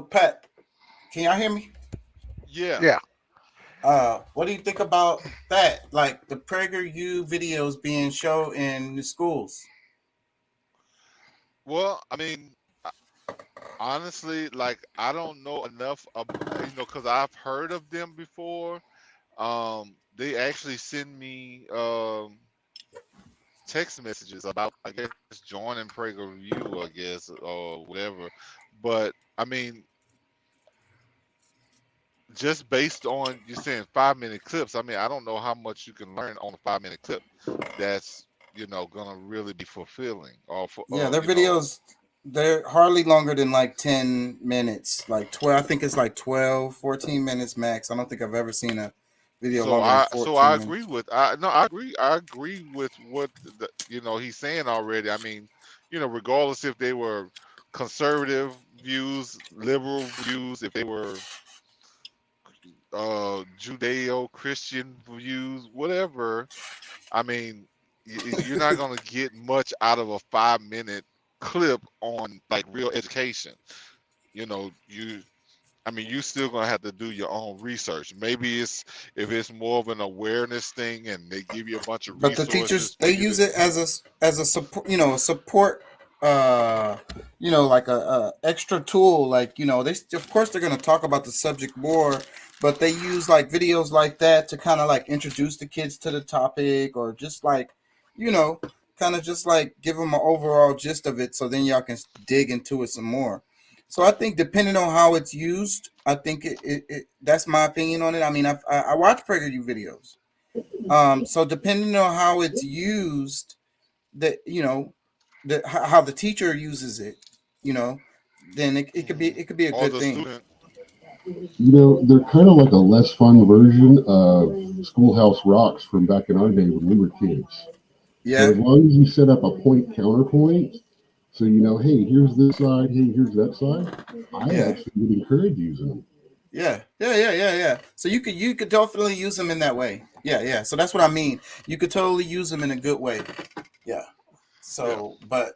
Pat, can y'all hear me? Yeah. What do you think about that? Like the PragerU videos being shown in the schools? Well, I mean, honestly, like I don't know enough, because I've heard of them before. They actually send me text messages about, I guess, joining PragerU, I guess, or whatever. But I mean, just based on you saying 5-minute clips, I mean, I don't know how much you can learn on a 5-minute clip that's gonna really be fulfilling. Or for their videos, they're hardly longer than like 10 minutes, like 12. I think it's like 12, 14 minutes max. I don't think I've ever seen a video longer than 14 so I minutes. agree with I agree with what he's saying already. I mean, regardless if they were conservative views, liberal views, if they were Judeo-Christian views, whatever. I mean, you're not going to get much out of a 5-minute clip on like real education. You still going to have to do your own research. Maybe if it's more of an awareness thing and they give you a bunch of But the teachers, they use it as a support, like a extra tool. Like, they, of course they're going to talk about the subject more, but they use like videos like that to kind of like introduce the kids to the topic, or just like, kind of just like give them an overall gist of it, so then y'all can dig into it some more. So I think depending on how it's used, I think it that's my opinion on it. I mean, I watch PragerU videos. So depending on how it's used, how the teacher uses it, then it could be a good thing. They're kind of like a less fun version of Schoolhouse Rocks from back in our day when we were kids. Yeah. So as long as you set up a point counterpoint, so hey, here's this side, hey, here's that side, I actually would encourage using them. Yeah. So you could definitely use them in that way. Yeah. So that's what I mean. You could totally use them in a good way. Yeah. So, but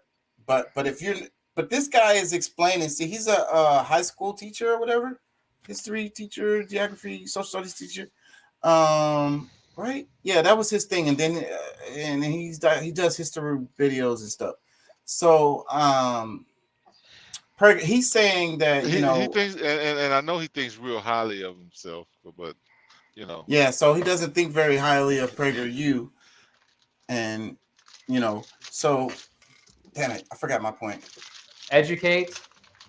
this guy is explaining. See, he's a high school teacher or whatever, history teacher, geography, social studies teacher. Right? Yeah, that was his thing. And then he does history videos and stuff. So he's saying that he thinks, and I know he thinks real highly of himself, but you know. Yeah, so he doesn't think very highly of PragerU, and so damn it, I forgot my point. Educate,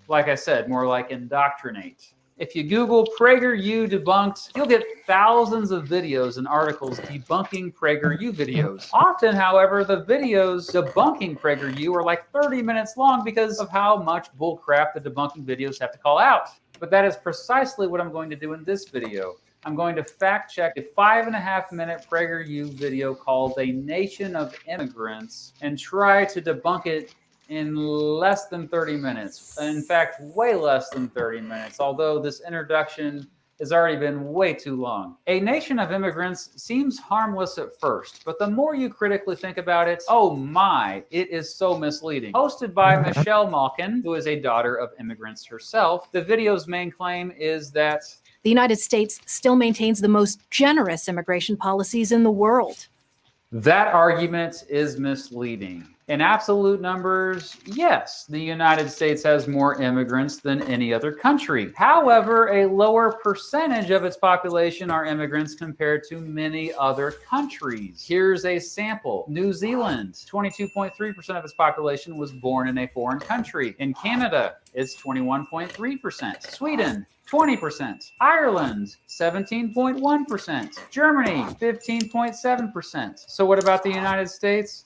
like I said, more like indoctrinate. If you Google PragerU debunked, you'll get thousands of videos and articles debunking PragerU videos. Often, however, the videos debunking PragerU are like 30 minutes long because of how much bullcrap the debunking videos have to call out. But that is precisely what I'm going to do in this video. I'm going to fact check a 5.5-minute PragerU video called A Nation of Immigrants and try to debunk it in less than 30 minutes. In fact, way less than 30 minutes, although this introduction has already been way too long. A Nation of Immigrants seems harmless at first, but the more you critically think about it, oh my, it is so misleading. Hosted by Michelle Malkin, who is a daughter of immigrants herself, the video's main claim is that the United States still maintains the most generous immigration policies in the world. That argument is misleading. In absolute numbers, yes, the United States has more immigrants than any other country. However, a lower percentage of its population are immigrants compared to many other countries. Here's a sample. New Zealand, 22.3% of its population was born in a foreign country. In Canada, it's 21.3%. Sweden, 20%. Ireland, 17.1%. Germany, 15.7%. So what about the United States?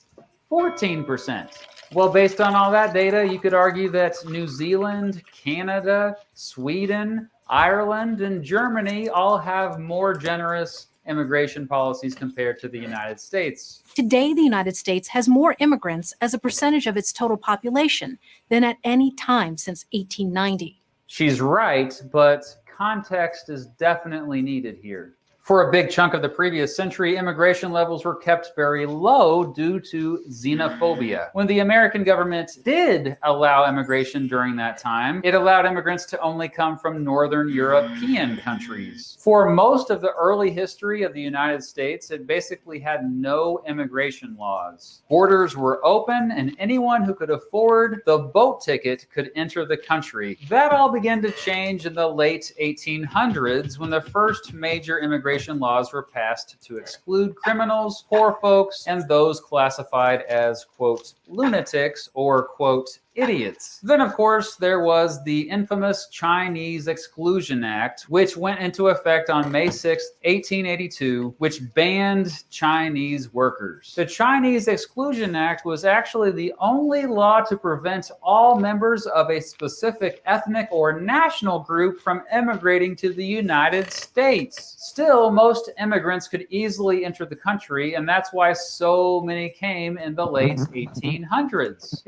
14%. Well, based on all that data, you could argue that New Zealand, Canada, Sweden, Ireland, and Germany all have more generous immigration policies compared to the United States. Today, the United States has more immigrants as a percentage of its total population than at any time since 1890. She's right, but context is definitely needed here. For a big chunk of the previous century, immigration levels were kept very low due to xenophobia. When the American government did allow immigration during that time, it allowed immigrants to only come from Northern European countries. For most of the early history of the United States, it basically had no immigration laws. Borders were open, and anyone who could afford the boat ticket could enter the country. That all began to change in the late 1800s when the first major immigration laws were passed to exclude criminals, poor folks, and those classified as, quote, lunatics or, quote, idiots. Then, of course, there was the infamous Chinese Exclusion Act, which went into effect on May 6, 1882, which banned Chinese workers. The Chinese Exclusion Act was actually the only law to prevent all members of a specific ethnic or national group from immigrating to the United States. Still, most immigrants could easily enter the country, and that's why so many came in the late 1800s.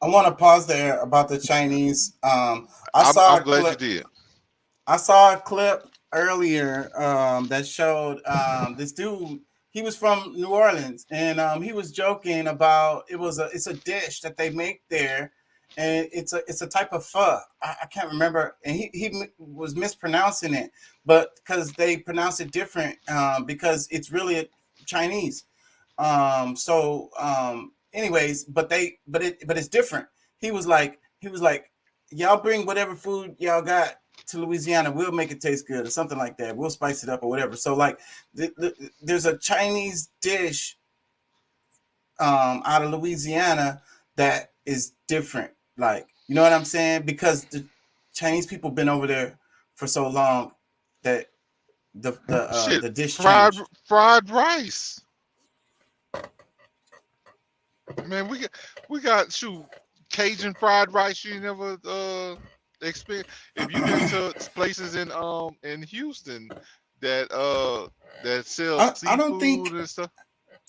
I want to pause there about the Chinese. I'm glad you did. I saw a clip earlier that showed this dude. He was from New Orleans, and he was joking about it's a dish that they make there, and it's a type of pho. I can't remember, and he was mispronouncing it, but because they pronounce it different because it's really Chinese. Anyways, but it's different. He was like, y'all bring whatever food y'all got to Louisiana, we'll make it taste good or something like that. We'll spice it up or whatever. So like, there's a Chinese dish out of Louisiana that is different. Like, you know what I'm saying? Because the Chinese people been over there for so long that the dish changed. Fried rice. Man, we got Cajun fried rice. You never experience. If you've been to places in Houston that sell seafood and stuff.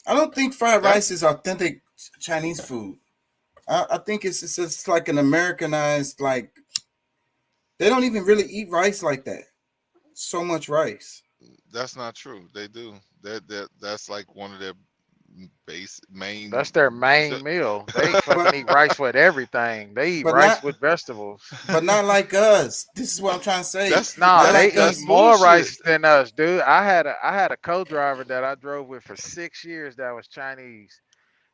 I don't think fried rice is authentic Chinese food. I think it's just like an Americanized, like they don't even really eat rice like that. So much rice. That's not true. They do. That's like one of their main. That's their main meal. They fucking eat rice with everything. They eat rice with vegetables. But not like us. This is what I'm trying to say. They eat more rice than us, dude. I had a co-driver that I drove with for 6 years that was Chinese,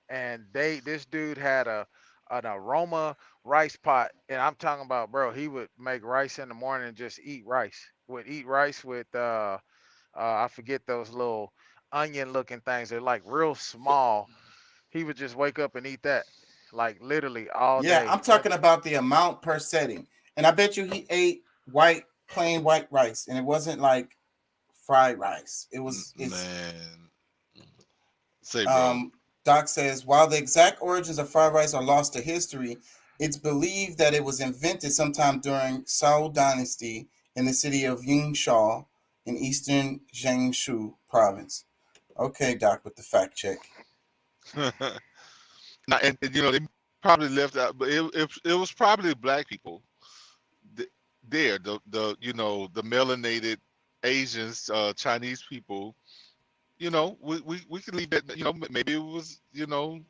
and this dude had a an aroma rice pot, and I'm talking about, bro, he would make rice in the morning and just eat rice. Would eat rice with I forget those little onion looking things. They're like real small. He would just wake up and eat that, like literally all Yeah, day. I'm talking about the amount per setting. And I bet you he ate plain white rice, and it wasn't like fried rice. It was man. Say, bro. Doc says, while the exact origins of fried rice are lost to history, it's believed that it was invented sometime during Zhou Dynasty in the city of Yingshao in eastern Jiangsu province. Okay, Doc, with the fact check. Now, and you know, they probably left out, but it was probably black people there. The you know, the melanated Asians, Chinese people. You know, we could leave that. You know, maybe it was, you know,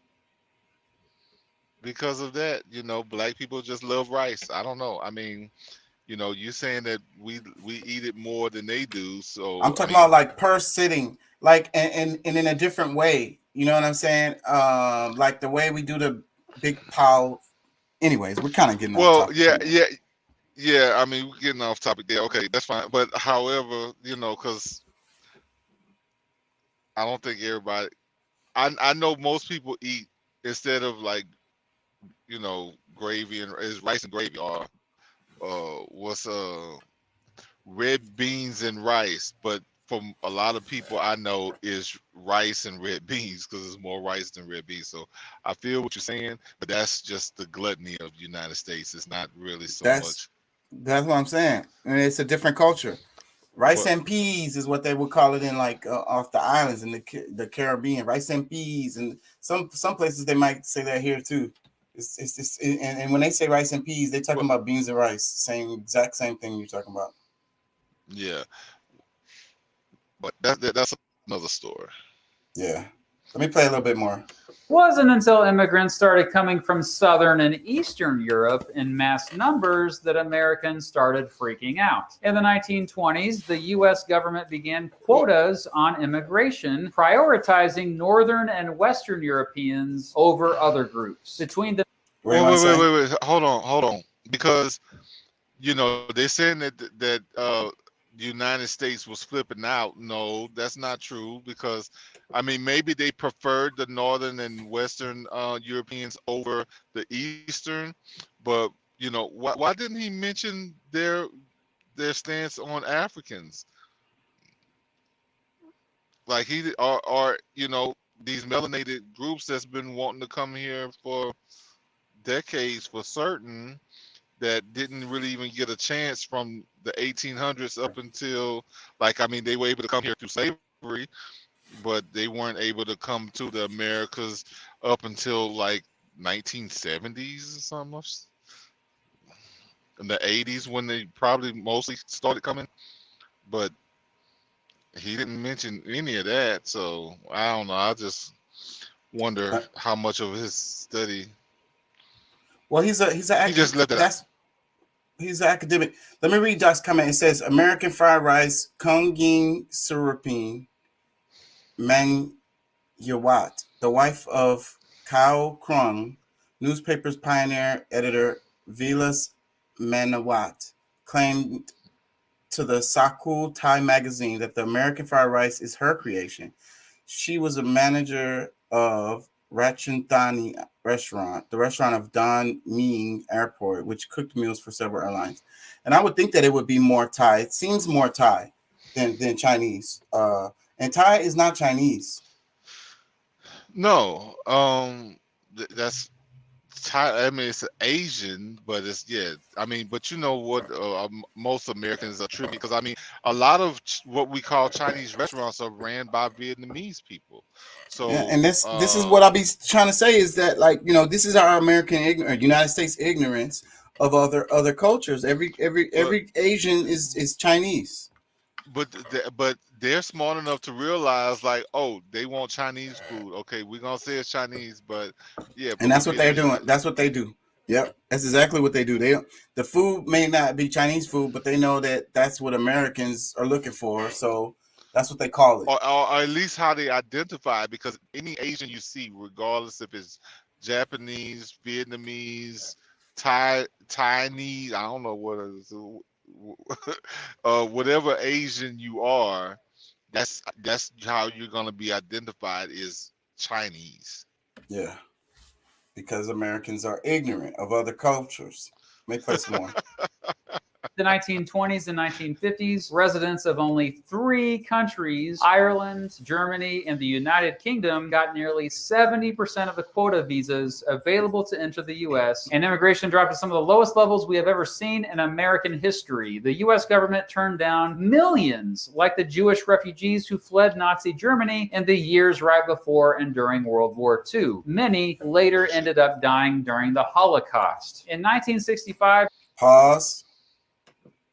because of that. You know, black people just love rice. I don't know. I mean, you know, you're saying that we eat it more than they do. So I'm talking about like per sitting, like and in a different way. You know what I'm saying? Like the way we do the big pile. Anyways, we're kind of getting off topic. Yeah. I mean, we're getting off topic there. Okay, that's fine. But however, you know, because I don't think everybody. I know most people eat, instead of like, you know, gravy and is rice and gravy, or what's red beans and rice. But from a lot of people I know is rice and red beans, because there's more rice than red beans. So I feel what you're saying, but that's just the gluttony of the United States. It's not really so much. That's what I'm saying. And it's a different culture. Rice and peas is what they would call it in like off the islands in the Caribbean. Rice and peas, and some places they might say that here too. And when they say rice and peas, they're talking about beans and rice. Exact same thing you're talking about. Yeah, but that's another story. Yeah, let me play a little bit more. Wasn't until immigrants started coming from Southern and Eastern Europe in mass numbers that Americans started freaking out. In the 1920s, the U.S. government began quotas on immigration, prioritizing Northern and Western Europeans over other groups. Between the Wait. Hold on. Because, you know, they're saying that the United States was flipping out. No, that's not true, because I mean, maybe they preferred the Northern and Western Europeans over the Eastern, but you know, why didn't he mention their stance on Africans? Like or you know, these melanated groups that's been wanting to come here for decades for certain, that didn't really even get a chance from the 1800s up until, like, I mean, they were able to come here through slavery, but they weren't able to come to the Americas up until like 1970s or something, in the 80s, when they probably mostly started coming. But he didn't mention any of that, so I don't know. I just wonder how much of his study. Well, he just left it out. He's an academic. Let me read Doc's comment. It says, American fried rice, Konging Suraping Mang Yawat, the wife of Cao Krung, newspaper's pioneer editor Vilas Manawat, claimed to the Sakul Thai magazine that the American fried rice is her creation. She was a manager of Ratchathani restaurant, the restaurant of Don Mueang Airport, which cooked meals for several airlines. And I would think that it would be more Thai. It seems more Thai than Chinese. And Thai is not Chinese. No, that's Thai. I mean, it's Asian, but it's I mean, but you know what? Most Americans attribute, because I mean, a lot of what we call Chinese restaurants are ran by Vietnamese people. So, and this is what I'll be trying to say, is that, like, you know, this is our American United States ignorance of other cultures. Every Asian is Chinese. But they're smart enough to realize, like, oh, they want Chinese food. Okay, we're gonna say it's Chinese, but yeah. And that's what they're doing. That's what they do. Yep, that's exactly what they do. The food may not be Chinese food, but they know that that's what Americans are looking for. So that's what they call it. Or at least how they identify, because any Asian you see, regardless if it's Japanese, Vietnamese, Chinese. I don't know what it is. Whatever Asian you are, that's how you're gonna be identified is Chinese. Yeah, because Americans are ignorant of other cultures. Let me play some more. The 1920s and 1950s, residents of only 3 countries, Ireland, Germany, and the United Kingdom, got nearly 70% of the quota visas available to enter the U.S., and immigration dropped to some of the lowest levels we have ever seen in American history. The U.S. government turned down millions, like the Jewish refugees who fled Nazi Germany in the years right before and during World War II. Many later ended up dying during the Holocaust. In 1965, Pause.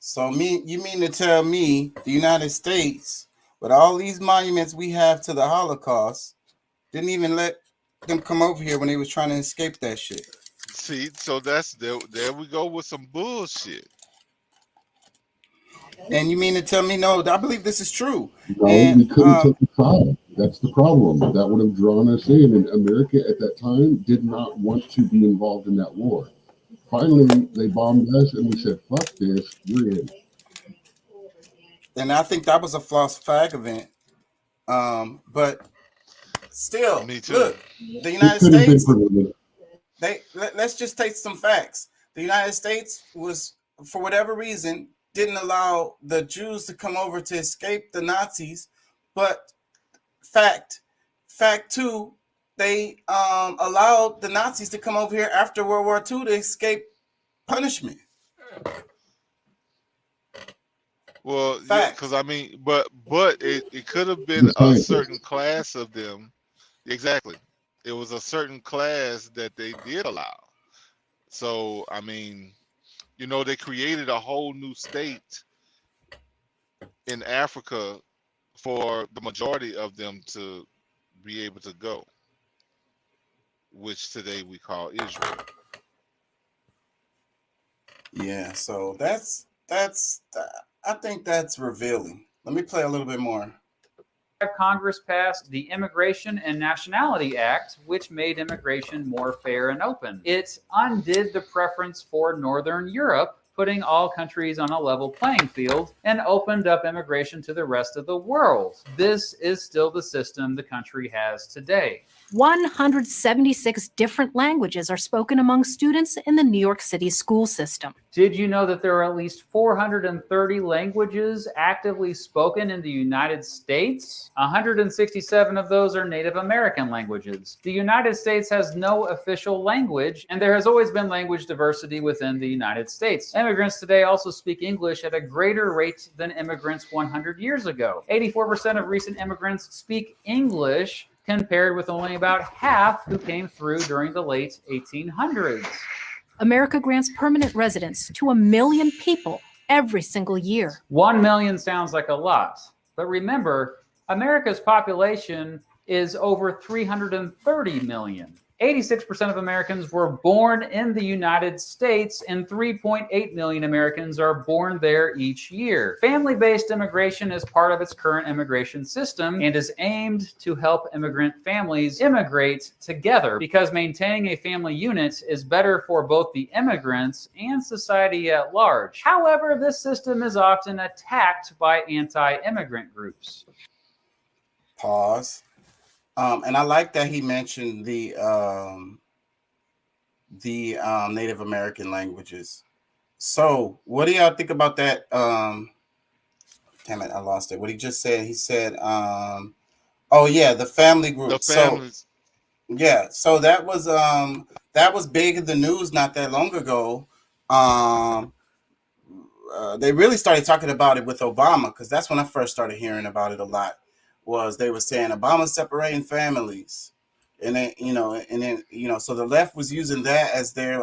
So you mean to tell me the United States, with all these monuments we have to the Holocaust, didn't even let them come over here when they was trying to escape that shit? See, so that's there we go with some bullshit. And you mean to tell me, no, I believe this is true. No, we couldn't take the side. That's the problem. That would have drawn us in. And America at that time did not want to be involved in that war. Finally, they bombed us, and we said, fuck this, we're in. And I think that was a false flag event. But still, look, the United States, let's just take some facts. The United States was, for whatever reason, didn't allow the Jews to come over to escape the Nazis. But fact 2, they allowed the Nazis to come over here after World War II to escape punishment. Well, yeah, because I mean, but it could have been a certain class of them. Exactly, it was a certain class that they did allow. So I mean, you know, they created a whole new state in Africa for the majority of them to be able to go, which today we call Israel. Yeah, so that's I think that's revealing. Let me play a little bit more. Congress passed the Immigration and Nationality Act, which made immigration more fair and open. It undid the preference for Northern Europe, putting all countries on a level playing field, and opened up immigration to the rest of the world. This is still the system the country has today. 176 different languages are spoken among students in the New York City school system. Did you know that there are at least 430 languages actively spoken in the United States? 167 of those are Native American languages. The United States has no official language, and there has always been language diversity within the United States. Immigrants today also speak English at a greater rate than immigrants 100 years ago. 84% of recent immigrants speak English, compared with only about half who came through during the late 1800s. America grants permanent residence to 1 million people every single year. 1 million sounds like a lot, but remember, America's population is over 330 million. 86% of Americans were born in the United States, and 3.8 million Americans are born there each year. Family-based immigration is part of its current immigration system and is aimed to help immigrant families immigrate together, because maintaining a family unit is better for both the immigrants and society at large. However, this system is often attacked by anti-immigrant groups. Pause. And I like that he mentioned the Native American languages. So what do y'all think about that? Damn it, I lost it. What he just said, he said, oh yeah, the family group. The families. So, yeah, so that was big in the news not that long ago. They really started talking about it with Obama, because that's when I first started hearing about it a lot. Was they were saying Obama's separating families, and then so the left was using that as their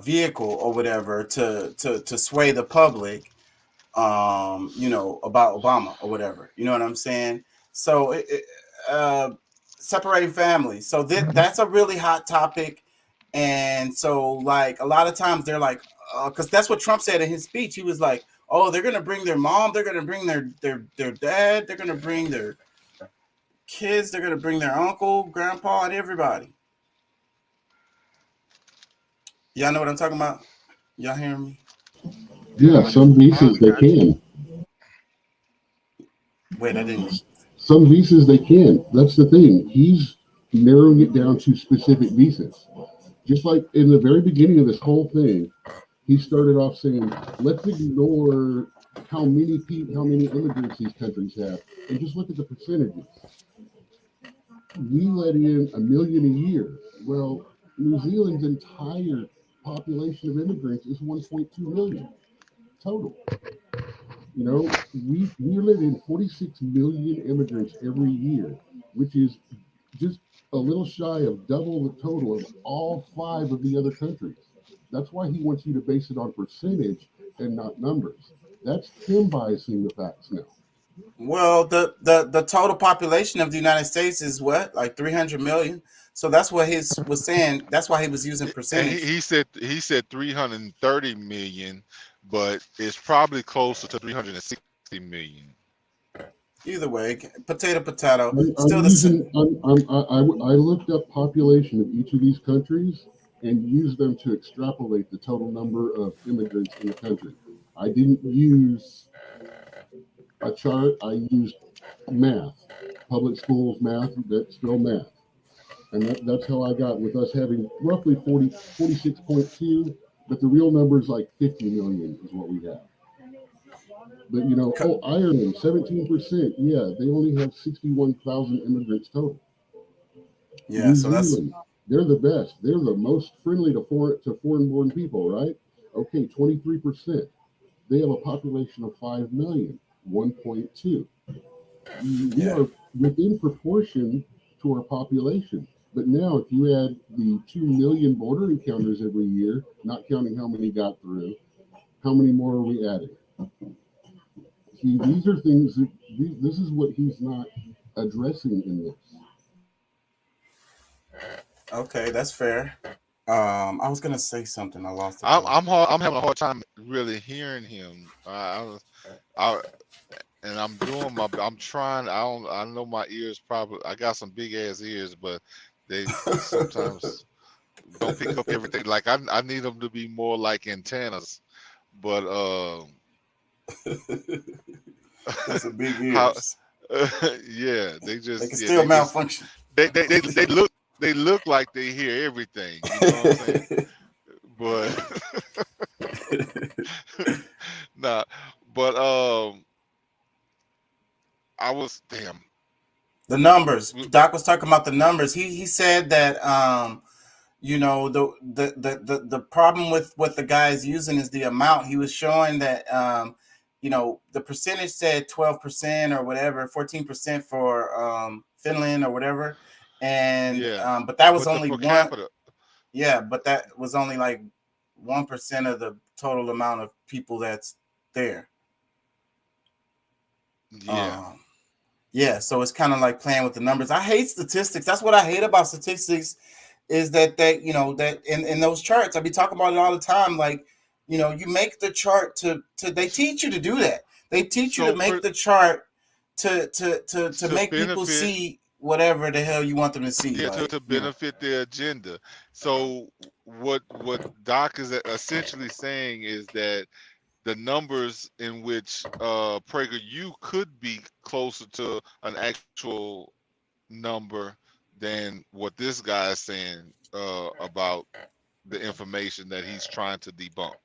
vehicle or whatever to sway the public, about Obama or whatever. You know what I'm saying? So separating families. So that's a really hot topic, and so like a lot of times they're like, because that's what Trump said in his speech. He was like, oh, they're going to bring their mom, they're going to bring their dad, they're going to bring their kids. They're gonna bring their uncle, grandpa, and everybody. Y'all know what I'm talking about? Y'all hearing me? Yeah, some visas they can. Wait, I didn't. Some visas they can. That's the thing. He's narrowing it down to specific visas. Just like in the very beginning of this whole thing, he started off saying, let's ignore how many immigrants these countries have and just look at the percentages. We let in 1 million a year. Well, New Zealand's entire population of immigrants is 1.2 million total. You know, we let in 46 million immigrants every year, which is just a little shy of double the total of all 5 of the other countries. That's why he wants you to base it on percentage and not numbers. That's him biasing the facts now. Well, the total population of the United States is what, like 300 million. So that's what his was saying. That's why he was using percentage. He said 330 million, but it's probably closer to 360 million. Either way, potato. I looked up population of each of these countries and used them to extrapolate the total number of immigrants in the country. I didn't use a chart. I used math, public schools math. That's still math, and that's how I got with us having roughly 46.2, but the real number is like 50 million is what we have. But you know, Ireland 17%. Yeah, they only have 61,000 immigrants total. Yeah, New so that's Zealand, they're the best. They're the most friendly to foreign-born people, right? Okay, 23%. They have a population of 5 million, 1.2. We are within proportion to our population. But now, if you add the 2 million border encounters every year, not counting how many got through, how many more are we adding? See, these are things that this is what he's not addressing in this. Okay, that's fair. I was gonna say something. I lost it. I'm having a hard time really hearing him. And I'm doing I'm trying. I know my ears probably. I got some big ass ears, but they sometimes don't pick up everything. Like I need them to be more like antennas. But That's a big ears. Yeah, they just they can still malfunction. They look like they hear everything. You know what I'm saying? But nah, but I was damn. The numbers. Doc was talking about the numbers. He said that you know, the problem with what the guy is using is the amount. He was showing that you know, the percentage said 12% or whatever, 14% for Finland or whatever. And but that was only one. Capita. Yeah, but that was only like 1% of the total amount of people that's there. Yeah. Yeah, so it's kind of like playing with the numbers. I hate statistics. That's what I hate about statistics, is that you know, that in those charts, I be talking about it all the time. Like, you know, you make the chart to they teach you to do that. They teach you to make the chart to make people see whatever the hell you want them to see. Yeah, like, to benefit their agenda. So what Doc is essentially saying is that the numbers in which PragerU could be closer to an actual number than what this guy is saying about the information that he's trying to debunk.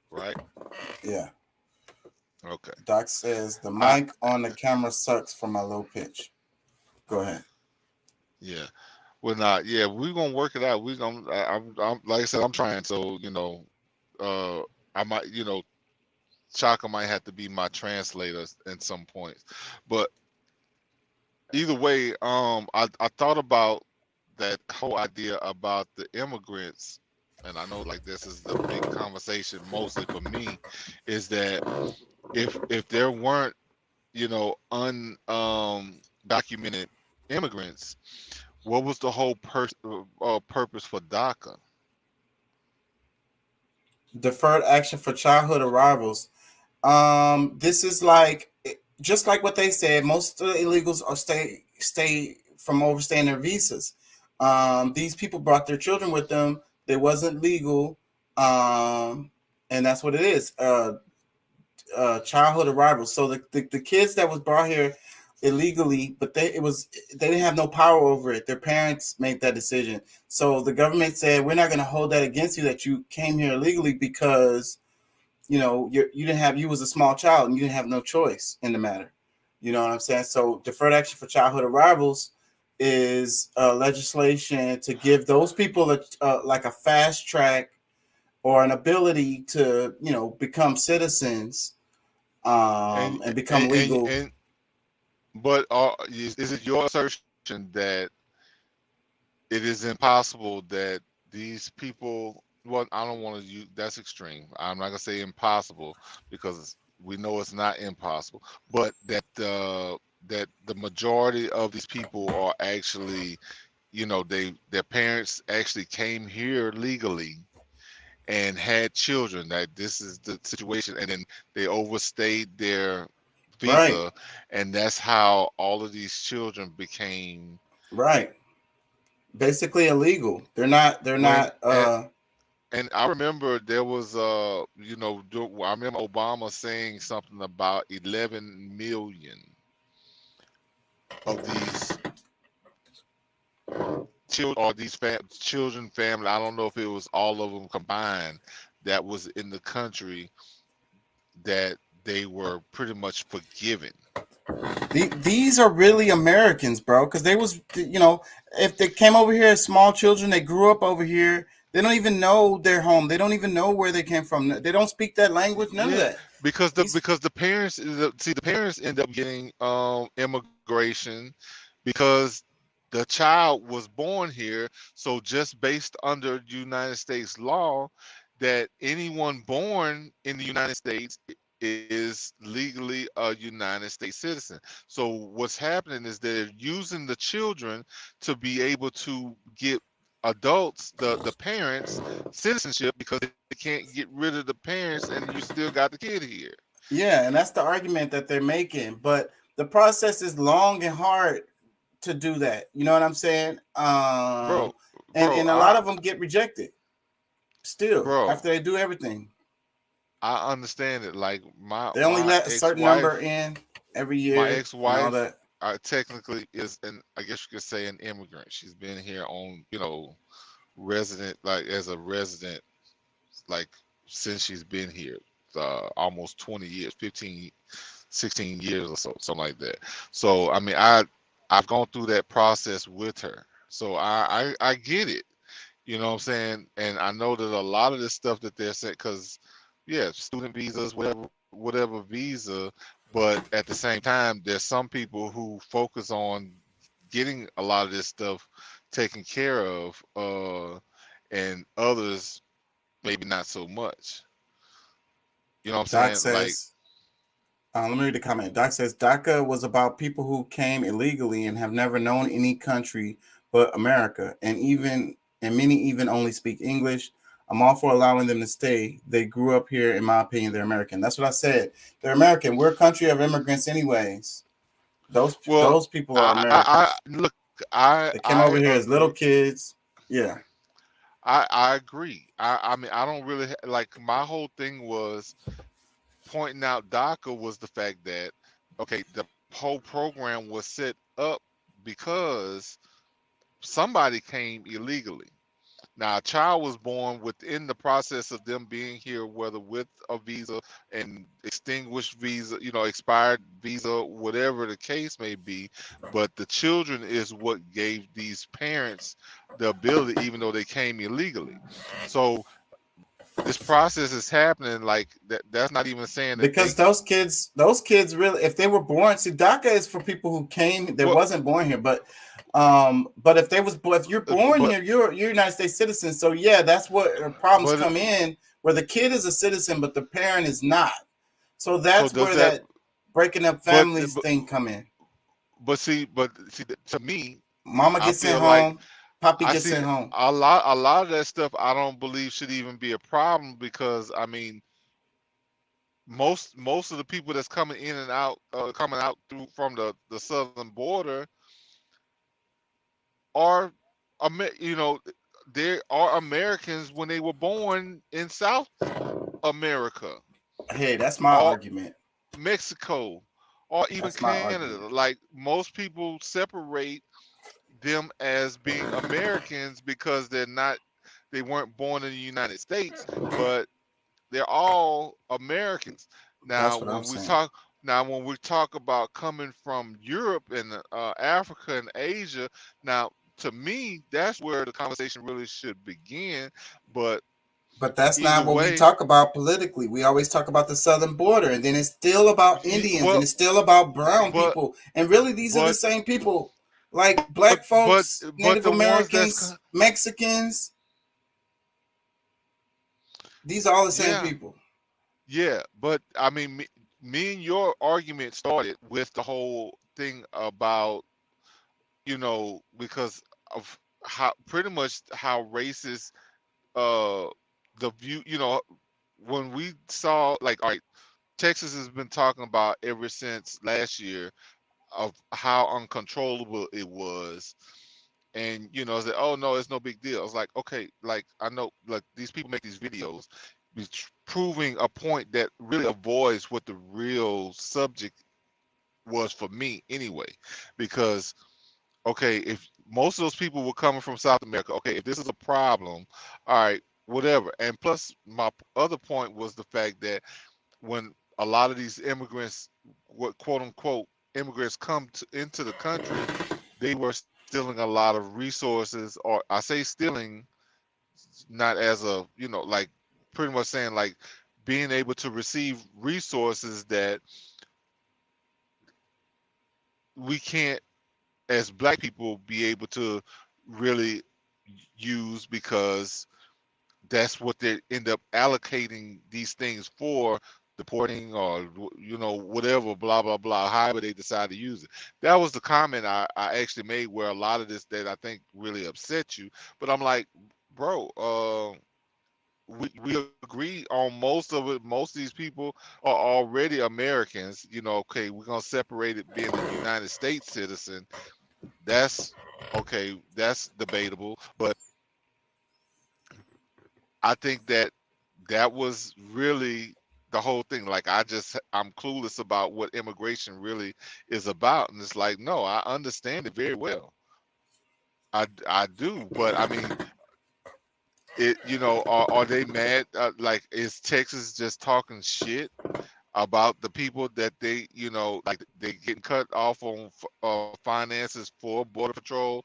Right? Yeah. Okay. Doc says the mic on the camera sucks for my low pitch. Go ahead. Yeah. Well, not. Yeah, we're gonna work it out. I'm like I said, I'm trying. So you know, I might, you know, Chaka might have to be my translator at some points. But either way, I thought about that whole idea about the immigrants, and I know like this is the big conversation mostly for me, is that if there weren't, you know, undocumented immigrants, what was the whole purpose for DACA? Deferred action for childhood arrivals. This is like, just like what they said, most of the illegals are stay from overstaying their visas. These people brought their children with them. They wasn't legal, and that's what it is. Childhood arrivals. So the kids that was brought here illegally, but they didn't have no power over it. Their parents made that decision. So the government said, we're not going to hold that against you that you came here illegally because you was a small child and you didn't have no choice in the matter. You know what I'm saying? So deferred action for childhood arrivals is legislation to give those people like a fast track or an ability to become citizens and become legal. But is it your assertion that it is impossible that these people? Well, I don't want to use that's extreme. I'm not gonna say impossible because we know it's not impossible, but that the majority of these people are actually, their parents actually came here legally and had children. That this is the situation, and then they overstayed their visa, Right. and that's how all of these children became basically illegal. They're not. And I remember there was I remember Obama saying something about 11 million of these children or these children family. I don't know if it was all of them combined that was in the country that they were pretty much forgiven. These are really Americans, bro, because they was, if they came over here as small children, they grew up over here. They don't even know their home. They don't even know where they came from. They don't speak that language. None of that. Because the parents the parents end up getting immigration because the child was born here. So just based under United States law, that anyone born in the United States is legally a United States citizen. So what's happening is they're using the children to be able to get adults, the parents, citizenship because they can't get rid of the parents and you still got the kid here. Yeah, and that's the argument that they're making. But the process is long and hard to do that. You know what I'm saying? And a lot of them get rejected still after they do everything. I understand it. Like they only let a certain number in every year. My ex-wife technically is I guess you could say an immigrant. She's been here on, resident, like as a resident, like since she's been here, almost 20 years, 15, 16 years or so, something like that. So, I mean, I've gone through that process with her. So I get it, you know what I'm saying? And I know that a lot of this stuff that they're saying, because student visas, whatever visa, but at the same time, there's some people who focus on getting a lot of this stuff taken care of, and others maybe not so much. You know what I'm saying? Says, let me read the comment. Doc says DACA was about people who came illegally and have never known any country but America, and many even only speak English. I'm all for allowing them to stay. They grew up here. In my opinion, they're American. That's what I said. They're American. We're a country of immigrants anyways. Those people are American. They came over here as little kids. Yeah. I agree. I mean, I don't really like, my whole thing was pointing out DACA was the fact that, okay, the whole program was set up because somebody came illegally. Now, a child was born within the process of them being here, whether with a visa and extinguished visa, expired visa, whatever the case may be. But the children is what gave these parents the ability, even though they came illegally. So this process is happening like that. That's not even saying that because those kids really, if they were born, see, DACA is for people who came that wasn't born here, but if you're born here, you're United States citizen. So yeah, that's what problems come in, where the kid is a citizen, but the parent is not. So that's where that breaking up families thing come in. But see, to me, mama gets sent home, Poppy gets sent home. A lot of that stuff I don't believe should even be a problem because, I mean, most of the people that's coming in and out, coming out through from the southern border are, you know, they are Americans when they were born in South America. Hey, that's my or argument. Mexico, or even That's my Canada. argument. Like most people separate them as being Americans because they weren't born in the United States, but they're all Americans. That's what I'm saying. When we talk about coming from Europe and Africa and Asia, now to me that's where the conversation really should begin. But that's either not what we way, talk about politically. We always talk about the southern border, and then it's still about Indians, and it's still about brown people. And really, these are the same people, like black folks, Native the ones Americans, Mexicans. These are all the same people. Yeah, but I mean, me and your argument started with the whole thing about, you know, because of how pretty much how racist the view, you know, when we saw, like, all right, Texas has been talking about ever since last year of how uncontrollable it was. And, you know, I said, oh no, it's no big deal. I was like, okay, like, I know, like, these people make these videos proving a point that really avoids what the real subject was for me anyway. Because, okay, if most of those people were coming from South America, okay, if this is a problem, all right, whatever. And plus, my other point was the fact that when a lot of these immigrants, what quote unquote immigrants, come into the country, they were stealing a lot of resources, or I say stealing not as a, you know, like pretty much saying like being able to receive resources that we can't as black people be able to really use, because that's what they end up allocating these things for, deporting or, you know, whatever, blah blah blah, however they decide to use it. That was the comment I actually made, where a lot of this that I think really upset you. But I'm like, bro, we agree on most of it. Most of these people are already Americans. You know, okay, we're gonna separate it being a United States citizen. That's okay, that's debatable, but I think that was really the whole thing. Like, I'm clueless about what immigration really is about, and it's like, no, I understand it very well. I do, but I mean, it, you know, are they mad? Like, is Texas just talking shit about the people that they, you know, like they getting cut off on finances for Border Patrol,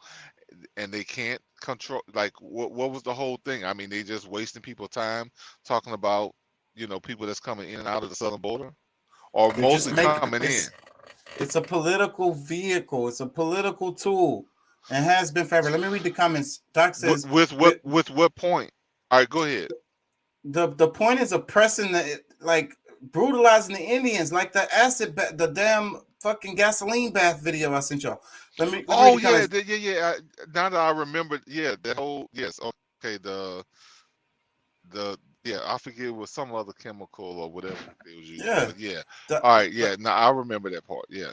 and they can't control? Like, what was the whole thing? I mean, they just wasting people's time talking about, you know, people that's coming in and out of the southern border, or They're mostly coming in. It's a political vehicle. It's a political tool, and has been forever. Let me read the comments. Doc says, with what point? All right, go ahead. The point is oppressing like brutalizing the Indians, like the the damn fucking gasoline bath video I sent y'all. Let me Oh read the yeah, comments. now that I remember, yeah, that whole, yes, okay, the yeah, I forget it was some other chemical or whatever they was using. Yeah. But yeah. All right, yeah. Now I remember that part. Yeah.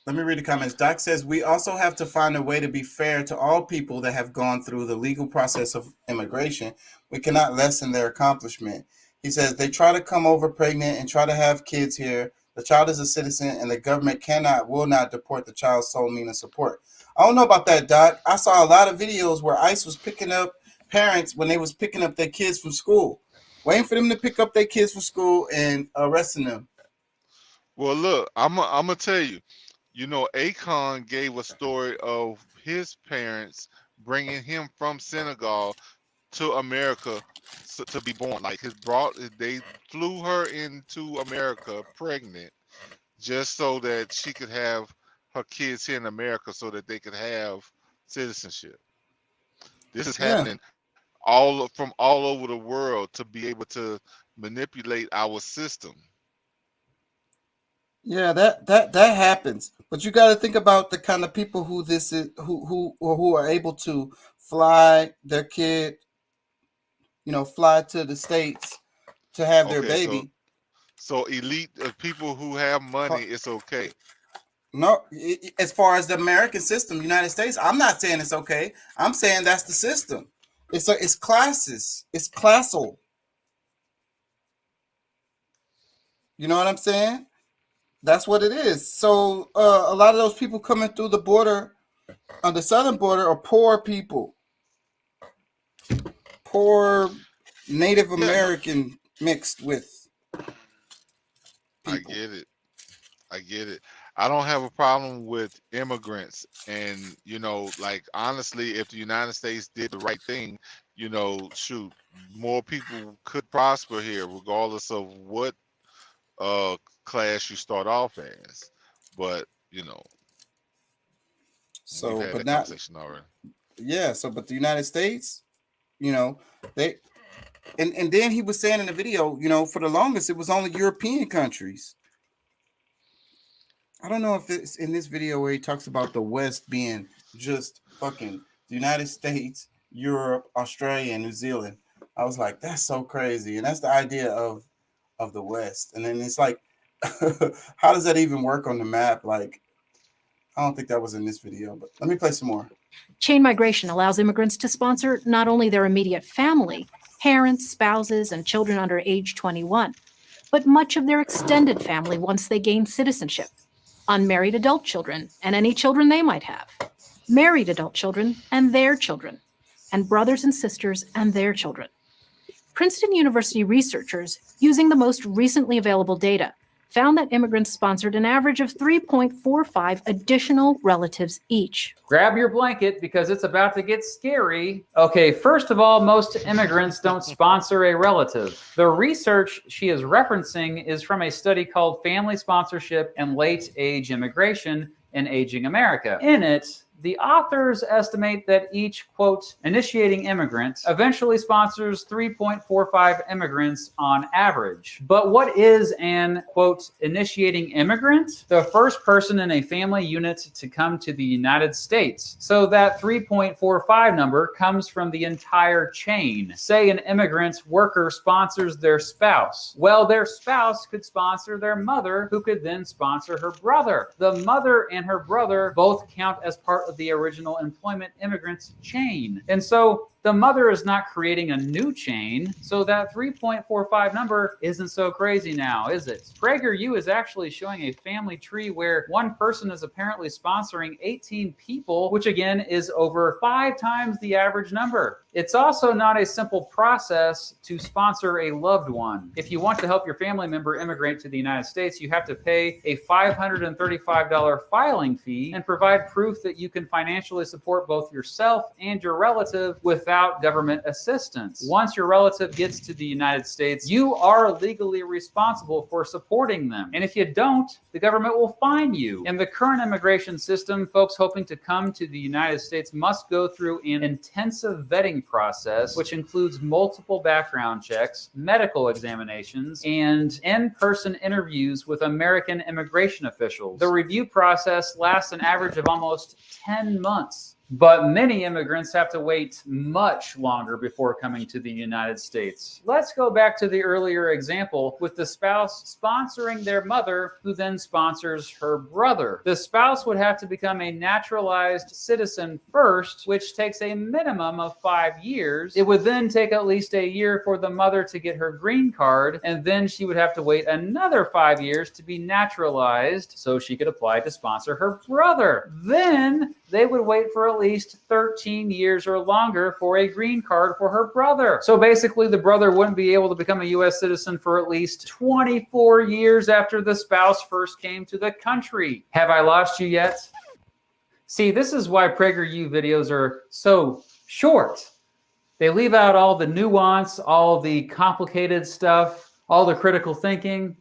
Let me read the comments. Doc says, we also have to find a way to be fair to all people that have gone through the legal process of immigration. We cannot lessen their accomplishment. He says, they try to come over pregnant and try to have kids here. The child is a citizen, and the government will not deport the child's sole means of support. I don't know about that, Doc. I saw a lot of videos where ICE was picking up parents when they was picking up their kids from school, waiting for them to pick up their kids from school and arresting them. Well, look, I'm gonna tell you. You know, Akon gave a story of his parents bringing him from Senegal to America to be born. Like, they flew her into America pregnant just so that she could have her kids here in America, so that they could have citizenship. This is happening from all over the world to be able to manipulate our system. Yeah, that happens, but you got to think about the kind of people who this is, who are able to fly their kid, you know, fly to the States to have their baby. So elite people who have money, it's okay. No, as far as the American system, United States, I'm not saying it's okay. I'm saying that's the system. It's classes. It's classal. You know what I'm saying? That's what it is. So a lot of those people coming through the border, on the southern border, are poor people. Poor Native American mixed with people. I get it. I don't have a problem with immigrants. And, you know, like, honestly, if the United States did the right thing, you know, shoot, more people could prosper here, regardless of what class you start off as. But, you know, So, we've had but that not, conversation already. yeah. So, but the United States, you know, they, and then he was saying in the video, you know, for the longest, it was only European countries. I don't know if it's in this video where he talks about the West being just fucking the United States, Europe, Australia, and New Zealand. I was like, that's so crazy. And that's the idea of the West. And then it's like, how does that even work on the map? Like, I don't think that was in this video, but let me play some more. Chain migration allows immigrants to sponsor not only their immediate family, parents, spouses, and children under age 21, but much of their extended family once they gain citizenship. Unmarried adult children and any children they might have, married adult children and their children, and brothers and sisters and their children. Princeton University researchers, using the most recently available data, found that immigrants sponsored an average of 3.45 additional relatives each. Grab your blanket because it's about to get scary. Okay, first of all, most immigrants don't sponsor a relative. The research she is referencing is from a study called Family Sponsorship and Late Age Immigration in Aging America. In it, the authors estimate that each, quote, initiating immigrant eventually sponsors 3.45 immigrants on average. But what is an, quote, initiating immigrant? The first person in a family unit to come to the United States. So that 3.45 number comes from the entire chain. Say an immigrant worker sponsors their spouse. Well, their spouse could sponsor their mother, who could then sponsor her brother. The mother and her brother both count as part of the original employment immigrants chain. And so the mother is not creating a new chain, so that 3.45 number isn't so crazy now, is it? PragerU is actually showing a family tree where one person is apparently sponsoring 18 people, which again is over 5 times the average number. It's also not a simple process to sponsor a loved one. If you want to help your family member immigrate to the United States, you have to pay a $535 filing fee and provide proof that you can financially support both yourself and your relative without government assistance. Once your relative gets to the United States, you are legally responsible for supporting them. And if you don't, the government will fine you. In the current immigration system, folks hoping to come to the United States must go through an intensive vetting process, which includes multiple background checks, medical examinations, and in-person interviews with American immigration officials. The review process lasts an average of almost 10 months. But many immigrants have to wait much longer before coming to the United States. Let's go back to the earlier example with the spouse sponsoring their mother, who then sponsors her brother. The spouse would have to become a naturalized citizen first, which takes a minimum of 5 years. It would then take at least a year for the mother to get her green card, and then she would have to wait another 5 years to be naturalized so she could apply to sponsor her brother. Then they would wait for at least 13 years or longer for a green card for her brother. So basically, the brother wouldn't be able to become a U.S. citizen for at least 24 years after the spouse first came to the country. Have I lost you yet? See, this is why PragerU videos are so short. They leave out all the nuance, all the complicated stuff, all the critical thinking.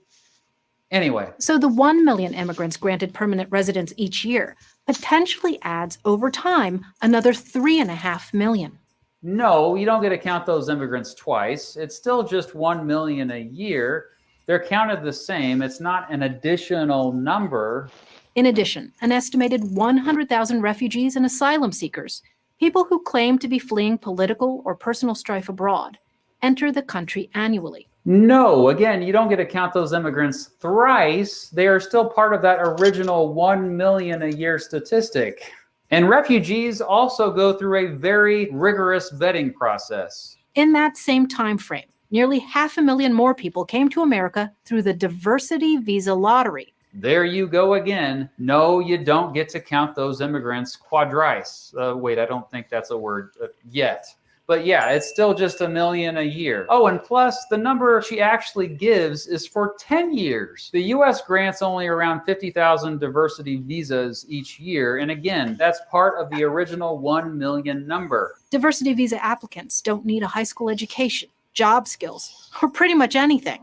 Anyway. So the 1 million immigrants granted permanent residence each year potentially adds over time another 3.5 million. No, you don't get to count those immigrants twice. It's still just 1 million a year. They're counted the same. It's not an additional number. In addition, an estimated 100,000 refugees and asylum seekers, people who claim to be fleeing political or personal strife abroad, enter the country annually. No, again, you don't get to count those immigrants thrice. They are still part of that original 1 million a year statistic. And refugees also go through a very rigorous vetting process. In that same time frame, nearly 500,000 more people came to America through the diversity visa lottery. There you go again. No, you don't get to count those immigrants quadrice. Wait, I don't think that's a word yet. But yeah, it's still just 1 million a year. Oh, and plus the number she actually gives is for 10 years. The US grants only around 50,000 diversity visas each year. And again, that's part of the original 1 million number. Diversity visa applicants don't need a high school education, job skills, or pretty much anything.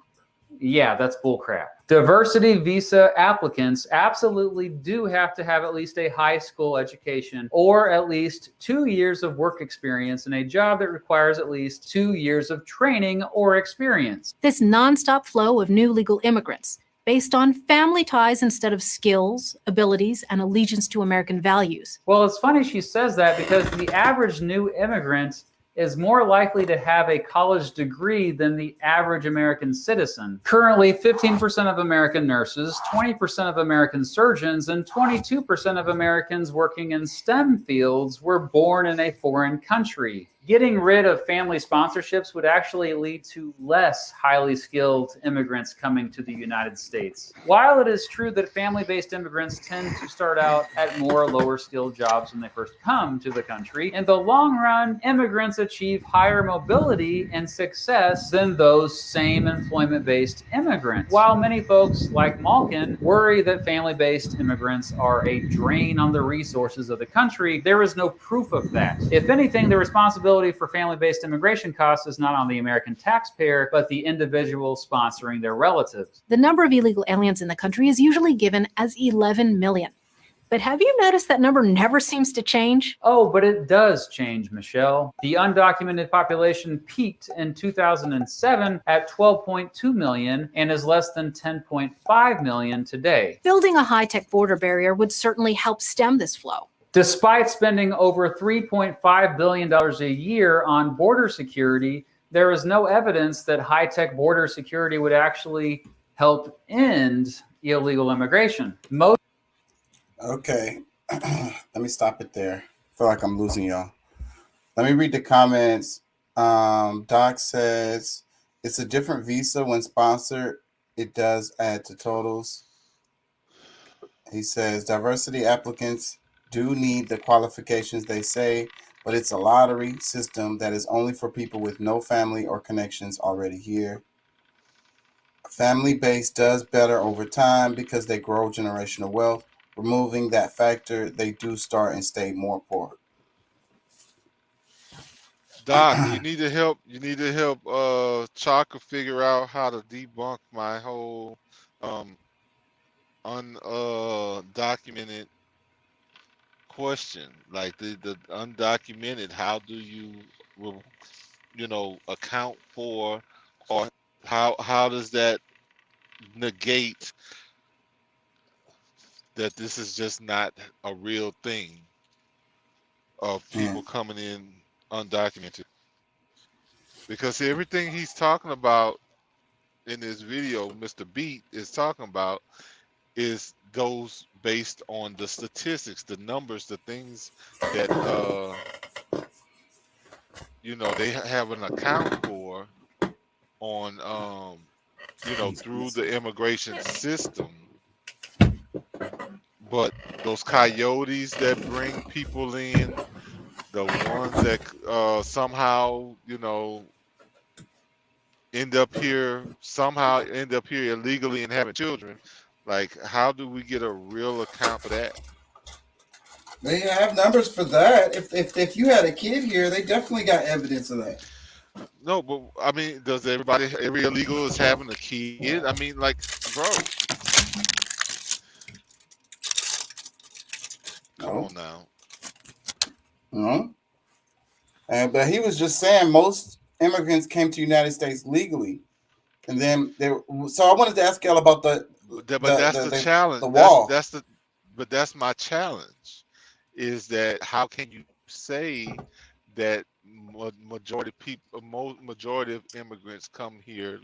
Yeah, that's bullcrap. Diversity visa applicants absolutely do have to have at least a high school education or at least 2 years of work experience in a job that requires at least 2 years of training or experience. This nonstop flow of new legal immigrants, based on family ties instead of skills, abilities, and allegiance to American values. Well, it's funny she says that because the average new immigrant is more likely to have a college degree than the average American citizen. Currently, 15% of American nurses, 20% of American surgeons, and 22% of Americans working in STEM fields were born in a foreign country. Getting rid of family sponsorships would actually lead to less highly skilled immigrants coming to the United States. While it is true that family-based immigrants tend to start out at more lower skilled jobs when they first come to the country, in the long run, immigrants achieve higher mobility and success than those same employment-based immigrants. While many folks like Malkin worry that family-based immigrants are a drain on the resources of the country, there is no proof of that. If anything, the responsibility for family-based immigration costs is not on the American taxpayer, but the individual sponsoring their relatives. The number of illegal aliens in the country is usually given as 11 million. But have you noticed that number never seems to change? Oh, but it does change, Michelle. The undocumented population peaked in 2007 at 12.2 million and is less than 10.5 million today. Building a high-tech border barrier would certainly help stem this flow. Despite spending over $3.5 billion a year on border security, there is no evidence that high-tech border security would actually help end illegal immigration. Okay, let me stop it there. I feel like I'm losing y'all. Let me read the comments. Doc says, it's a different visa when sponsored. It does add to totals. He says, diversity applicants do need the qualifications they say, but it's a lottery system that is only for people with no family or connections already here. Family-based does better over time because they grow generational wealth. Removing that factor, they do start and stay more poor. Doc, you need to help. You need to help Chaka figure out how to debunk my whole undocumented question. Like the undocumented, how do you account for, or how does that negate that this is just not a real thing of people coming in undocumented? Because everything he's talking about in this video, Mr. Beat is talking about, is those based on the statistics, the numbers, the things that they have an account for on through the immigration system. But those coyotes that bring people in, the ones that somehow end up here illegally and having children, like, how do we get a real account for that? They have numbers for that. If you had a kid here, they definitely got evidence of that. No, but I mean, does every illegal is having a kid? I mean, like, bro. Come on now. But he was just saying most immigrants came to the United States legally, and then so I wanted to ask y'all about the challenge. The wall. But that's my challenge. Is that how can you say that majority of immigrants come here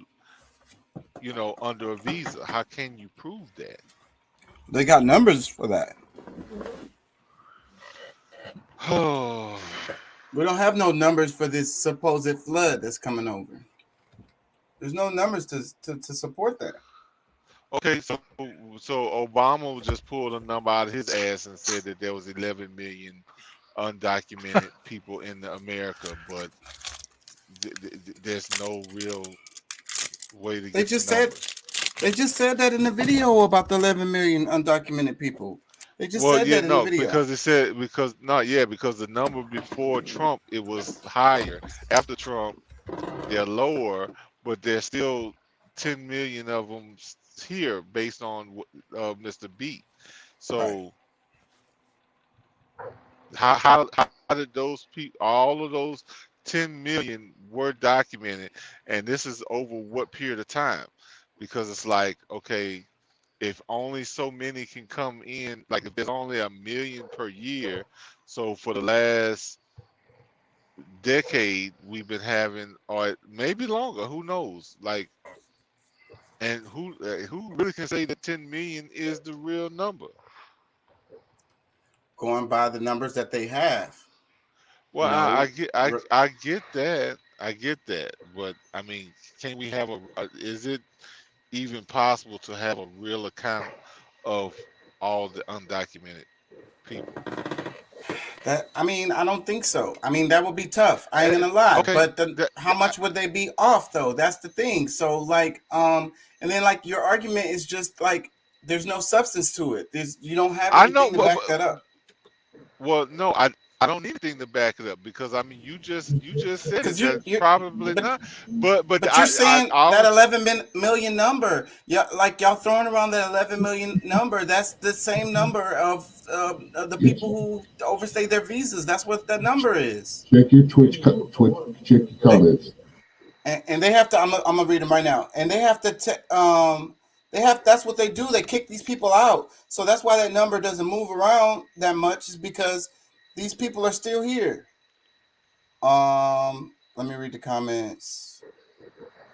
you know, under a visa. How can you prove that? They got numbers for that. Oh, We don't have no numbers for this supposed flood that's coming over. There's no numbers to support that. okay. So Obama just pulled a number out of his ass and said that there was 11 million undocumented people in America, but there's no real way to get. They just said that in the video about the 11 million undocumented people. They just said that in the video. Because the number before Trump, it was higher. After Trump, they're lower, but there's still 10 million of them here based on Mr. Beat. So how did those people, all of those 10 million were documented, and this is over what period of time? Because it's like, okay, if only so many can come in, like if there's only 1 million per year, so for the last decade we've been having, or maybe longer, who knows, like, and who really can say that 10 million is the real number? Going by the numbers that they have. Well, You know, I get that, but I mean, can we have is it even possible to have a real account of all the undocumented people? I don't think so. I mean, that would be tough. I ain't gonna lie. Okay, But how much would they be off though? That's the thing. So like, and then like your argument is just like there's no substance to it. You don't have anything to back that up. Well, no, I don't need anything to back it up, because I mean you just said it. you're- That's probably not. But you're saying that 11 million number, yeah, like y'all throwing around that 11 million number. That's the same number of the people who overstay their visas. That's what that number is. Check your check your comments. And they have to. I'm gonna read them right now. And they have to. That's what they do. They kick these people out. So that's why that number doesn't move around that much. Is because these people are still here. Let me read the comments.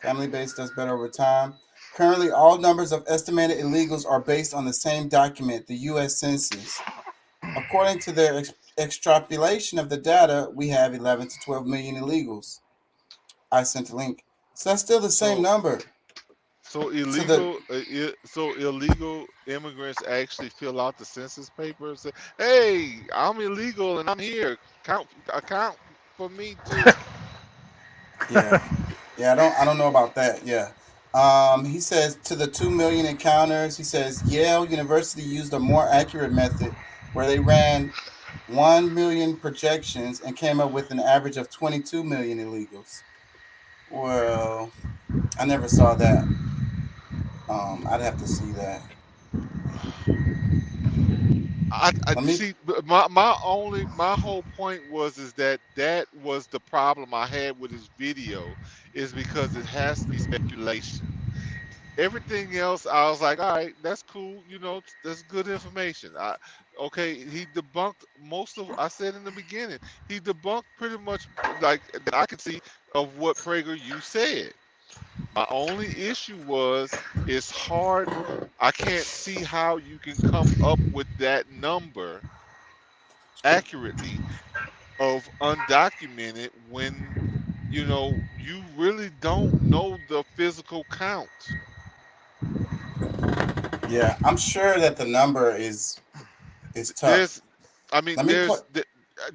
Family base does better over time. Currently, all numbers of estimated illegals are based on the same document, the U.S. Census. According to their extrapolation of the data, we have 11 to 12 million illegals. I sent a link. So that's still the same number. So illegal immigrants actually fill out the census paper and say, "Hey, I'm illegal and I'm here. Account for me too." Yeah. I don't know about that. Yeah. He says to the 2 million encounters, he says Yale University used a more accurate method where they ran 1 million projections and came up with an average of 22 million illegals. Well, I never saw that. I'd have to see that. See, my whole point is that was the problem I had with his video, is because it has to be speculation. Everything else, I was like, all right, that's cool, you know, that's good information. Okay, he debunked most of. I said in the beginning, he debunked pretty much, like, that I could see of what PragerU said. My only issue was it's hard. I can't see how you can come up with that number accurately of undocumented when, you know, you really don't know the physical count. Yeah, I'm sure that the number is tough.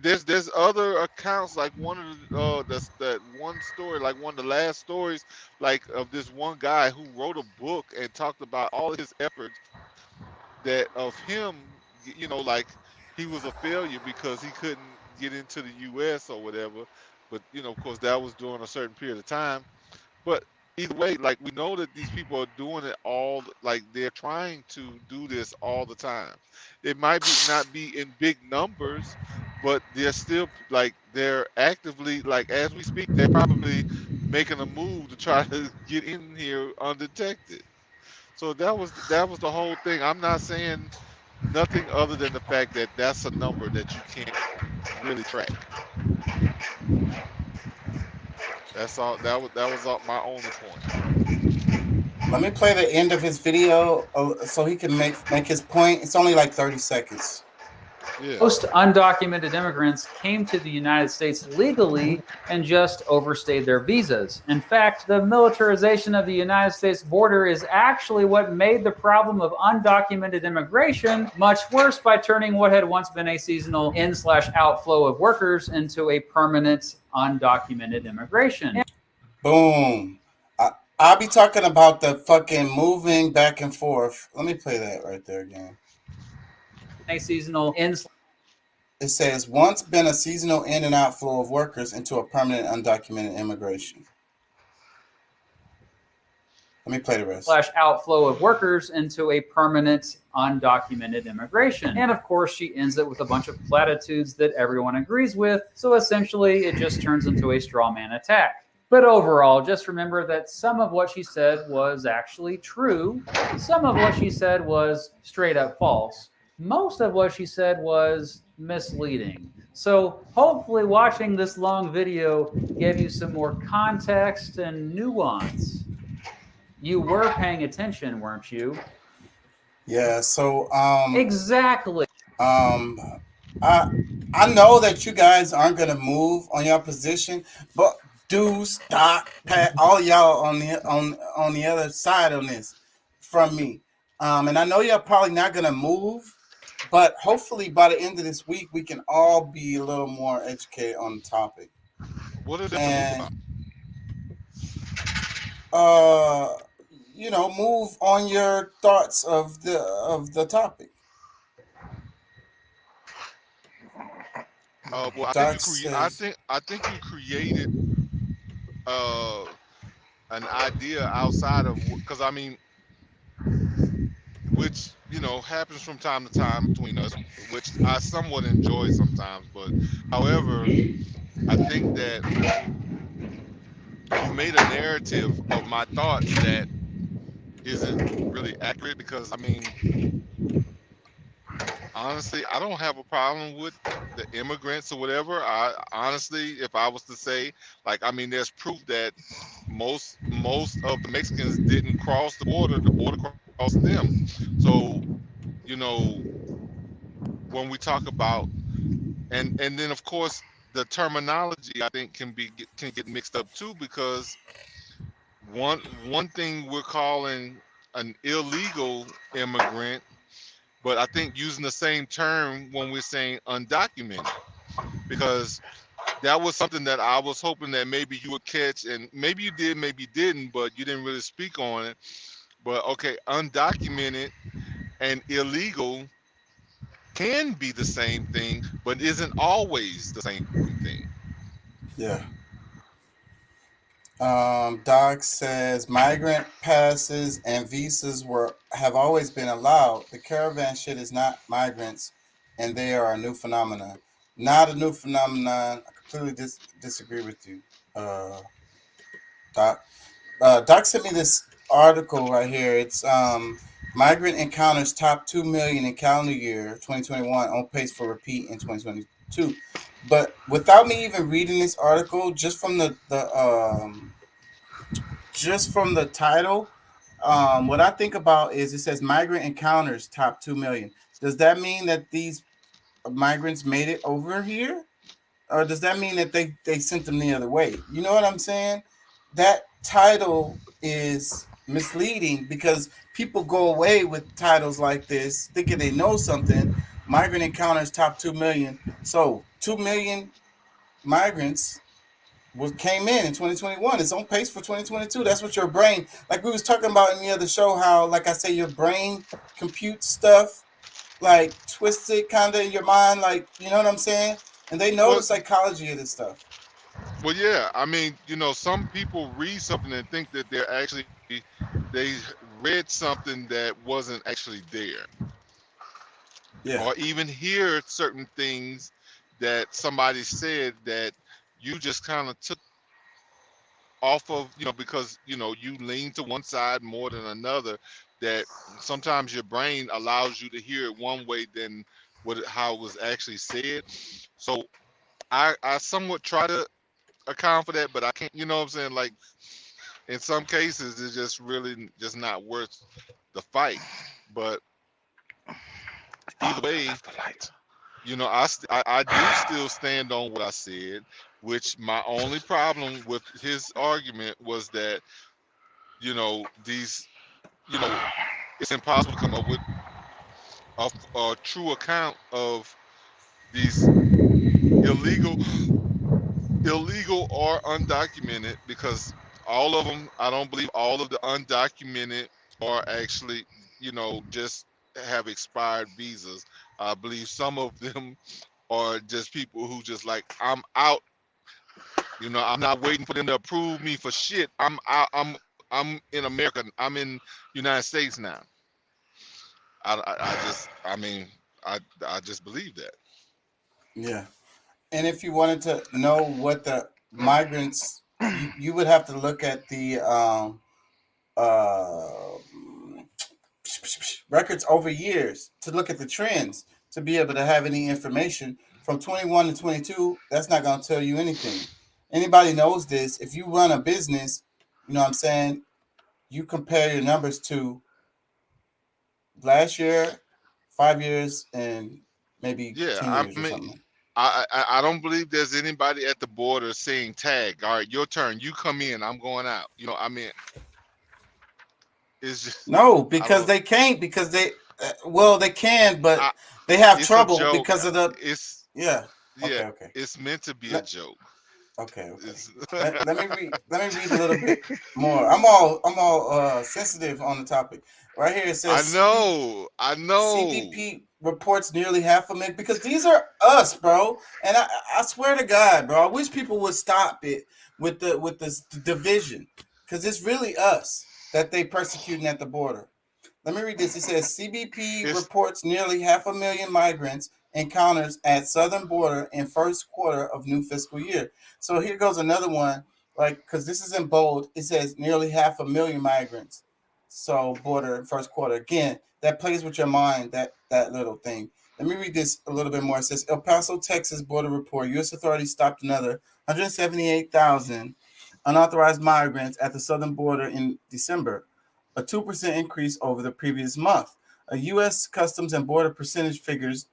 There's other accounts, like one of that one story, like one of the last stories, like of this one guy who wrote a book and talked about all his efforts that of him, you know, like he was a failure because he couldn't get into the U.S. or whatever. But you know, of course, that was during a certain period of time. But either way, like, we know that these people are doing it all, like they're trying to do this all the time. It might not be in big numbers, but they're still, like, they're actively, like, as we speak, they're probably making a move to try to get in here undetected. So that was the whole thing. I'm not saying nothing other than the fact that that's a number that you can't really track. That's all. That was my only point. Let me play the end of his video so he can make his point. It's only like 30 seconds. Yeah. Most undocumented immigrants came to the United States legally and just overstayed their visas. In fact, the militarization of the United States border is actually what made the problem of undocumented immigration much worse by turning what had once been a seasonal in/outflow of workers into a permanent undocumented immigration. Boom. I'll be talking about the fucking moving back and forth. Let me play that right there again. A seasonal in. It says once been a seasonal in and outflow of workers into a permanent undocumented immigration. Let me play the rest. /outflow of workers into a permanent undocumented immigration. And of course, she ends it with a bunch of platitudes that everyone agrees with. So essentially, it just turns into a straw man attack. But overall, just remember that some of what she said was actually true. Some of what she said was straight up false. Most of what she said was misleading. So hopefully watching this long video gave you some more context and nuance. You were paying attention, weren't you? Yeah, so exactly. I know that you guys aren't gonna move on your position, but Deuce, Doc, Pat, all y'all on the other side on this from me. And I know you're probably not gonna move, but hopefully by the end of this week we can all be a little more educated on the topic. What are they and you know, move on your thoughts of the topic. Well, I think you created an idea outside of, because I mean, which you know happens from time to time between us, which I somewhat enjoy sometimes. But however, I think that you made a narrative of my thoughts that isn't really accurate, because I mean, honestly, I don't have a problem with the immigrants or whatever. I honestly, if I was to say, like, I mean, there's proof that most of the Mexicans didn't cross the border crossed them. So, you know, when we talk about, and then of course the terminology I think can get mixed up too, because one thing we're calling an illegal immigrant, but I think using the same term when we're saying undocumented, because that was something that I was hoping that maybe you would catch, and maybe you did, maybe you didn't, but you didn't really speak on it. But okay, undocumented and illegal can be the same thing, but isn't always the same thing. Yeah. Doc says migrant passes and visas have always been allowed. The caravan shit is not migrants, and they are a new phenomenon. Not a new phenomenon. I completely disagree with you, Doc. Doc sent me this article right here. It's migrant encounters top 2 million in calendar year 2021, on pace for repeat in 2022. But without me even reading this article, just from the title, what I think about is it says migrant encounters top 2 million. Does that mean that these migrants made it over here, or does that mean that they sent them the other way? You know what I'm saying? That title is misleading, because people go away with titles like this thinking they know something. Migrant encounters top 2 million. So 2 million migrants came in 2021. It's on pace for 2022. That's what your brain, like we was talking about in the other show, how, like I say, your brain computes stuff, like twisted kind of in your mind, like, you know what I'm saying? And they know the psychology of this stuff. Well, yeah, I mean, you know, some people read something and think that they read something that wasn't actually there. Yeah. Or even hear certain things that somebody said that you just kind of took off of, you know, because, you know, you lean to one side more than another, that sometimes your brain allows you to hear it one way than how it was actually said. So I somewhat try to account for that, but I can't, you know what I'm saying? Like, in some cases, it's just really just not worth the fight. But either way, you know, I do still stand on what I said, which my only problem with his argument was that, you know, these, you know, it's impossible to come up with a true account of these illegal or undocumented, because all of them, I don't believe all of the undocumented are actually, you know, just have expired visas. I believe some of them are just people who just like, I'm out. You know, I'm not waiting for them to approve me for shit. I'm out. I'm in America. I'm in United States now. I just believe that. Yeah. And if you wanted to know what the migrants, you would have to look at the records over years to look at the trends to be able to have any information. From 21 to 22, that's not going to tell you anything. Anybody knows this. If you run a business, you know what I'm saying, you compare your numbers to last year, 5 years, and maybe 10 years or something. I don't believe there's anybody at the border saying tag. All right, your turn. You come in. I'm going out. You know, I mean, it's just no, because they can't, because they they can, but they have trouble because of the yeah. Okay. It's meant to be a joke. Okay. let me read a little bit more. I'm all sensitive on the topic. Right here it says I know. CBP reports nearly 500,000, because these are us, bro. And I swear to God, bro, I wish people would stop it with the division, because it's really us that they persecuting at the border. Let me read this. It says CBP reports nearly 500,000 migrants encounters at southern border in first quarter of new fiscal year. So here goes another one, like, because this is in bold. It says nearly 500,000 migrants. So border first quarter. Again, that plays with your mind, that little thing. Let me read this a little bit more. It says El Paso, Texas border report. U.S. authorities stopped another 178,000 unauthorized migrants at the southern border in December, a 2% increase over the previous month. A U.S. Customs and Border percentage figures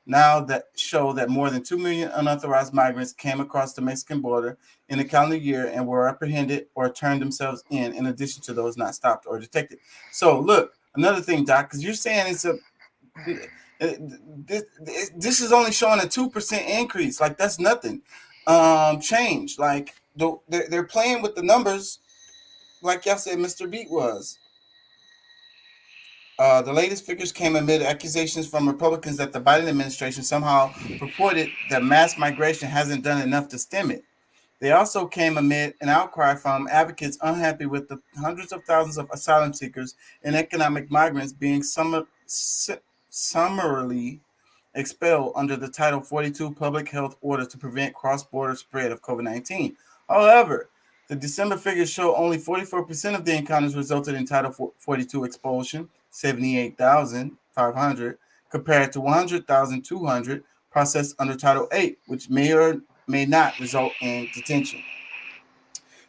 now that show that more than 2 million unauthorized migrants came across the Mexican border in the calendar year and were apprehended or turned themselves in addition to those not stopped or detected. So look, another thing, Doc, because you're saying this is only showing a 2% increase. Like, that's nothing. Change. Like, they're playing with the numbers, like y'all said Mr. Beat was. The latest figures came amid accusations from Republicans that the Biden administration somehow purported that mass migration hasn't done enough to stem it. They also came amid an outcry from advocates unhappy with the hundreds of thousands of asylum seekers and economic migrants being summarily expelled under the Title 42 public health order to prevent cross-border spread of COVID-19. However, the December figures show only 44% of the encounters resulted in Title 42 expulsion, 78,500, compared to 100,200 processed under Title 8, which may or may not result in detention.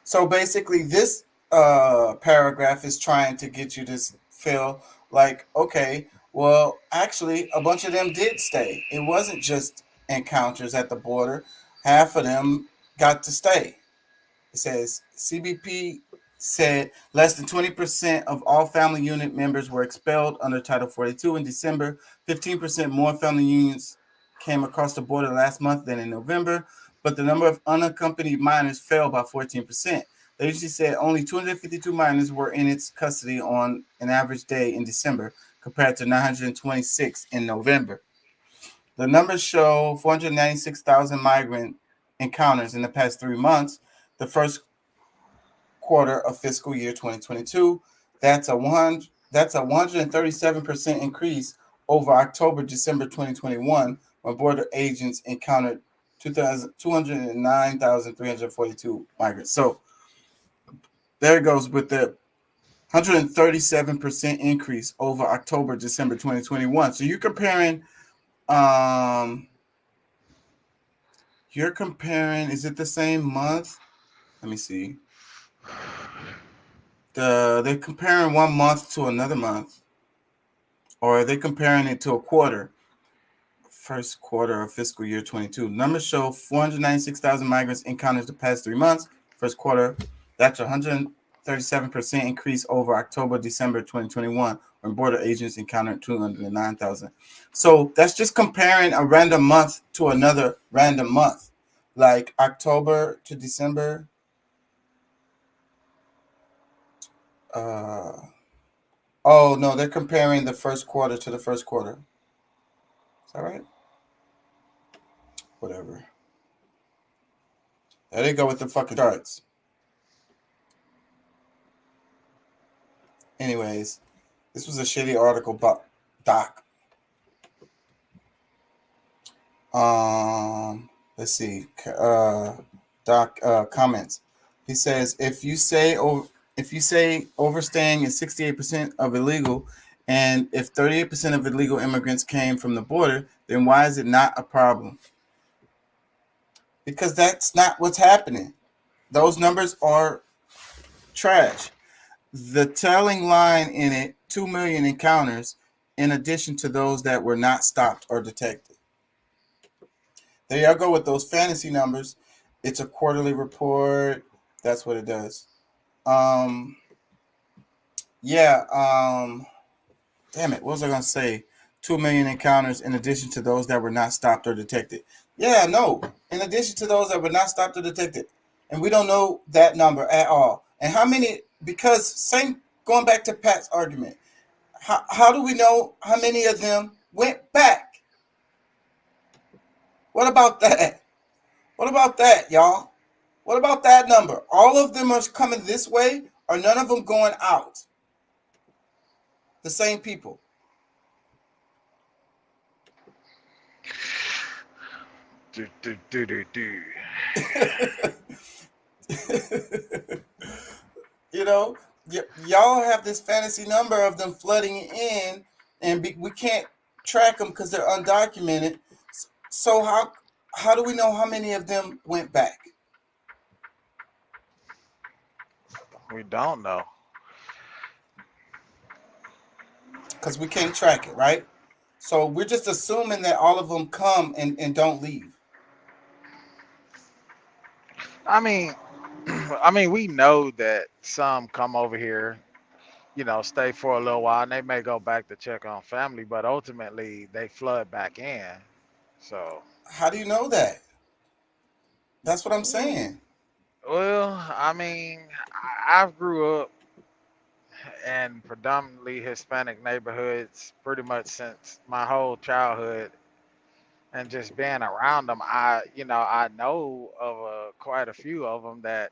So basically, this paragraph is trying to get you to feel like, okay, well, actually, a bunch of them did stay. It wasn't just encounters at the border. Half of them got to stay. It says CBP said less than 20% of all family unit members were expelled under Title 42 in December. 15% more family unions came across the border last month than in November, but the number of unaccompanied minors fell by 14%. The agency said only 252 minors were in its custody on an average day in December, compared to 926 in November. The numbers show 496,000 migrant encounters in the past 3 months. The first quarter of fiscal year 2022. That's a 137% increase over October-December 2021, when border agents encountered 209,342 migrants. So there it goes with the 137% increase over October-December 2021. So you're comparing, is it the same month? Let me see. They're comparing one month to another month, or are they comparing it to a quarter? First quarter of fiscal year 22. Numbers show 496,000 migrants encounters the past 3 months. First quarter, that's 137% increase over October, December 2021, when border agents encountered 209,000. So that's just comparing a random month to another random month, like October to December. Oh no, they're comparing the first quarter to the first quarter. Is that right? Whatever. There they go with the fucking charts. Anyways, this was a shitty article, Doc. Let's see. Doc comments. He says, if you say overstaying is 68% of illegal, and if 38% of illegal immigrants came from the border, then why is it not a problem? Because that's not what's happening. Those numbers are trash. The telling line in it, 2 million encounters, in addition to those that were not stopped or detected. There you go with those fantasy numbers. It's a quarterly report. That's what it does. Damn it, what was I gonna say? 2 million encounters in addition to those that were not stopped or detected. Yeah, no, in addition to those that were not stopped or detected. And we don't know that number at all. And how many, because going back to Pat's argument, how do we know how many of them went back? What about that? What about that, y'all? What about that number? All of them are coming this way, or none of them going out? The same people. You know, y'all have this fantasy number of them flooding in, and we can't track them because they're undocumented. So how do we know how many of them went back? We don't know. Because we can't track it, right? So we're just assuming that all of them come and don't leave. I mean, we know that some come over here, stay for a little while, and they may go back to check on family, but ultimately they flood back in. So how do you know that? That's what I'm saying. Well, I grew up in predominantly Hispanic neighborhoods pretty much since my whole childhood, and just being around them, I know of quite a few of them that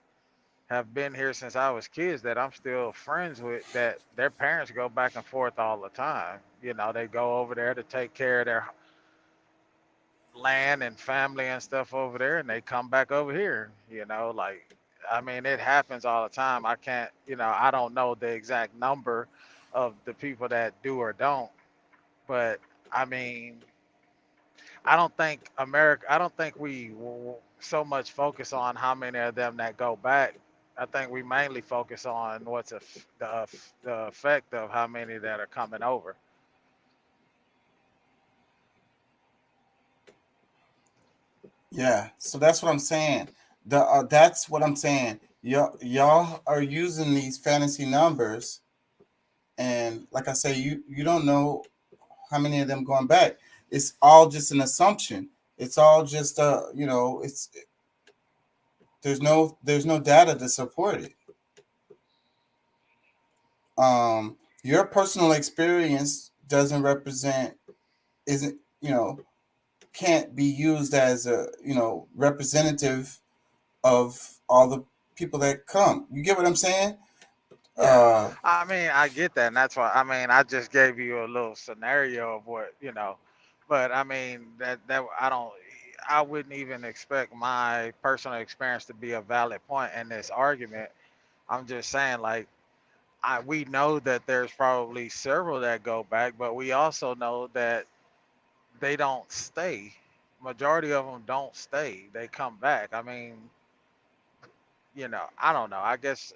have been here since I was kids that I'm still friends with, that their parents go back and forth all the time. They go over there to take care of their land and family and stuff over there, and they come back over here. It happens all the time. I can't, I don't know the exact number of the people that do or don't, but I don't think we so much focus on how many of them that go back. I think we mainly focus on what's the effect of how many that are coming over. Yeah, so that's what I'm saying. That's what I'm saying. Y'all are using these fantasy numbers, and like I say, you don't know how many of them going back. It's all just an assumption. It's all just there's no data to support it. Your personal experience can't be used as a representative of all the people that come. You get what I'm saying? Yeah. I get that, and that's why I just gave you a little scenario of what but I wouldn't even expect my personal experience to be a valid point in this argument. I'm just saying, we know that there's probably several that go back, but we also know that they don't stay. Majority of them don't stay. They come back. you know, I don't know. I guess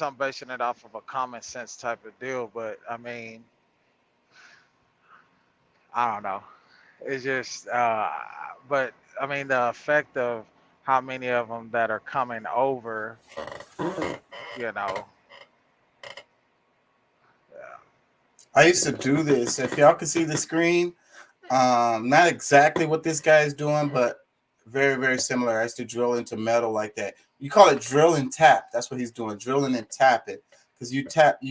I'm basing it off of a common sense type of deal, but I mean, I don't know. It's just, but I mean, the effect of how many of them that are coming over, you know. I used to do this. If y'all can see the screen, not exactly what this guy is doing, but very, very similar. I used to drill into metal like that. You call it drill and tap. That's what he's doing, drilling and tap it. Because you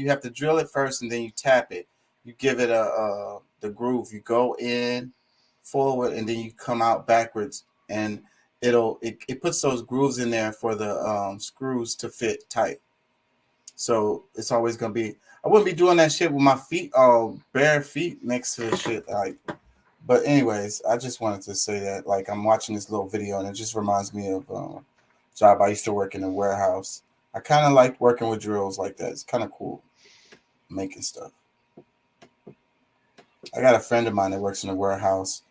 have to drill it first and then you tap it. You give it the groove. You go in forward and then you come out backwards, and it puts those grooves in there for the screws to fit tight. So it's always gonna be. I wouldn't be doing that shit with my feet all bare feet next to the shit. Like, but anyways, I just wanted to say that like I'm watching this little video and it just reminds me of a job I used to work in a warehouse. I kind of like working with drills like that. It's kind of cool making stuff. I got a friend of mine that works in a warehouse,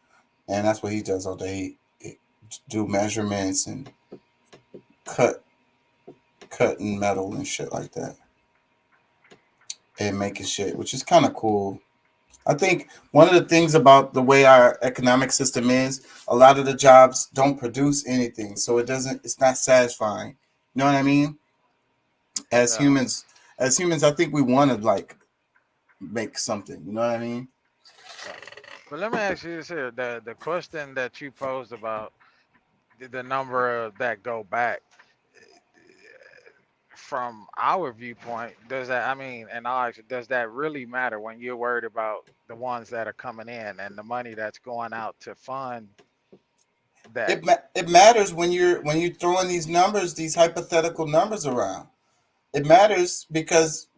and that's what he does all day. He do measurements and cutting metal and shit like that, and making shit, which is kind of cool. I think one of the things about the way our economic system is, a lot of the jobs don't produce anything, so it's not satisfying. You know what I mean? As humans, I think we want to like make something. You know what I mean? But let me ask you this here: the question that you posed about the number of that go back, from our viewpoint, does that, I mean, and does that really matter when you're worried about the ones that are coming in and the money that's going out to fund that? It matters when you're throwing these numbers, these hypothetical numbers around. It matters because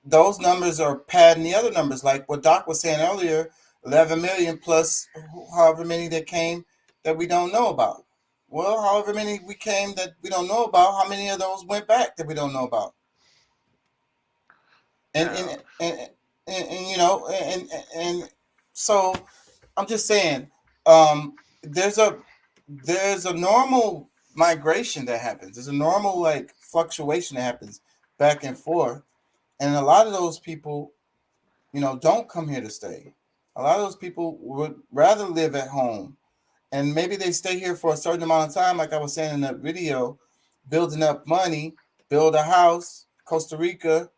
those numbers are padding the other numbers, like what Doc was saying earlier, 11 million plus however many that came that we don't know about. Well, however many we came that we don't know about, how many of those went back that we don't know about? And you know, and so I'm just saying, there's a normal migration that happens. There's a normal like fluctuation that happens back and forth, and a lot of those people, you know, don't come here to stay. A lot of those people would rather live at home, and maybe they stay here for a certain amount of time, like I was saying in the video, building up money, build a house, Costa Rica,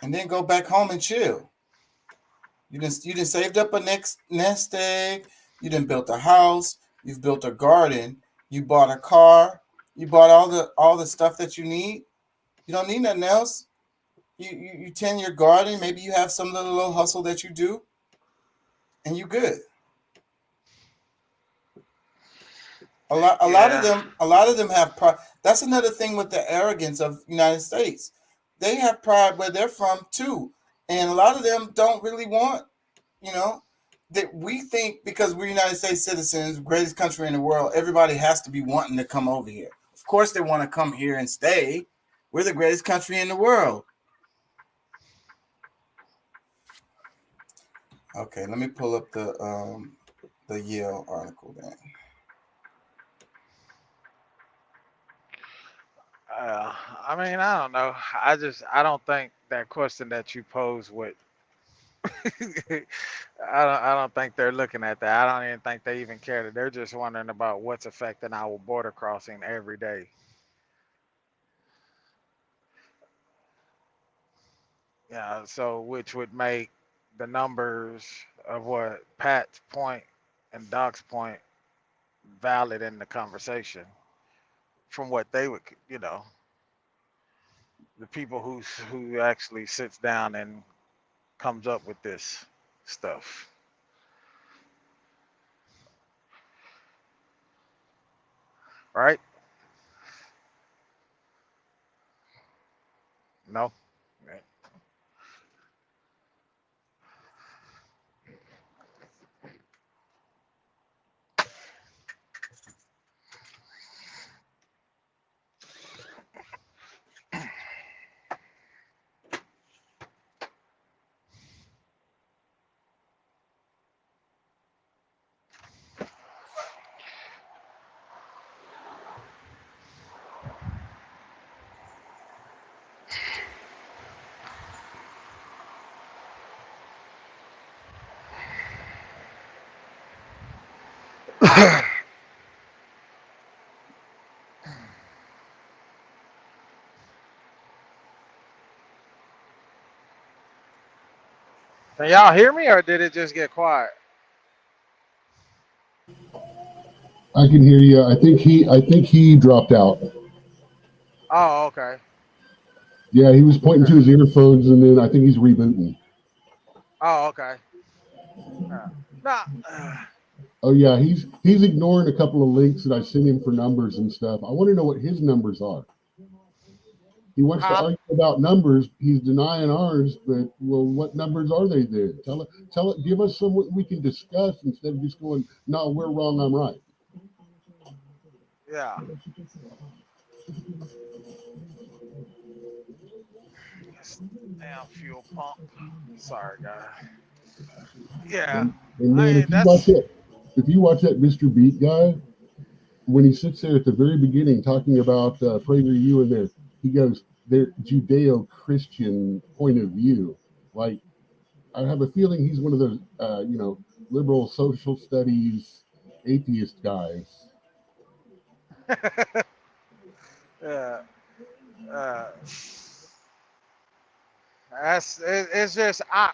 and then go back home and chill. You didn't saved up a nest egg. You didn't built a house. You've built a garden. You bought a car. You bought all the stuff that you need. You don't need nothing else. You tend your garden. Maybe you have some little hustle that you do, and you good. A lot of them have pride. That's another thing with the arrogance of the United States. They have pride where they're from too, and a lot of them don't really want, you know, that we think because we're United States citizens, greatest country in the world, everybody has to be wanting to come over here. Of course, they want to come here and stay. We're the greatest country in the world. Okay, let me pull up the Yale article then. I mean, I don't know. I don't think that question that you posed would. I don't think they're looking at that. I don't even think they even care. They're just wondering about what's affecting our border crossing every day. Yeah, so which would make the numbers of what Pat's point and Doc's point valid in the conversation from what they would, you know, the people who actually sits down and comes up with this stuff. Right? No? Can y'all hear me, or did it just get quiet? I can hear you. I think he dropped out. Oh, okay. Yeah, he was pointing to his earphones, and then I think he's rebooting. Oh, okay. Nah. Oh yeah, he's ignoring a couple of links that I sent him for numbers and stuff. I want to know what his numbers are. He wants to argue about numbers. He's denying ours, but well, what numbers are they then? Tell it. Give us some we can discuss instead of just going, no, we're wrong, I'm right. Yeah. Damn fuel pump. Sorry, guy. Yeah. And then if you watch that Mr. Beat guy, when he sits there at the very beginning talking about PragerU and he goes, their Judeo-Christian point of view. Like, I have a feeling he's one of those, liberal social studies atheist guys. Yeah. It's just oh,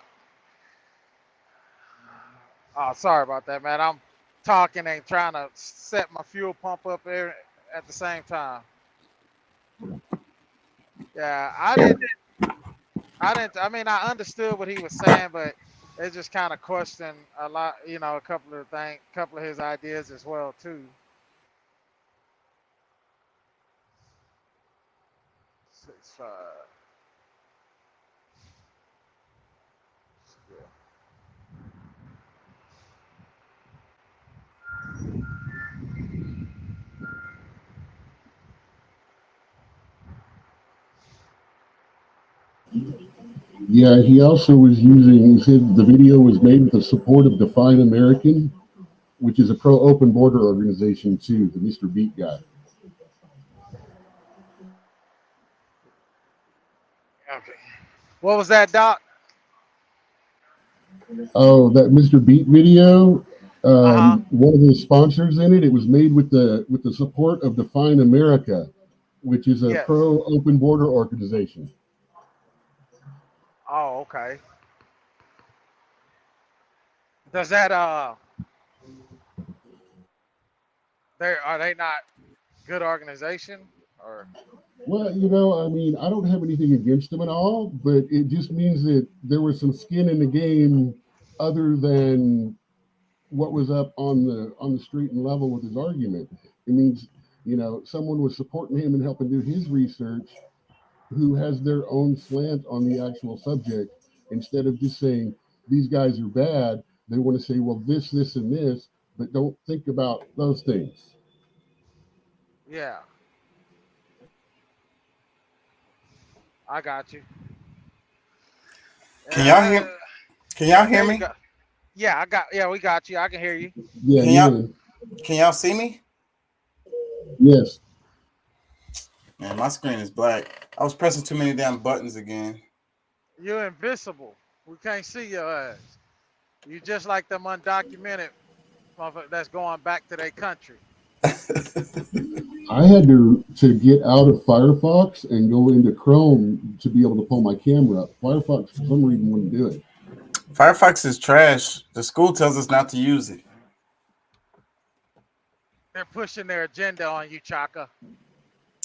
sorry about that, man. I'm talking and trying to set my fuel pump up there at the same time. Yeah, I mean, I understood what he was saying, but it just kind of questioned a lot, a couple of his ideas as well too. 6'5". Yeah, he also was he said the video was made with the support of Define American, which is a pro-open border organization too, the Mr. Beat guy. Okay. What was that, Doc? Oh, that Mr. Beat video, one of the sponsors in it, it was made with the support of Define America, which is a pro-open border organization. Oh, okay. Does that are they not good organization or? Well, I mean, I don't have anything against them at all, but it just means that there was some skin in the game other than what was up on the street and level with his argument. It means, someone was supporting him and helping do his research who has their own slant on the actual subject. Instead of just saying these guys are bad, they want to say, well, this, and this, but don't think about those things. Yeah. I got you. Can y'all hear? Can y'all hear me? Yeah, we got you. I can hear you. Yeah. Can y'all see me? Yes. Man, my screen is black. I was pressing too many damn buttons again. You're invisible. We can't see your ass. You just like them undocumented motherfuckers that's going back to their country. I had to get out of Firefox and go into Chrome to be able to pull my camera up. Firefox, for some reason, wouldn't do it. Firefox is trash. The school tells us not to use it. They're pushing their agenda on you, Chaka.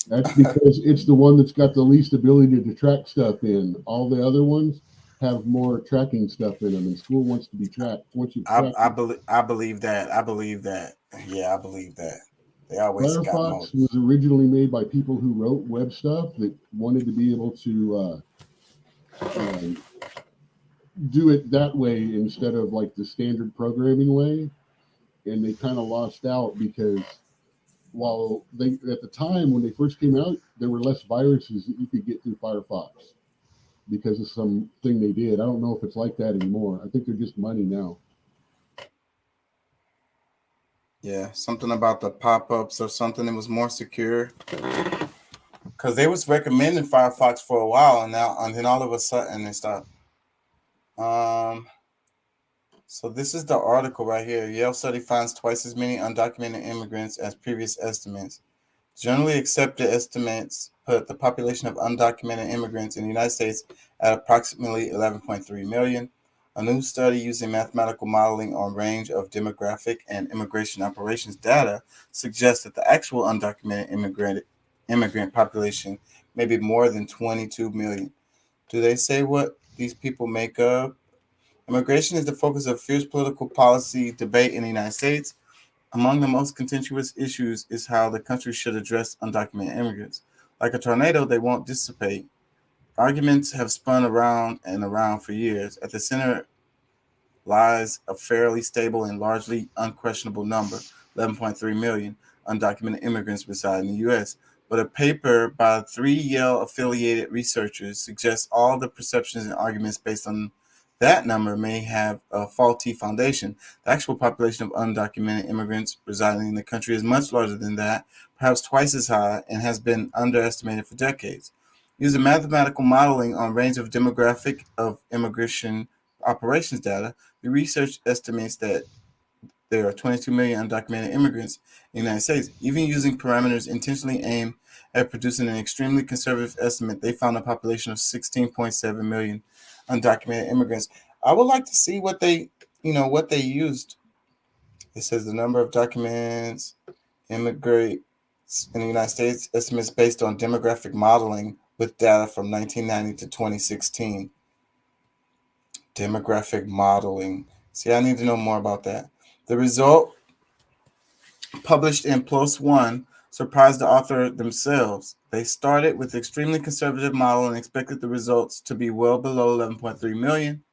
That's because it's the one that's got the least ability to track stuff in. All the other ones have more tracking stuff in them, and school wants to be tracked. Once you I believe that. Yeah, I believe that. They always got Firefox was originally made by people who wrote web stuff that wanted to be able to do it that way instead of like the standard programming way, and they kind of lost out because while they at the time when they first came out, there were less viruses that you could get through Firefox because of some thing they did. I don't know if it's like that anymore. I think they're just money now. Yeah, something about the pop-ups or something that was more secure. Because they was recommending Firefox for a while, and then all of a sudden they stopped. So this is the article right here. Yale study finds twice as many undocumented immigrants as previous estimates. Generally accepted estimates put the population of undocumented immigrants in the United States at approximately 11.3 million. A new study using mathematical modeling on range of demographic and immigration operations data suggests that the actual undocumented immigrant population may be more than 22 million. Do they say what these people make up? Immigration is the focus of fierce political policy debate in the United States. Among the most contentious issues is how the country should address undocumented immigrants. Like a tornado, they won't dissipate. Arguments have spun around and around for years. At the center lies a fairly stable and largely unquestionable number, 11.3 million undocumented immigrants reside in the U.S. But a paper by 3 Yale-affiliated researchers suggests all the perceptions and arguments based on that number may have a faulty foundation. The actual population of undocumented immigrants residing in the country is much larger than that, perhaps twice as high, and has been underestimated for decades. Using mathematical modeling on range of demographic of immigration operations data, the research estimates that there are 22 million undocumented immigrants in the United States. Even using parameters intentionally aimed at producing an extremely conservative estimate, they found a population of 16.7 million undocumented immigrants. I would like to see what they used. It says the number of documents immigrants in the United States estimates based on demographic modeling with data from 1990 to 2016. Demographic modeling. See, I need to know more about that. The result published in PLOS One surprised the author themselves. They started with extremely conservative model and expected the results to be well below 11.3 million.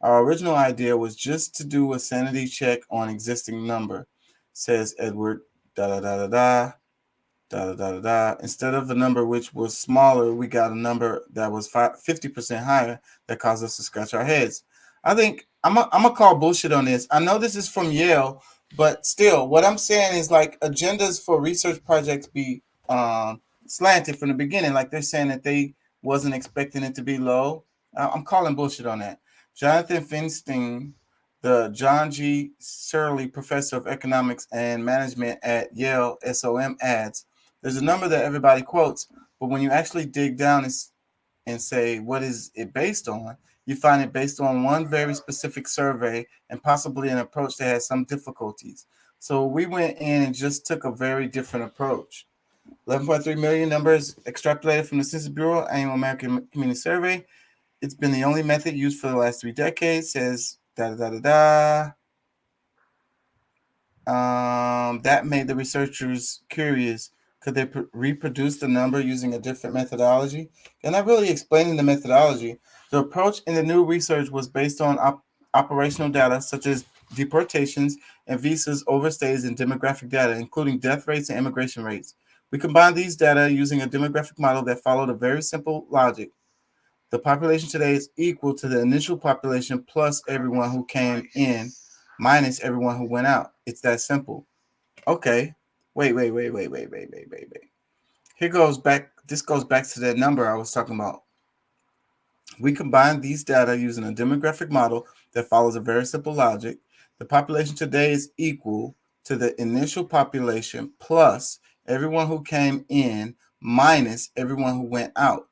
Our original idea was just to do a sanity check on existing number, says Edward Instead of a number which was smaller, we got a number that was 50% higher that caused us to scratch our heads. I think I'm gonna call bullshit on this. I know this is from Yale, but still, what I'm saying is like agendas for research projects be slanted from the beginning. Like they're saying that they wasn't expecting it to be low. I'm calling bullshit on that. Jonathan Feinstein, the John G. Searle Professor of Economics and Management at Yale SOM adds, there's a number that everybody quotes, but when you actually dig down and say, what is it based on? You find it based on one very specific survey and possibly an approach that has some difficulties. So we went in and just took a very different approach. 11.3 million numbers extrapolated from the Census Bureau Annual American Community Survey. It's been the only method used for the last 3 decades, says that made the researchers curious. Could they reproduce the number using a different methodology? They're not really explaining the methodology. The approach in the new research was based on operational data such as deportations and visas, overstays, and demographic data, including death rates and immigration rates. We combined these data using a demographic model that followed a very simple logic. The population today is equal to the initial population plus everyone who came in minus everyone who went out. It's that simple. Okay. Wait. This goes back to that number I was talking about. We combine these data using a demographic model that follows a very simple logic. The population today is equal to the initial population plus everyone who came in minus everyone who went out.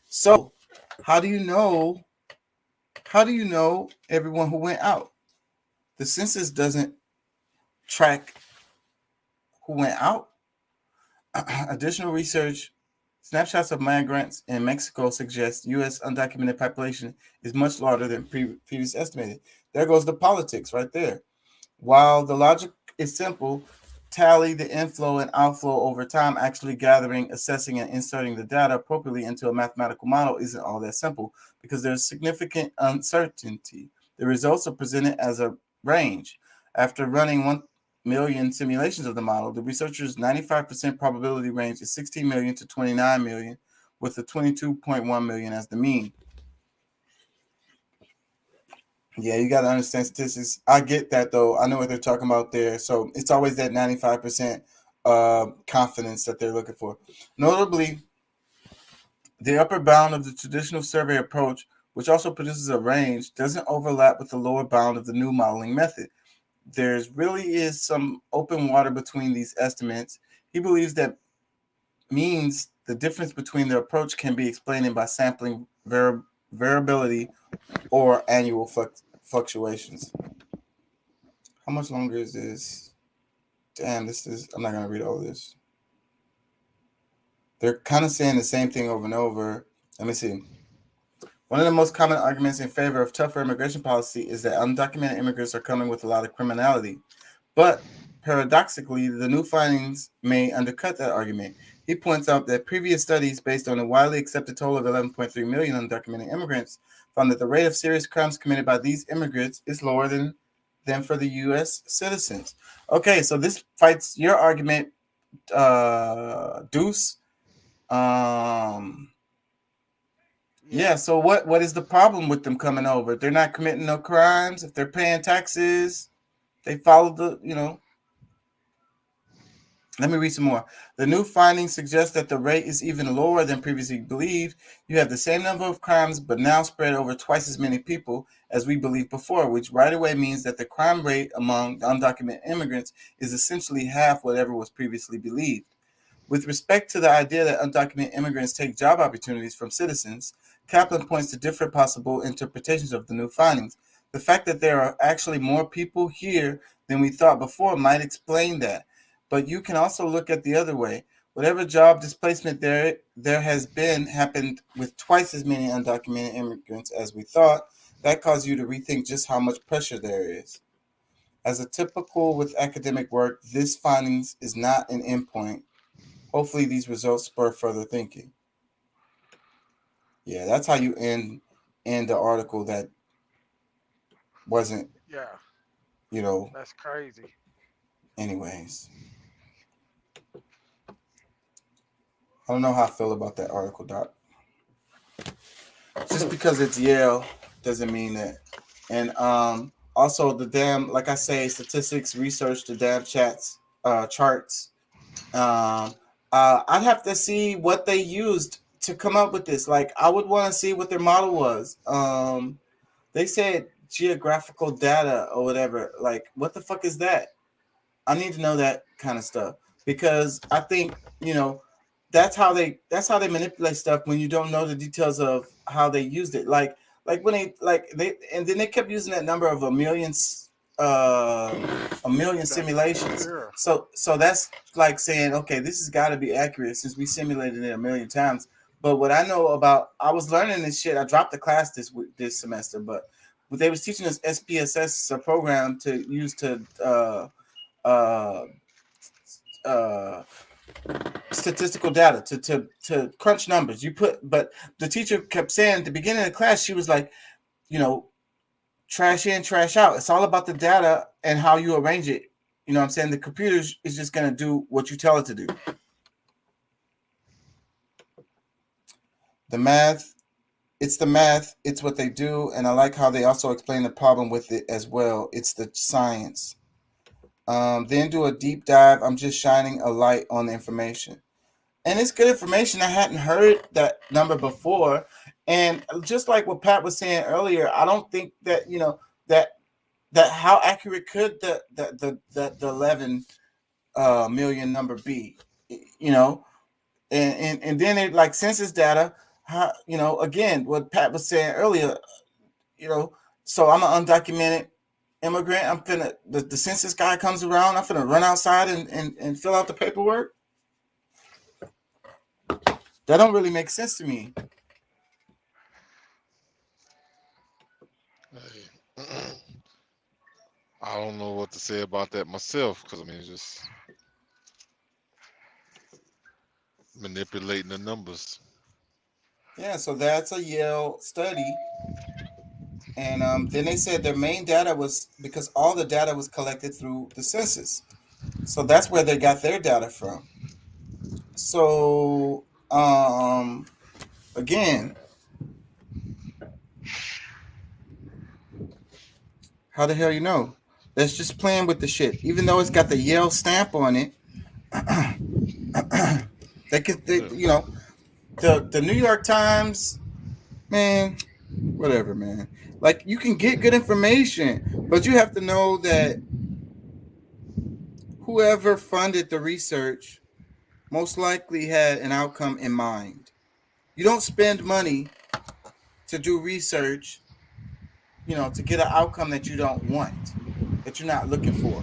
So how do you know everyone who went out? The census doesn't track who went out. Additional research, snapshots of migrants in Mexico suggest U.S. undocumented population is much larger than previously estimated. There goes the politics right there. While the logic is simple, tally the inflow and outflow over time, actually gathering, assessing, and inserting the data appropriately into a mathematical model isn't all that simple because there's significant uncertainty. The results are presented as a range. After running 1 million simulations of the model, the researchers' 95% probability range is 16 million to 29 million, with the 22.1 million as the mean. Yeah, you got to understand statistics. I get that, though. I know what they're talking about there. So it's always that 95% confidence that they're looking for. Notably, the upper bound of the traditional survey approach which also produces a range, doesn't overlap with the lower bound of the new modeling method. There's really is some open water between these estimates. He believes that means the difference between the approach can be explained by sampling variability or annual fluctuations. How much longer is this? Damn, I'm not going to read all of this. They're kind of saying the same thing over and over. Let me see. One of the most common arguments in favor of tougher immigration policy is that undocumented immigrants are coming with a lot of criminality. But paradoxically, the new findings may undercut that argument. He points out that previous studies based on a widely accepted total of 11.3 million undocumented immigrants found that the rate of serious crimes committed by these immigrants is lower than for the U.S. citizens. Okay, so this fights your argument, Deuce. Yeah, so what is the problem with them coming over? They're not committing no crimes. If they're paying taxes, they follow the, Let me read some more. The new findings suggest that the rate is even lower than previously believed. You have the same number of crimes, but now spread over twice as many people as we believed before, which right away means that the crime rate among undocumented immigrants is essentially half whatever was previously believed. With respect to the idea that undocumented immigrants take job opportunities from citizens, Kaplan points to different possible interpretations of the new findings. The fact that there are actually more people here than we thought before might explain that. But you can also look at the other way. Whatever job displacement there has been happened with twice as many undocumented immigrants as we thought. That caused you to rethink just how much pressure there is. As a typical with academic work, this findings is not an endpoint. Hopefully these results spur further thinking. Yeah, that's how you end the article that wasn't, That's crazy. Anyways. I don't know how I feel about that article, Doc. Just because it's Yale doesn't mean that. And also the damn, like I say, statistics research, the damn charts. I'd have to see what they used to come up with this. Like, I would want to see what their model was. They said geographical data or whatever. Like, what the fuck is that? I need to know that kind of stuff, because I think, that's how they manipulate stuff when you don't know the details of how they used it. Like when and then they kept using that number of a million simulations. Sure. So that's like saying, okay, this has got to be accurate since we simulated it a million times. But what I know about, I was learning this shit. I dropped the class this semester, but they was teaching us SPSS, a program to use to statistical data to crunch numbers. But the teacher kept saying at the beginning of the class, she was like, trash in, trash out. It's all about the data and how you arrange it. You know what I'm saying? The computer is just going to do what you tell it to do. The math, it's what they do. And I like how they also explain the problem with it as well. It's the science. Then do a deep dive. I'm just shining a light on the information. And it's good information. I hadn't heard that number before. And just like what Pat was saying earlier, I don't think that, that how accurate could the 11 million number be, and then it, like census data, how, again, what Pat was saying earlier, so I'm an undocumented immigrant. I'm finna, the census guy comes around, I'm finna run outside and fill out the paperwork. That don't really make sense to me. I don't know what to say about that myself, because it's just manipulating the numbers. Yeah, so that's a Yale study. And then they said their main data was, because all the data was collected through the census. So that's where they got their data from. So, again, how the hell you know? That's just playing with the shit. Even though it's got the Yale stamp on it, the New York Times, man, whatever, man. Like you can get good information, but you have to know that whoever funded the research most likely had an outcome in mind. You don't spend money to do research, to get an outcome that you don't want, that you're not looking for.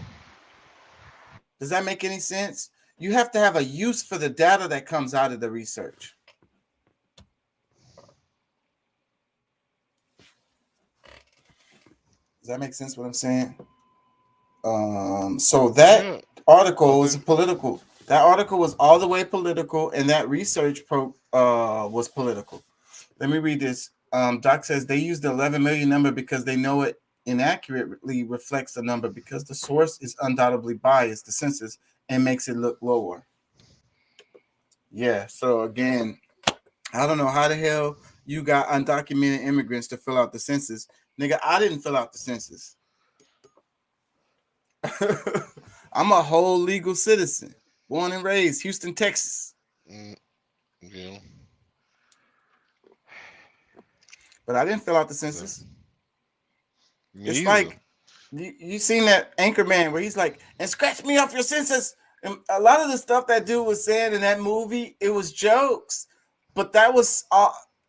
Does that make any sense? You have to have a use for the data that comes out of the research. Does that make sense what I'm saying? So that article was political. That article was all the way political, and that research was political. Let me read this. Doc says they used the 11 million number because they know it inaccurately reflects the number because the source is undoubtedly biased, the census, and makes it look lower. Yeah, so again, I don't know how the hell you got undocumented immigrants to fill out the census. Nigga, I didn't fill out the census. I'm a whole legal citizen, born and raised, Houston, Texas. Yeah. But I didn't fill out the census. Me It's either. like you seen that Anchorman where he's like, and scratch me off your census. And a lot of the stuff that dude was saying in that movie, it was jokes, but that was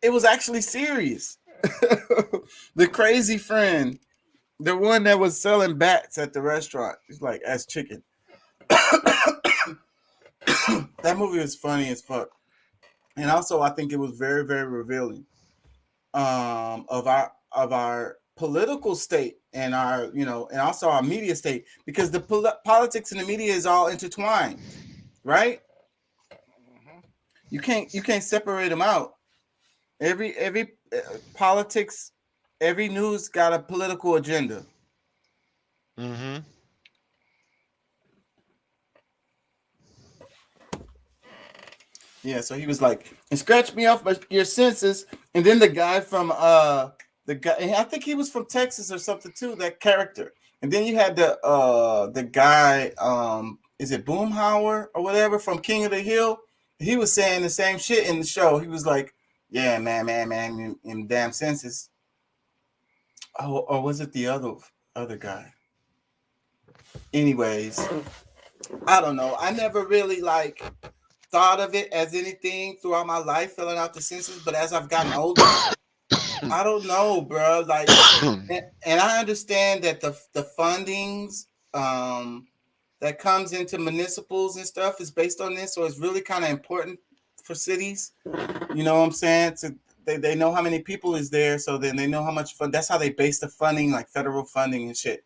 it was actually serious. The crazy friend, the one that was selling bats at the restaurant, he's like, as chicken. That movie was funny as fuck, and also I think it was very, very revealing of our political state and our, and also our media state, because the politics and the media is all intertwined, right? You can't separate them out. Every politics, every news got a political agenda. Mm-hmm. Yeah, so he was like, and scratch me off your census. And then the guy from the guy, I think he was from Texas or something too, that character. And then you had the guy, is it Boomhauer or whatever from King of the Hill? He was saying the same shit in the show. He was like, yeah, man, in damn census. Oh, or was it the other guy? Anyways, I don't know. I never really thought of it as anything throughout my life, filling out the census, but as I've gotten older, I don't know, bro. And I understand that the fundings that comes into municipals and stuff is based on this, so it's really kind of important for cities. You know what I'm saying? They know how many people is there, so then they know how much fund. That's how they base the funding, like federal funding and shit.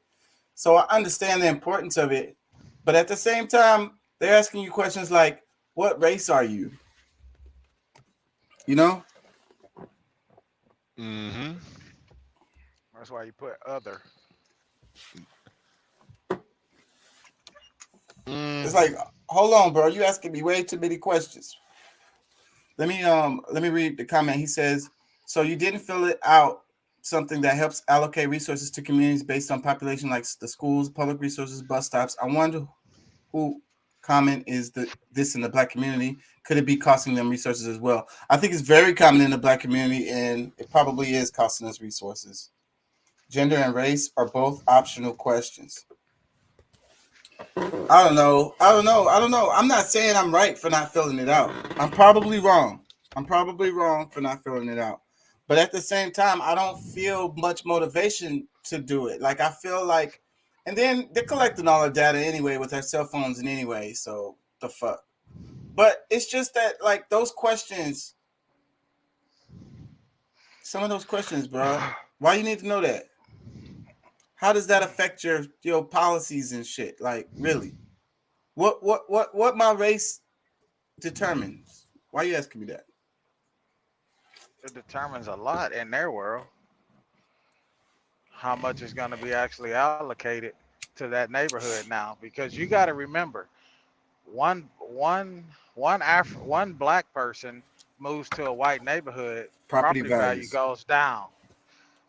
So I understand the importance of it, but at the same time, they're asking you questions like, what race are you? You know? Mm-hmm. That's why you put other. It's like, hold on, bro. You asking me way too many questions. Let me read the comment. He says, so you didn't fill it out, something that helps allocate resources to communities based on population, like the schools, public resources, bus stops. I wonder who common is this in the Black community. Could it be costing them resources as well? I think it's very common in the Black community, and it probably is costing us resources. Gender and race are both optional questions. I don't know. I'm not saying I'm right for not filling it out. I'm probably wrong for not filling it out. But at the same time, I don't feel much motivation to do it. Like, I feel like, and then they're collecting all the data anyway with their cell phones and anyway, so the fuck. But it's just that, like, those questions, some of those questions, bro, why you need to know that? How does that affect your policies and shit? Like, really? What my race determines? Why are you asking me that? It determines a lot in their world. How much is going to be actually allocated to that neighborhood now? Because you got to remember, one black person moves to a white neighborhood, property value goes down.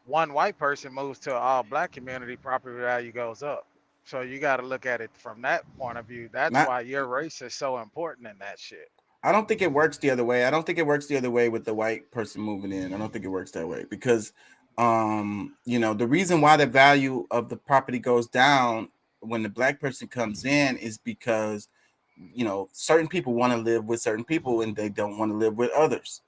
One white person moves to an all black community, property value goes up. So you got to look at it from that point of view. That's why your race is so important in that shit. I don't think it works the other way. I don't think it works the other way with the white person moving in. I don't think it works that way because, you know, the reason why the value of the property goes down when the black person comes in is because, you know, certain people want to live with certain people and they don't want to live with others.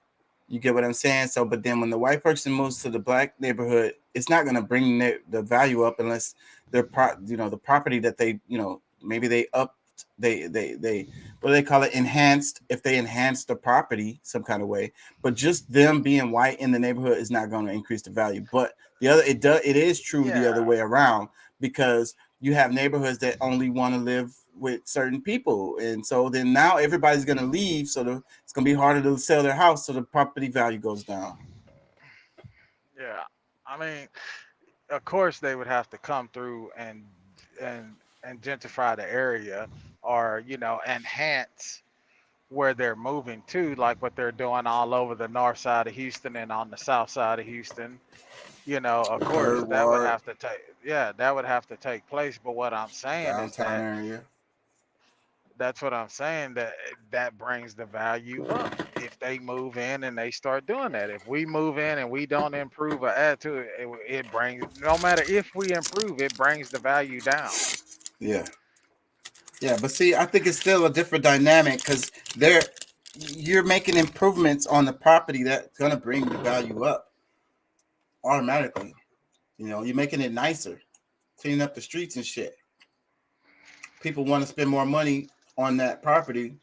You get what I'm saying? So, but then when the white person moves to the black neighborhood, it's not going to bring the value up unless they're, you know, the property that they, you know, maybe they up. They what do they call it, enhanced, if they enhance the property some kind of way, but just them being white in the neighborhood is not going to increase the value. But the other, it is true the other way around, because you have neighborhoods that only want to live with certain people, and so then now everybody's going to leave, so it's going to be harder to sell their house, so the property value goes down. Yeah, I mean, of course they would have to come through and gentrify the area, or, you know, enhance where they're moving to, like what they're doing all over the north side of Houston and on the south side of Houston. You know, of course that would have to take place. But what I'm saying is Downtown that area. that's what I'm saying, that brings the value up if they move in and they start doing that. If we move in and we don't improve or add to it, it brings, no matter if we improve, it brings the value down. Yeah, but see, I think it's still a different dynamic because you're making improvements on the property that's gonna bring the value up automatically. You know, you're making it nicer, cleaning up the streets and shit. People want to spend more money on that property.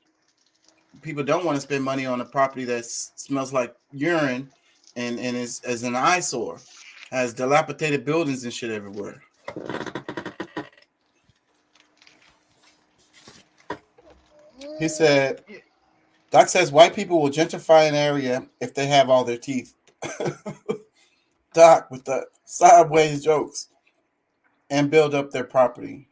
People don't want to spend money on a property that smells like urine and is as an eyesore, has dilapidated buildings and shit everywhere. He said, Doc says white people will gentrify an area if they have all their teeth. Doc with the sideways jokes and build up their property.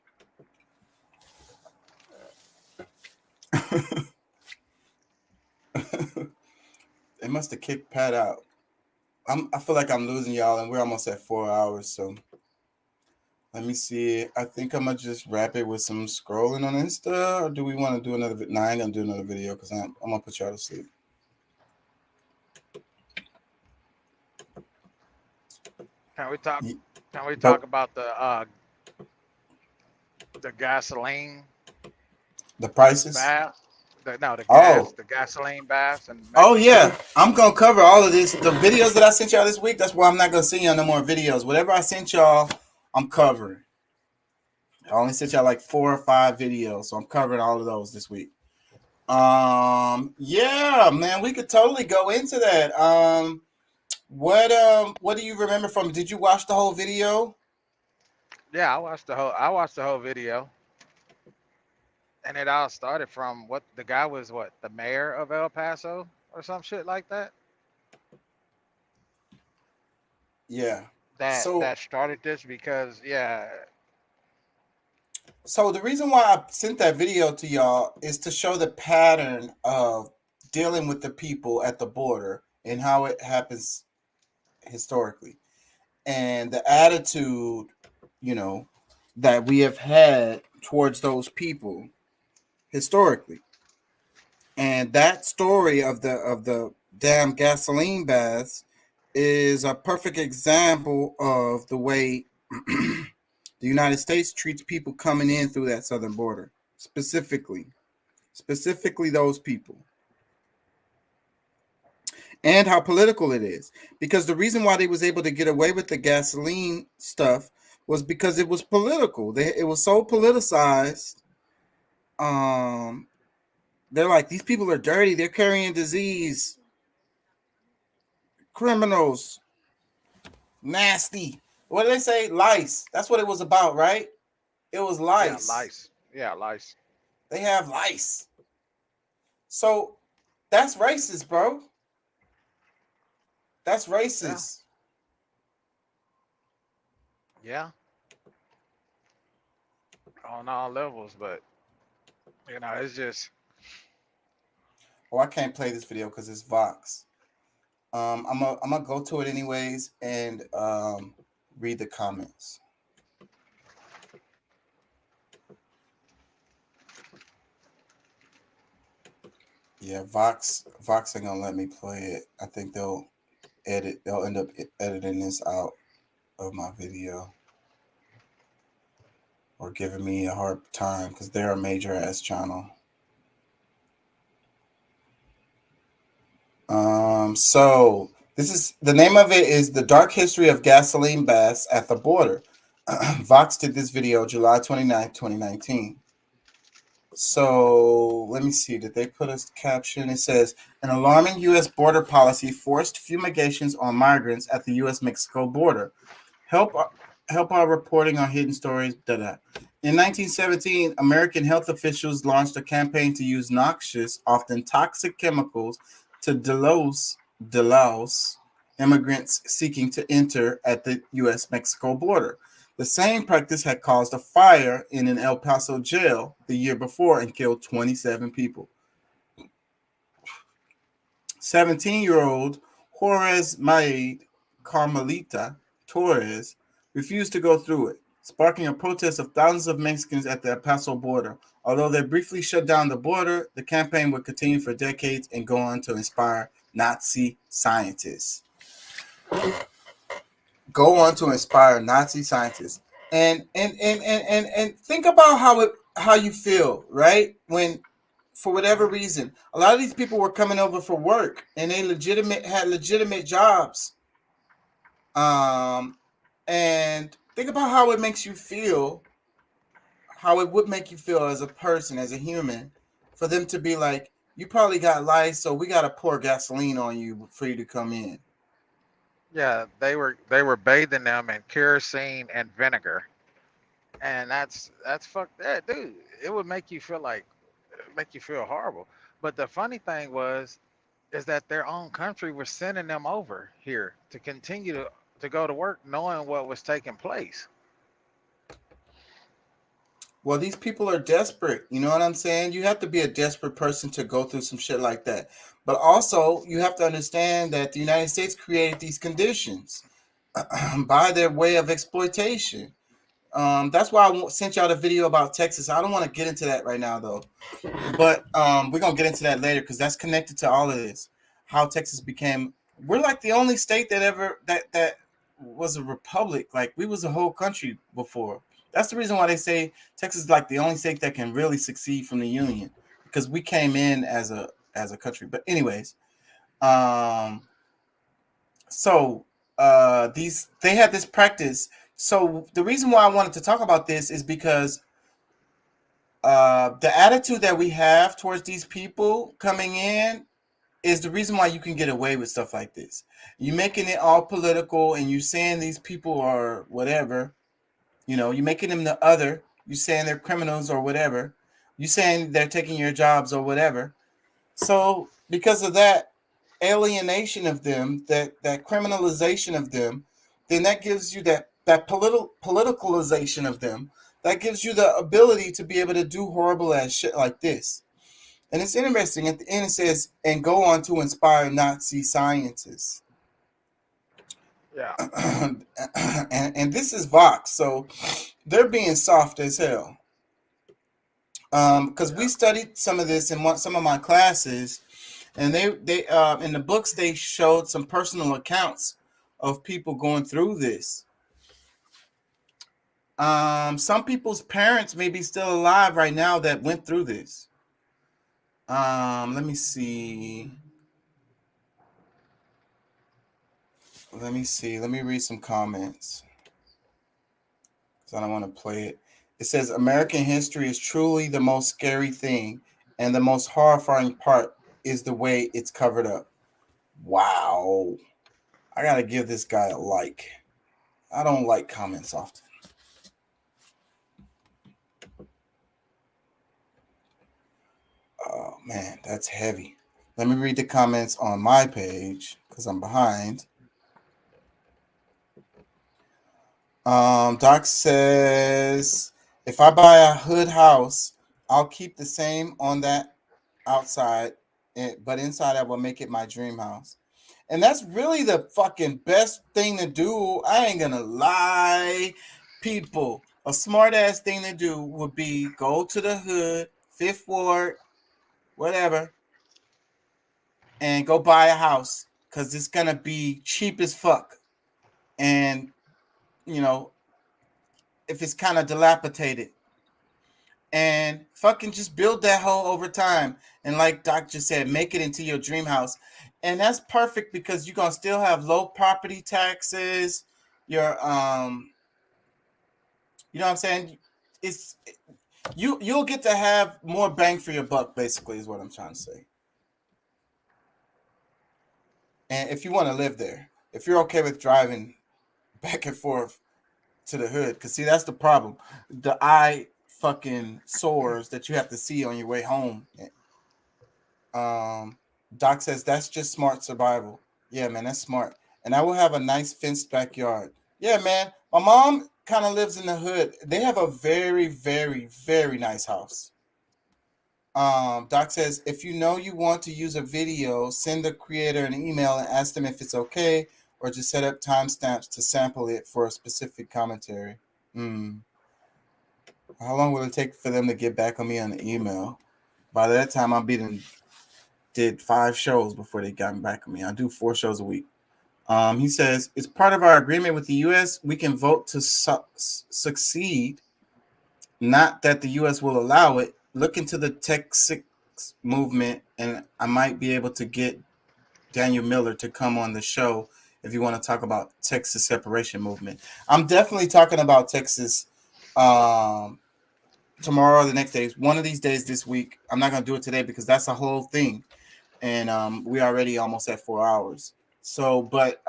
They must have kicked Pat out. I feel like I'm losing y'all, and we're almost at 4 hours. So let me see. I think I'm gonna just wrap it with some scrolling on Insta, or do we want to do another? No, I ain't gonna do another video because I'm gonna put y'all to sleep. Can we talk about the gasoline? The prices? Bath? The gas, the gasoline baths. And oh yeah, I'm gonna cover all of this. The videos that I sent y'all this week. That's why I'm not gonna send y'all no more videos. Whatever I sent y'all, I'm covering. I only sent y'all like 4 or 5 videos, so I'm covering all of those this week. Yeah, man, we could totally go into that. What do you remember from? Did you watch the whole video? Yeah, I watched the whole video. And it all started from what the guy was, the mayor of El Paso or some shit like that. Yeah. That started this because, yeah. So the reason why I sent that video to y'all is to show the pattern of dealing with the people at the border and how it happens historically, and the attitude, you know, that we have had towards those people historically. And that story of the damn gasoline baths is a perfect example of the way the United States treats people coming in through that southern border, specifically those people, and how political it is. Because the reason why they was able to get away with the gasoline stuff was because it was political. It was so politicized. They're like, these people are dirty. They're carrying disease. Criminals. Nasty. What did they say? Lice. That's what it was about, right? It was lice. Yeah, lice. Yeah, lice. They have lice. So that's racist, bro. That's racist. Yeah. On all levels, but you know, it's just. Oh, I can't play this video because it's Vox. I'm gonna go to it anyways and read the comments. Yeah, Vox ain't gonna let me play it. I think they'll end up editing this out of my video or giving me a hard time because they're a major ass channel. So this is the name of it is The Dark History of Gasoline Baths at the Border. Vox did this video July 29th, 2019. So let me see. Did they put a caption? It says, an alarming U.S. border policy forced fumigations on migrants at the U.S.-Mexico border. Help our reporting on hidden stories. In 1917, American health officials launched a campaign to use noxious, often toxic chemicals to delouse immigrants seeking to enter at the U.S.-Mexico border. The same practice had caused a fire in an El Paso jail the year before and killed 27 people. 17-year-old Juarez Maid Carmelita Torres refused to go through it, sparking a protest of thousands of Mexicans at the El Paso border. Although they briefly shut down the border, the campaign would continue for decades and go on to inspire Nazi scientists. And think about how you feel, right? When, for whatever reason, a lot of these people were coming over for work and they had legitimate jobs. And think about how it makes you feel, how it would make you feel as a person, as a human, for them to be like, you probably got lice, so we got to pour gasoline on you for you to come in. Yeah, they were bathing them in kerosene and vinegar, and that's fuck that, dude. It would make you feel horrible. But the funny thing is that their own country was sending them over here to continue to go to work, knowing what was taking place. Well, these people are desperate. You know what I'm saying? You have to be a desperate person to go through some shit like that. But also, you have to understand that the United States created these conditions by their way of exploitation. That's why I sent y'all the video about Texas. I don't want to get into that right now, though. But we're going to get into that later because that's connected to all of this. How Texas became... We're like the only state that was a republic. Like, we was a whole country before. That's the reason why they say Texas is like the only state that can really succeed from the Union, because we came in as a country. But anyways, they had this practice. So the reason why I wanted to talk about this is because the attitude that we have towards these people coming in is the reason why you can get away with stuff like this. You're making it all political and you're saying these people are whatever. You know, you're making them the other. You're saying they're criminals or whatever. You're saying they're taking your jobs or whatever. So because of that alienation of them, that criminalization of them, then that gives you that politicalization of them. That gives you the ability to be able to do horrible ass shit like this. And it's interesting. At the end it says, and go on to inspire Nazi scientists. Yeah. and this is Vox, so they're being soft as hell. Because we studied some of this in some of my classes, and they in the books they showed some personal accounts of people going through this. Some people's parents may be still alive right now that went through this. Let me see. Let me read some comments, because I don't want to play it. It says, American history is truly the most scary thing, and the most horrifying part is the way it's covered up. Wow. I got to give this guy a like. I don't like comments often. Oh, man, that's heavy. Let me read the comments on my page, because I'm behind. Doc says, if I buy a hood house, I'll keep the same on that outside, but inside I will make it my dream house. And that's really the fucking best thing to do. I ain't gonna lie, people. A smart ass thing to do would be go to the hood, Fifth Ward, whatever, and go buy a house because it's gonna be cheap as fuck. And you know, if it's kind of dilapidated, and fucking just build that hole over time. And like Doc just said, make it into your dream house. And that's perfect because you're gonna still have low property taxes. Your you know what I'm saying? You'll get to have more bang for your buck, basically, is what I'm trying to say. And if you want to live there, if you're okay with driving back and forth to the hood, because see, that's the problem. The eye fucking sores that you have to see on your way home. Doc says that's just smart survival. Yeah, man, that's smart. And I will have a nice fenced backyard. Yeah, man. My mom kind of lives in the hood. They have a very, very, very nice house. Doc says, if you know you want to use a video, send the creator an email and ask them if it's okay, or just set up timestamps to sample it for a specific commentary. How long will it take for them to get back on me on the email? By that time, I'll be did 5 shows before they got back on me. I do 4 shows a week. He says, it's part of our agreement with the U.S. We can vote to succeed, not that the U.S. will allow it. Look into the Texas movement, and I might be able to get Daniel Miller to come on the show if you want to talk about Texas separation movement. I'm definitely talking about Texas tomorrow or the next day. One of these days this week. I'm not going to do it today because that's a whole thing. And we already almost at 4 hours. So, but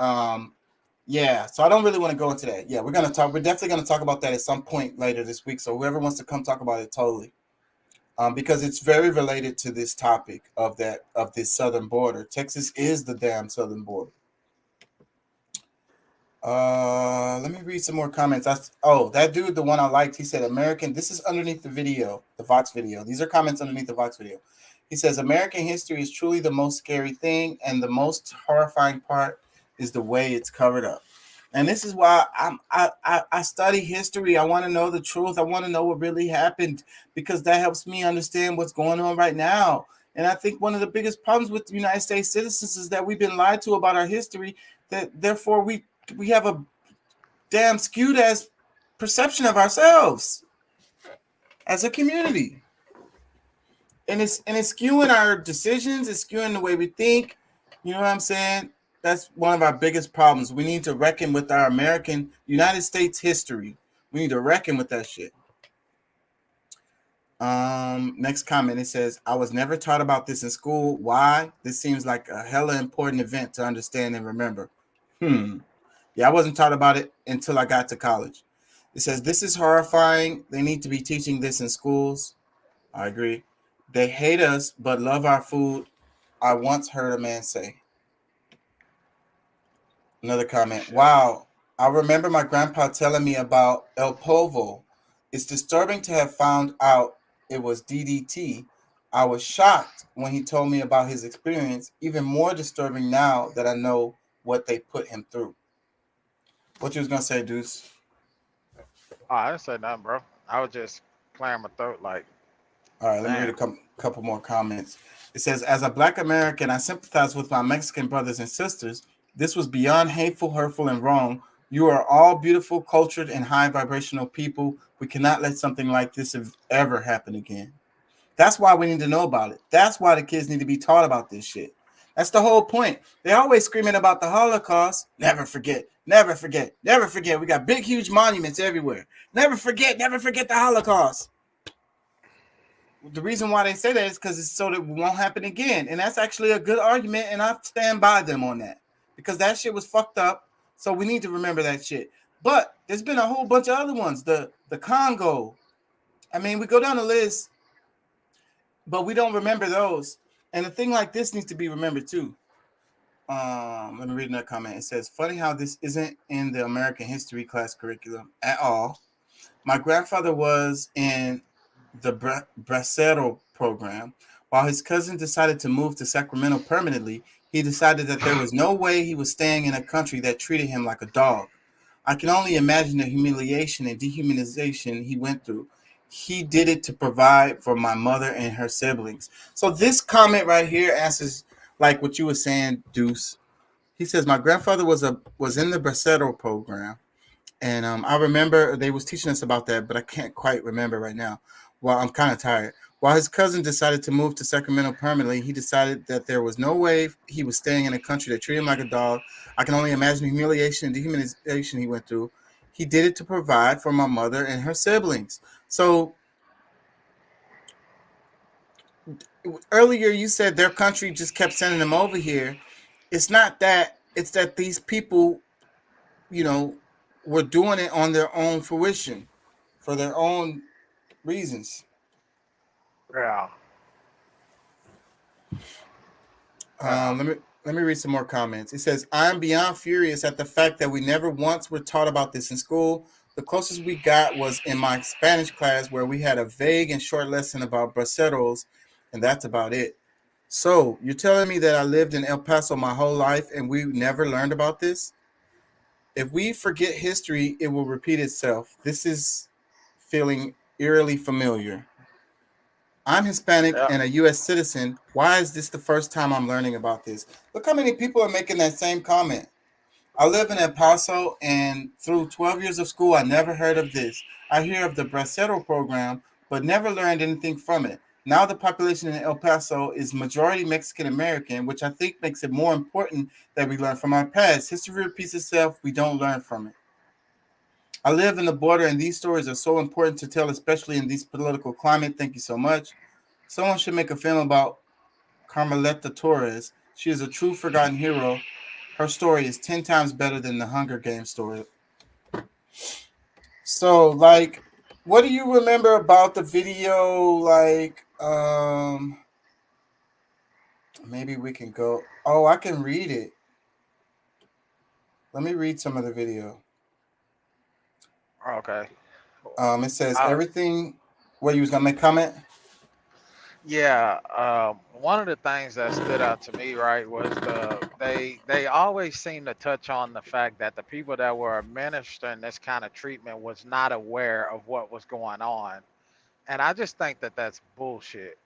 yeah, so I don't really want to go into that. Yeah, we're definitely going to talk about that at some point later this week. So whoever wants to come talk about it, totally. Because it's very related to this topic of this southern border. Texas is the damn southern border. Let me read some more comments. That dude, the one I liked, he said American. This is underneath the video, the Vox video. These are comments underneath the Vox video. He says American history is truly the most scary thing, and the most horrifying part is the way it's covered up. And this is why I study history. I want to know the truth. I want to know what really happened, because that helps me understand what's going on right now. And I think one of the biggest problems with the United States citizens is that we've been lied to about our history, that therefore we have a damn skewed ass perception of ourselves as a community. And it's skewing our decisions, it's skewing the way we think. You know what I'm saying? That's one of our biggest problems. We need to reckon with our American United States history. We need to reckon with that shit. Next comment, it says, I was never taught about this in school. Why? This seems like a hella important event to understand and remember. Yeah, I wasn't taught about it until I got to college. It says, this is horrifying. They need to be teaching this in schools. I agree. They hate us, but love our food. I once heard a man say. Another comment. Wow. I remember my grandpa telling me about El Polvo. It's disturbing to have found out it was DDT. I was shocked when he told me about his experience. Even more disturbing now that I know what they put him through. What you was going to say, Deuce? Oh, I didn't say nothing, bro. I was just clearing my throat like. All right, let me read a couple more comments. It says, as a Black American, I sympathize with my Mexican brothers and sisters. This was beyond hateful, hurtful, and wrong. You are all beautiful, cultured, and high vibrational people. We cannot let something like this ever happen again. That's why we need to know about it. That's why the kids need to be taught about this shit. That's the whole point. They're always screaming about the Holocaust. Never forget, never forget, never forget. We got big, huge monuments everywhere. Never forget the Holocaust. The reason why they say that is because it's so that it won't happen again. And that's actually a good argument, and I stand by them on that. Because that shit was fucked up. So we need to remember that shit. But there's been a whole bunch of other ones. The Congo. I mean, we go down the list, but we don't remember those. And a thing like this needs to be remembered too. Let me read another comment. It says, funny how this isn't in the American history class curriculum at all. My grandfather was in the Bracero program. While his cousin decided to move to Sacramento permanently, he decided that there was no way he was staying in a country that treated him like a dog. I can only imagine the humiliation and dehumanization he went through. He did it to provide for my mother and her siblings. So this comment right here answers like what you were saying, Deuce. He says my grandfather was in the Bracero program, and I remember they was teaching us about that, but I can't quite remember right now. Well, I'm kind of tired. While his cousin decided to move to Sacramento permanently, he decided that there was no way he was staying in a country that treated him like a dog. I can only imagine the humiliation and dehumanization he went through. He did it to provide for my mother and her siblings. So earlier you said their country just kept sending them over here. It's not that. It's that these people, were doing it on their own fruition, for their own reasons. Yeah. Let me read some more comments. It says, I'm beyond furious at the fact that we never once were taught about this in school. The closest we got was in my Spanish class, where we had a vague and short lesson about braceros, and that's about it. So you're telling me that I lived in El Paso my whole life and we never learned about this? If we forget history, it will repeat itself. This is feeling eerily familiar. I'm Hispanic and a U.S. citizen. Why is this the first time I'm learning about this? Look how many people are making that same comment. I live in El Paso, and through 12 years of school, I never heard of this. I hear of the Bracero program, but never learned anything from it. Now the population in El Paso is majority Mexican American, which I think makes it more important that we learn from our past. History repeats itself. We don't learn from it. I live in the border, and these stories are so important to tell, especially in this political climate. Thank you so much. Someone should make a film about Carmelita Torres. She is a true forgotten hero. Her story is 10 times better than the Hunger Games story. So, like, what do you remember about the video? Like, maybe we can go. Oh, I can read it. Let me read some of the video. Okay. It says everything. What, you was gonna make a comment? Yeah, one of the things that stood out to me, right, was they always seem to touch on the fact that the people that were administering this kind of treatment was not aware of what was going on, and I just think that that's bullshit.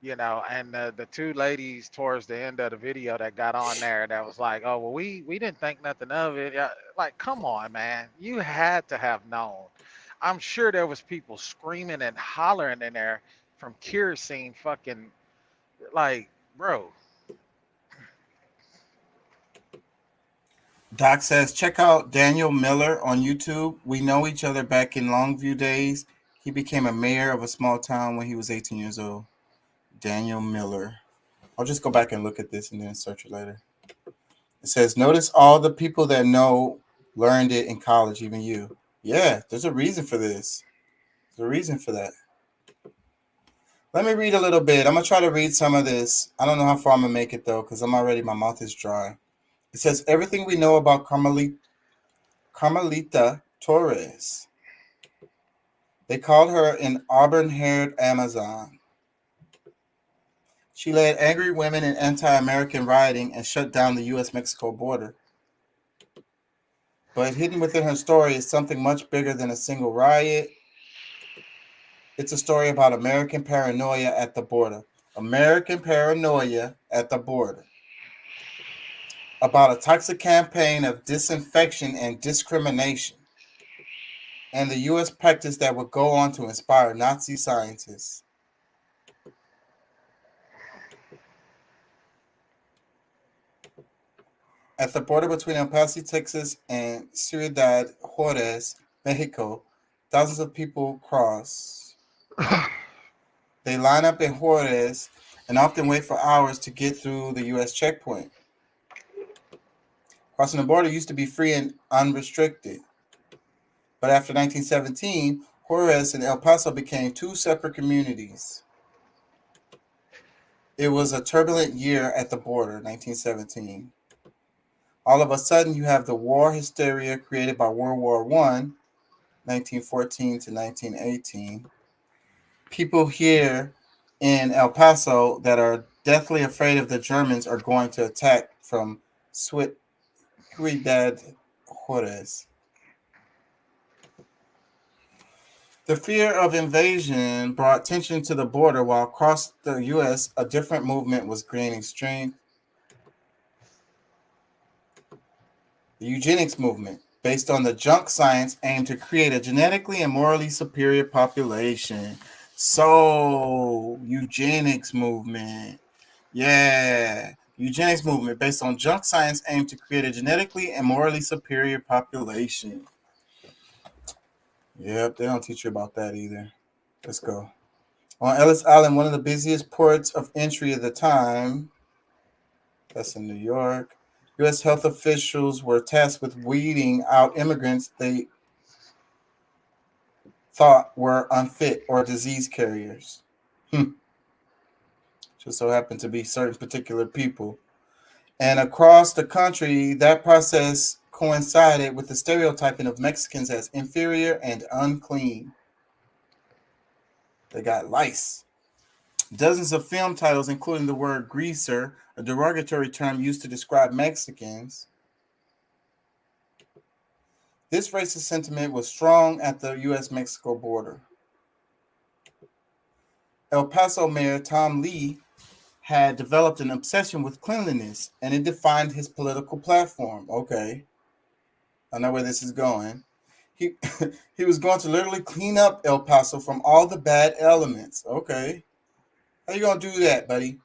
And the two ladies towards the end of the video that got on there that was like, oh, well, we didn't think nothing of it. Yeah, like, come on, man. You had to have known. I'm sure there was people screaming and hollering in there from kerosene fucking, like, bro. Doc says, check out Daniel Miller on YouTube. We know each other back in Longview days. He became a mayor of a small town when he was 18 years old. Daniel Miller. I'll just go back and look at this and then search it later. It says, notice all the people that know learned it in college, even you. Yeah, there's a reason for this. There's a reason for that. Let me read a little bit. I'm going to try to read some of this. I don't know how far I'm going to make it, though, because my mouth is dry. It says, everything we know about Carmelita Torres. They called her an auburn-haired Amazon. She led angry women in anti-American rioting and shut down the U.S.-Mexico border. But hidden within her story is something much bigger than a single riot. It's a story about American paranoia at the border. American paranoia at the border. About a toxic campaign of disinfection and discrimination. And the U.S. practice that would go on to inspire Nazi scientists. At the border between El Paso, Texas, and Ciudad Juarez, Mexico, thousands of people cross. They line up in Juarez and often wait for hours to get through the U.S. checkpoint. Crossing the border used to be free and unrestricted. But after 1917, Juarez and El Paso became two separate communities. It was a turbulent year at the border, 1917. All of a sudden, you have the war hysteria created by World War I, 1914 to 1918. People here in El Paso that are deathly afraid of the Germans are going to attack from Ciudad Juarez. The fear of invasion brought tension to the border, while across the U.S., a different movement was gaining strength. The eugenics movement, based on the junk science, aimed to create a genetically and morally superior population. So, eugenics movement. Yeah. Eugenics movement, based on junk science, aimed to create a genetically and morally superior population. Yep, they don't teach you about that either. Let's go. On Ellis Island, one of the busiest ports of entry at the time, that's in New York, U.S. health officials were tasked with weeding out immigrants they thought were unfit or disease carriers. Just so happened to be certain particular people. And across the country, that process coincided with the stereotyping of Mexicans as inferior and unclean. They got lice. Dozens of film titles, including the word greaser, a derogatory term used to describe Mexicans. This racist sentiment was strong at the U.S.-Mexico border. El Paso Mayor Tom Lee had developed an obsession with cleanliness, and it defined his political platform. Okay, I know where this is going. He was going to literally clean up El Paso from all the bad elements. Okay, how you gonna do that, buddy?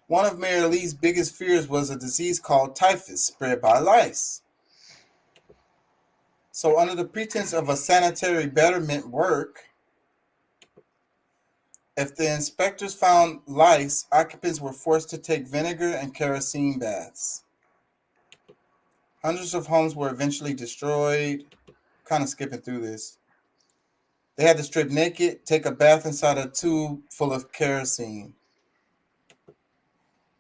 One of Mayor Lee's biggest fears was a disease called typhus, spread by lice. So, under the pretense of a sanitary betterment work, if the inspectors found lice, occupants were forced to take vinegar and kerosene baths. Hundreds of homes were eventually destroyed. Kind of skipping through this. They had to strip naked, take a bath inside a tube full of kerosene.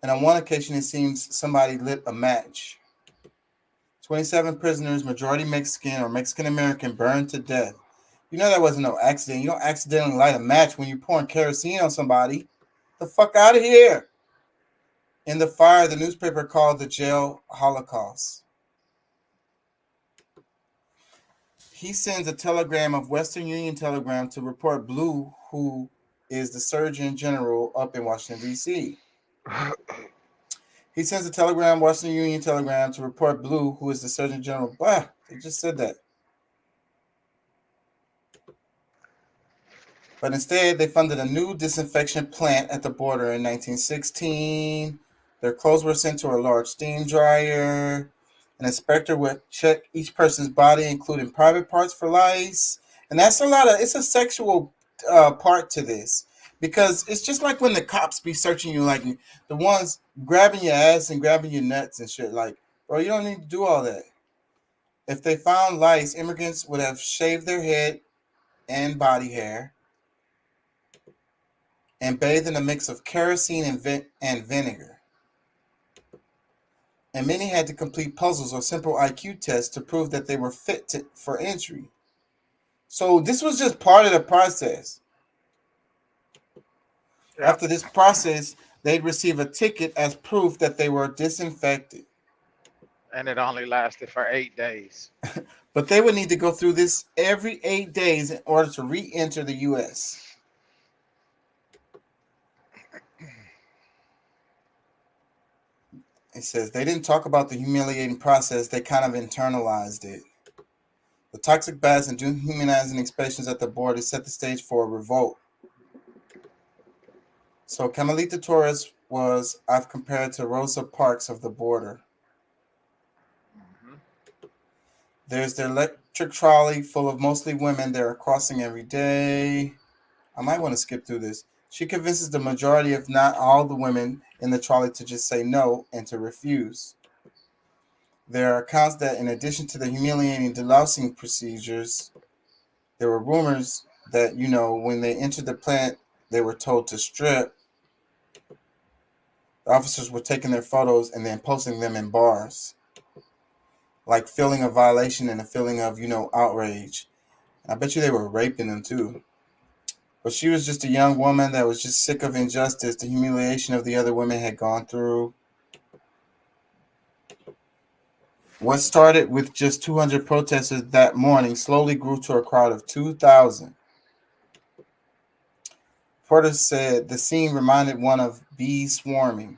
And on one occasion, it seems somebody lit a match. 27 prisoners, majority Mexican or Mexican American, burned to death. You know that wasn't no accident. You don't accidentally light a match when you're pouring kerosene on somebody. The fuck out of here. In the fire, the newspaper called the jail Holocaust. He sends a telegram of Western Union Telegram to report Blue, who is the Surgeon General up in Washington, D.C. He sends a telegram, Western Union Telegram, to report Blue, who is the Surgeon General. Bah, they just said that. But instead, they funded a new disinfection plant at the border in 1916. Their clothes were sent to a large steam dryer. An inspector would check each person's body, including private parts for lice. And that's it's a sexual part to this. Because it's just like when the cops be searching you, like the ones grabbing your ass and grabbing your nuts and shit. Like, bro, you don't need to do all that. If they found lice, immigrants would have shaved their head and body hair and bathed in a mix of kerosene and vinegar. And many had to complete puzzles or simple IQ tests to prove that they were fit for entry. So this was just part of the process. Yeah. After this process, they'd receive a ticket as proof that they were disinfected. And it only lasted for 8 days. But they would need to go through this every 8 days in order to re-enter the U.S. It says they didn't talk about the humiliating process. They kind of internalized it. The toxic baths and dehumanizing inspections at the border set the stage for a revolt. So Carmelita Torres was, I've compared to Rosa Parks of the border. There's the electric trolley full of mostly women. They're crossing every day. I might want to skip through this. She convinces the majority, if not all, the women in the trolley to just say no and to refuse. There are accounts that in addition to the humiliating delousing procedures, there were rumors that, you know, when they entered the plant, they were told to strip. The officers were taking their photos and then posting them in bars, like feeling a violation and a feeling of, you know, outrage. I bet you they were raping them too. But she was just a young woman that was just sick of injustice, the humiliation of the other women had gone through. What started with just 200 protesters that morning slowly grew to a crowd of 2,000. Porter said the scene reminded one of bees swarming.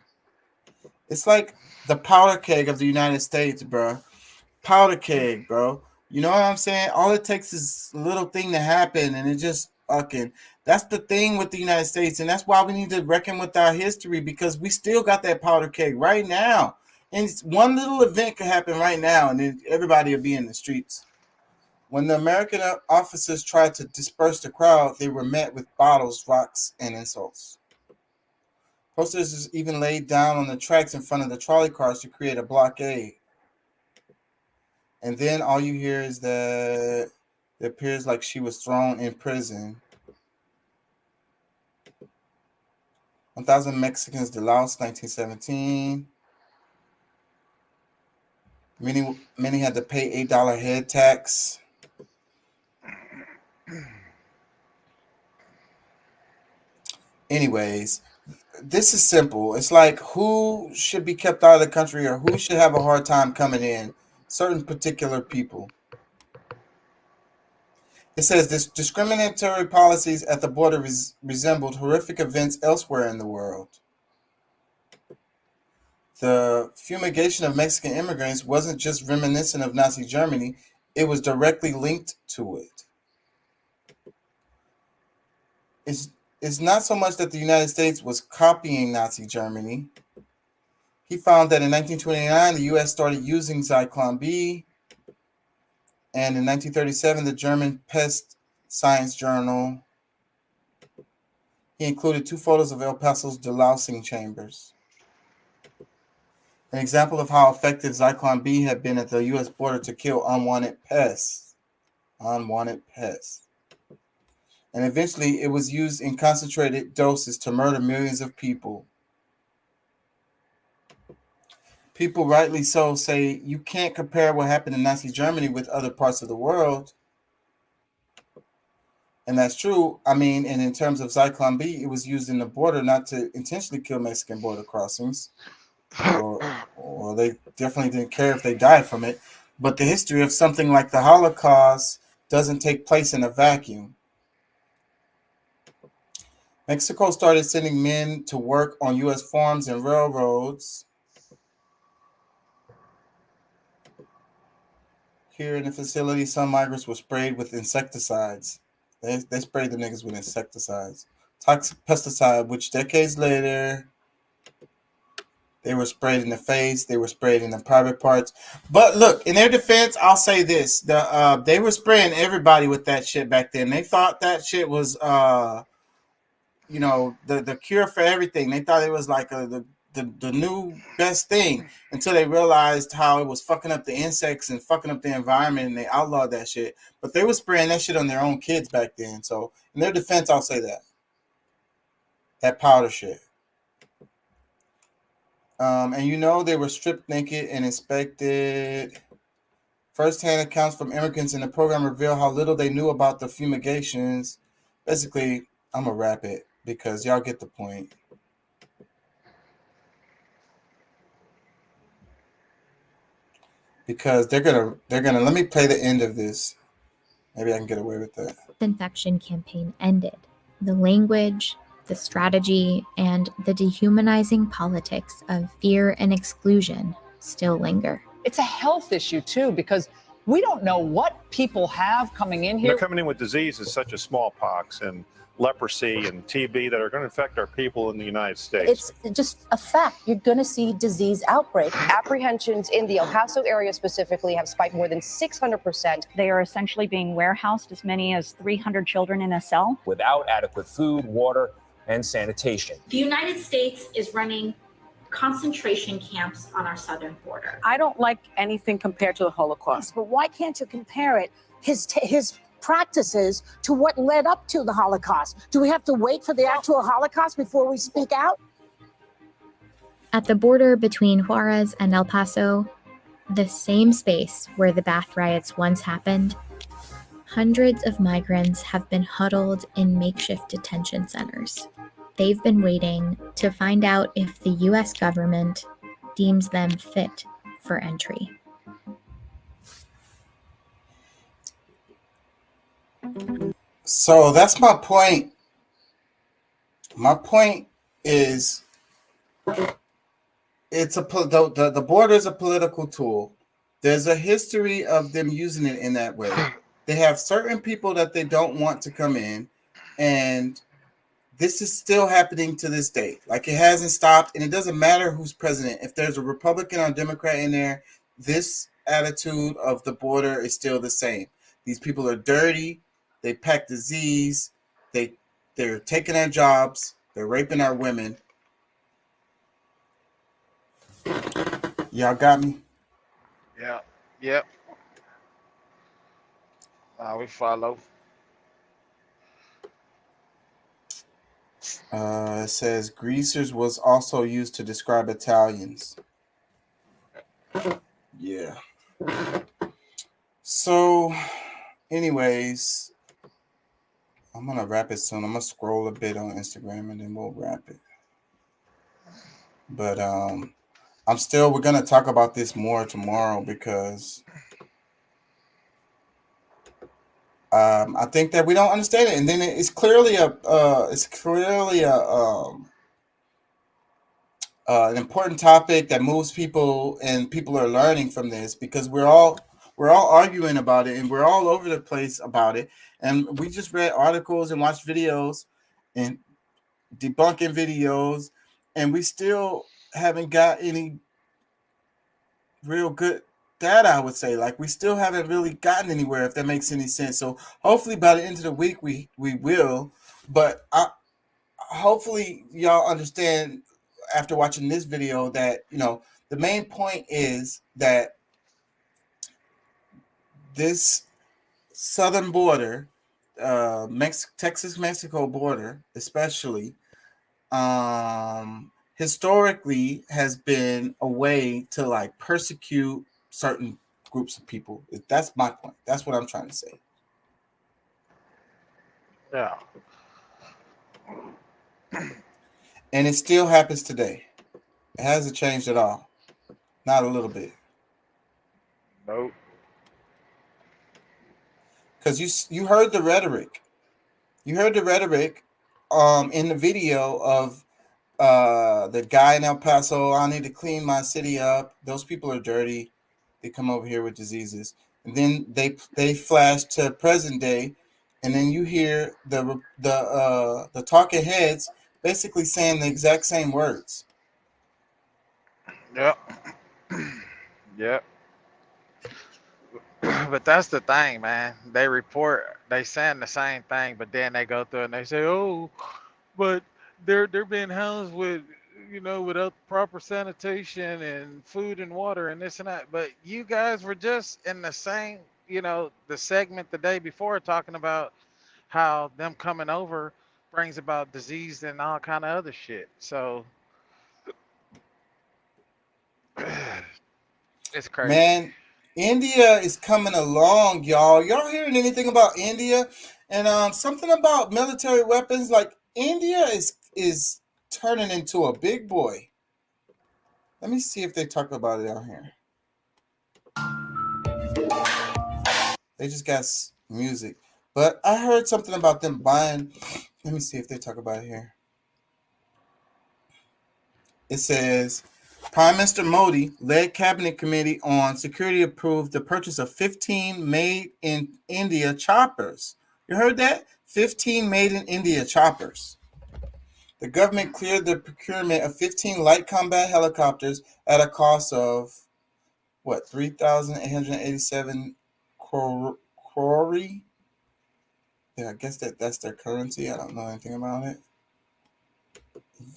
It's like the powder keg of the United States, bro. Powder keg, bro. You know what I'm saying? All it takes is a little thing to happen, and it just fucking. That's the thing with the United States, and that's why we need to reckon with our history, because we still got that powder keg right now. And one little event could happen right now, and then everybody will be in the streets. When the American officers tried to disperse the crowd, they were met with bottles, rocks, and insults. Protesters even laid down on the tracks in front of the trolley cars to create a blockade. And then all you hear is that it appears like she was thrown in prison. 1,000 Mexicans de Laos, 1917. Many had to pay $8 head tax. Anyways, this is simple. It's like who should be kept out of the country or who should have a hard time coming in. Certain particular people. It says this discriminatory policies at the border resembled horrific events elsewhere in the world. The fumigation of Mexican immigrants wasn't just reminiscent of Nazi Germany, it was directly linked to it. It's not so much that the United States was copying Nazi Germany. He found that in 1929, the U.S. started using Zyklon B, and in 1937, the German Pest Science Journal, he included 2 photos of El Paso's delousing chambers. An example of how effective Zyklon B had been at the U.S. border to kill unwanted pests. Unwanted pests. And eventually, it was used in concentrated doses to murder millions of people. People, rightly so, say you can't compare what happened in Nazi Germany with other parts of the world. And that's true. I mean, and in terms of Zyklon B, it was used in the border not to intentionally kill Mexican border crossings. Or they definitely didn't care if they died from it. But the history of something like the Holocaust doesn't take place in a vacuum. Mexico started sending men to work on U.S. farms and railroads. Here in the facility, some migrants were sprayed with insecticides. They sprayed the niggas with insecticides. Toxic pesticide, which decades later, they were sprayed in the face. They were sprayed in the private parts. But look, in their defense, I'll say this. They were spraying everybody with that shit back then. They thought that shit was, the cure for everything. They thought it was like the new best thing until they realized how it was fucking up the insects and fucking up the environment, and they outlawed that shit. But they were spraying that shit on their own kids back then. So in their defense, I'll say that powder shit. And they were stripped naked and inspected. First-hand accounts from immigrants in the program reveal how little they knew about the fumigations. Basically, I'm gonna wrap it because y'all get the point. Because they're gonna let me play the end of this. Maybe I can get away with that. Infection campaign ended. The language, the strategy, and the dehumanizing politics of fear and exclusion still linger. It's a health issue too, because we don't know what people have coming in here. They're coming in with diseases such as smallpox and leprosy and TB that are going to affect our people in the United States. It's just a fact. You're going to see disease outbreak. Apprehensions in the El Paso area specifically have spiked more than 600%. They are essentially being warehoused, as many as 300 children in a cell. Without adequate food, water, and sanitation. The United States is running concentration camps on our southern border. I don't like anything compared to the Holocaust. But why can't you compare it, his practices, to what led up to the Holocaust? Do we have to wait for the actual Holocaust before we speak out? At the border between Juarez and El Paso, the same space where the Bath riots once happened, hundreds of migrants have been huddled in makeshift detention centers. They've been waiting to find out if the U.S. government deems them fit for entry. So that's my point. My point is, the border is a political tool. There's a history of them using it in that way. They have certain people that they don't want to come in, and this is still happening to this day. Like, it hasn't stopped, and it doesn't matter who's president. If there's a Republican or Democrat in there, this attitude of the border is still the same. These people are dirty. They pack disease. They're taking our jobs. They're raping our women. Y'all got me? Yeah. Yep. We follow. It says greasers was also used to describe Italians. Yeah. So, anyways, I'm going to wrap it soon. I'm going to scroll a bit on Instagram and then we'll wrap it. But we're going to talk about this more tomorrow because I think that we don't understand it. And then it's clearly an important topic that moves people, and people are learning from this because we're all arguing about it and we're all over the place about it. And we just read articles and watched videos and debunking videos, and we still haven't got any real good data, I would say. Like, we still haven't really gotten anywhere, if that makes any sense. So hopefully by the end of the week we will. But hopefully y'all understand after watching this video that, the main point is that this southern border, Texas-Mexico border especially, historically has been a way to like persecute certain groups of people. That's my point. That's what I'm trying to say. Yeah. And it still happens today. It hasn't changed at all. Not a little bit. Nope. Because you heard the rhetoric. You heard the rhetoric in the video of the guy in El Paso. I need to clean my city up. Those people are dirty. They come over here with diseases. And then they flash to present day, and then you hear the talking heads basically saying the exact same words. Yep. Yep. But that's the thing, man. They saying the same thing, but then they go through and they say, "Oh, but they're being housed with, without proper sanitation and food and water and this and that." But you guys were just in the same, the segment the day before talking about how them coming over brings about disease and all kind of other shit. So it's crazy. Man, India is coming along, y'all. Y'all hearing anything about India? And something about military weapons? Like, India is turning into a big boy. Let me see if they talk about it out here. They just got music. But I heard something about them buying. Let me see if they talk about it here. It says, Prime Minister Modi led Cabinet Committee on Security approved the purchase of 15 made in India choppers. You heard that? 15 made in India choppers. The government cleared the procurement of 15 light combat helicopters at a cost of, 3,887 crore? Yeah, I guess that's their currency. I don't know anything about it.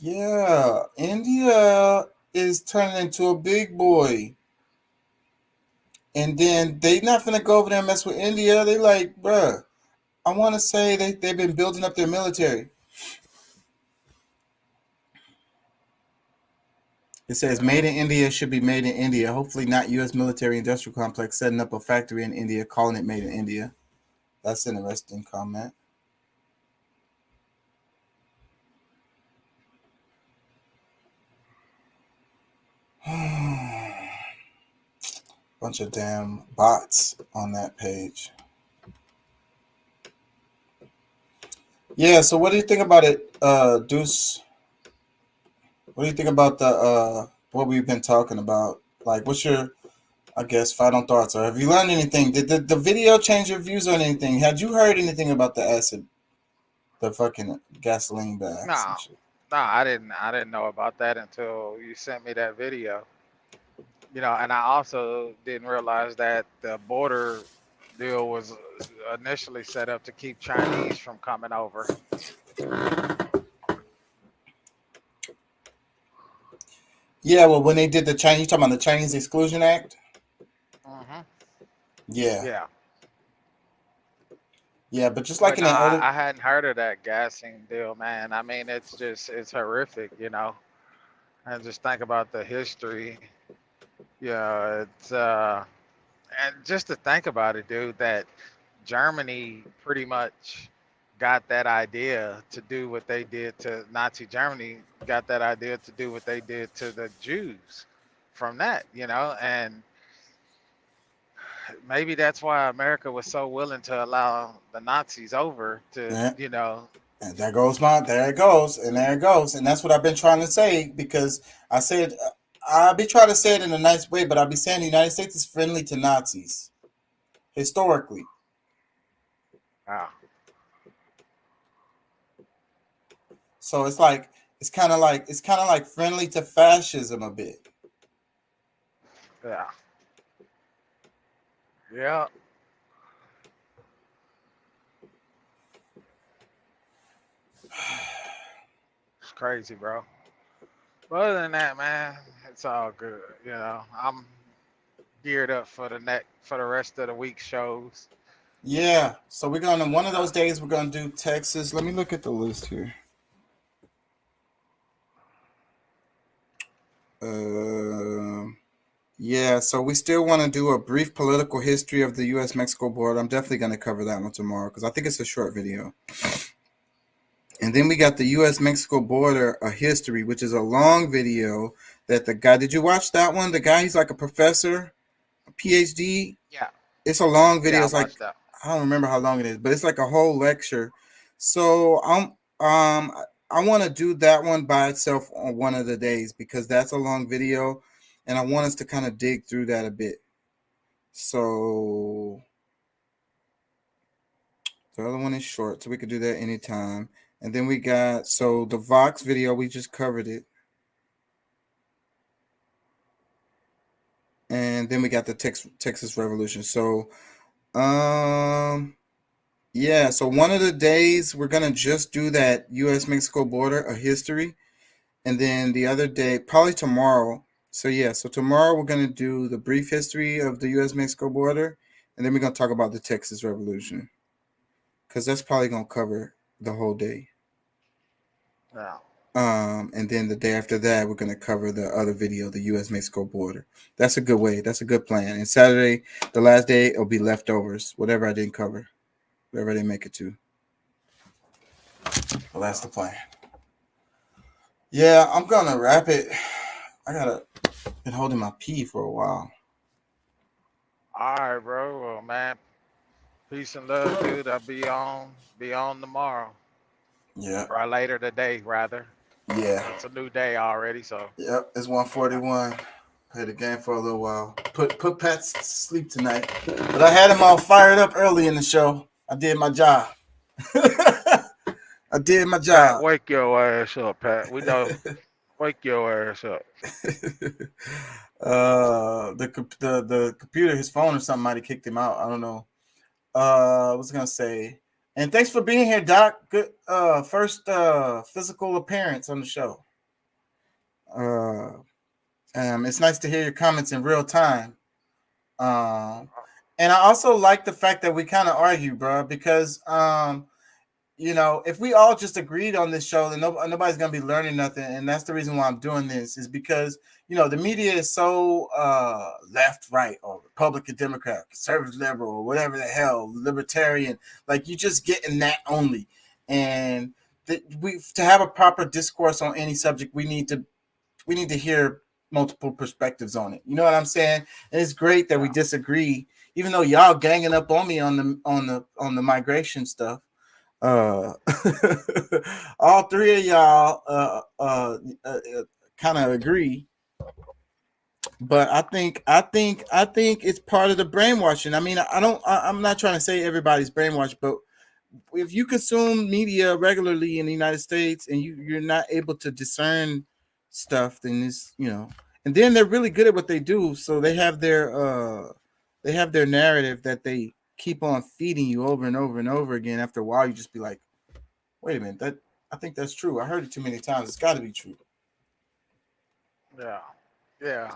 Yeah, India is turning into a big boy. And then they not finna go over there and mess with India. They like, bruh, I want to say they've been building up their military. It says made in India should be made in India. Hopefully not U.S. military industrial complex setting up a factory in India, calling it made in India. That's an interesting comment. Bunch of damn bots on that page. Yeah. So what do you think about it, Deuce? What do you think about the what we've been talking about? Like, what's your, I guess, final thoughts? Or have you learned anything? Did the video change your views on anything? Had you heard anything about the acid, the fucking gasoline bags No, and shit? no, I didn't know about that until you sent me that video. You know, and I also didn't realize that the border deal was initially set up to keep Chinese from coming over. Yeah, well, when they did the Chinese, you talking about the Chinese Exclusion Act? Mm-hmm. Yeah, yeah, but just like But in no, the other, I hadn't heard of that gassing deal, man. I mean, it's horrific, you know. And just think about the history. Yeah, it's and just to think about it, dude, that Germany pretty much got that idea to do what they did to Nazi Germany, got that idea to do what they did to the Jews from that, you know, and maybe that's why America was so willing to allow the Nazis over to, yeah, you know, and there it goes, and there it goes, and that's what I've been trying to say because I said I'll be trying to say it in a nice way, but I'll be saying the United States is friendly to Nazis historically. wow. So it's kind of like friendly to fascism a bit. Yeah. Yeah. It's crazy, bro. But other than that, man, it's all good. You know, I'm geared up for the rest of the week shows. Yeah, so we're gonna one of those days we're gonna do Texas. Let me look at the list here. Yeah, so we still want to do a brief political history of the U.S.-Mexico border. I'm definitely going to cover that one tomorrow because I think it's a short video. And then we got the U.S.-Mexico border, a history, which is a long video that the guy, did you watch that one? The guy, he's like a professor, a PhD. Yeah. It's a long video. Yeah, It's I like, watched that. I don't remember how long it is, but it's like a whole lecture. So I want to do that one by itself on one of the days because that's a long video. And I want us to kind of dig through that a bit. So the other one is short, so we could do that anytime. And then we got, so the Vox video, we just covered it. And then we got the Texas Revolution. So, yeah, so one of the days we're going to just do that U.S.-Mexico border, a history. And then the other day, probably tomorrow. So yeah, so tomorrow we're going to do the brief history of the U.S.-Mexico border, and then we're going to talk about the Texas Revolution, because that's probably going to cover the whole day. Yeah. And then the day after that, we're going to cover the other video, the U.S.-Mexico border. That's a good way. That's a good plan. And Saturday, the last day, it'll be leftovers, whatever I didn't cover, whatever I didn't make it to. Well, that's the plan. Yeah, I'm going to wrap it. Been holding my pee for a while. All right, bro. Well, man, peace and love, dude. I'll be on tomorrow. Yeah. Or later today, rather. Yeah. It's a new day already, so. Yep, it's 1:41. Played the game for a little while. Put Pat to sleep tonight. But I had him all fired up early in the show. I did my job. I did my job. Pat, wake your ass up, Pat. We know. Wake your ass up. The computer, his phone or something might have kicked him out. I don't know. What was I gonna say? And thanks for being here, Doc. Good first physical appearance on the show. It's nice to hear your comments in real time. And I also like the fact that we kind of argue, bro, because you know, if we all just agreed on this show, then nobody's gonna be learning nothing. And that's the reason why I'm doing this, is because, you know, the media is so left, right, or Republican, Democrat, conservative, liberal, or whatever the hell, libertarian. Like, you just getting that only. And to have a proper discourse on any subject, we need to hear multiple perspectives on it. You know what I'm saying? And it's great that we disagree, even though y'all ganging up on me on the migration stuff. all three of y'all kind of agree. But I think it's part of the brainwashing. I mean, I'm not trying to say everybody's brainwashed, but if you consume media regularly in the United States and you're not able to discern stuff, then it's, you know, and then they're really good at what they do. So they have their narrative that they keep on feeding you over and over and over again. After a while, you just be like, wait a minute, I think that's true. I heard it too many times. It's got to be true. Yeah. Yeah.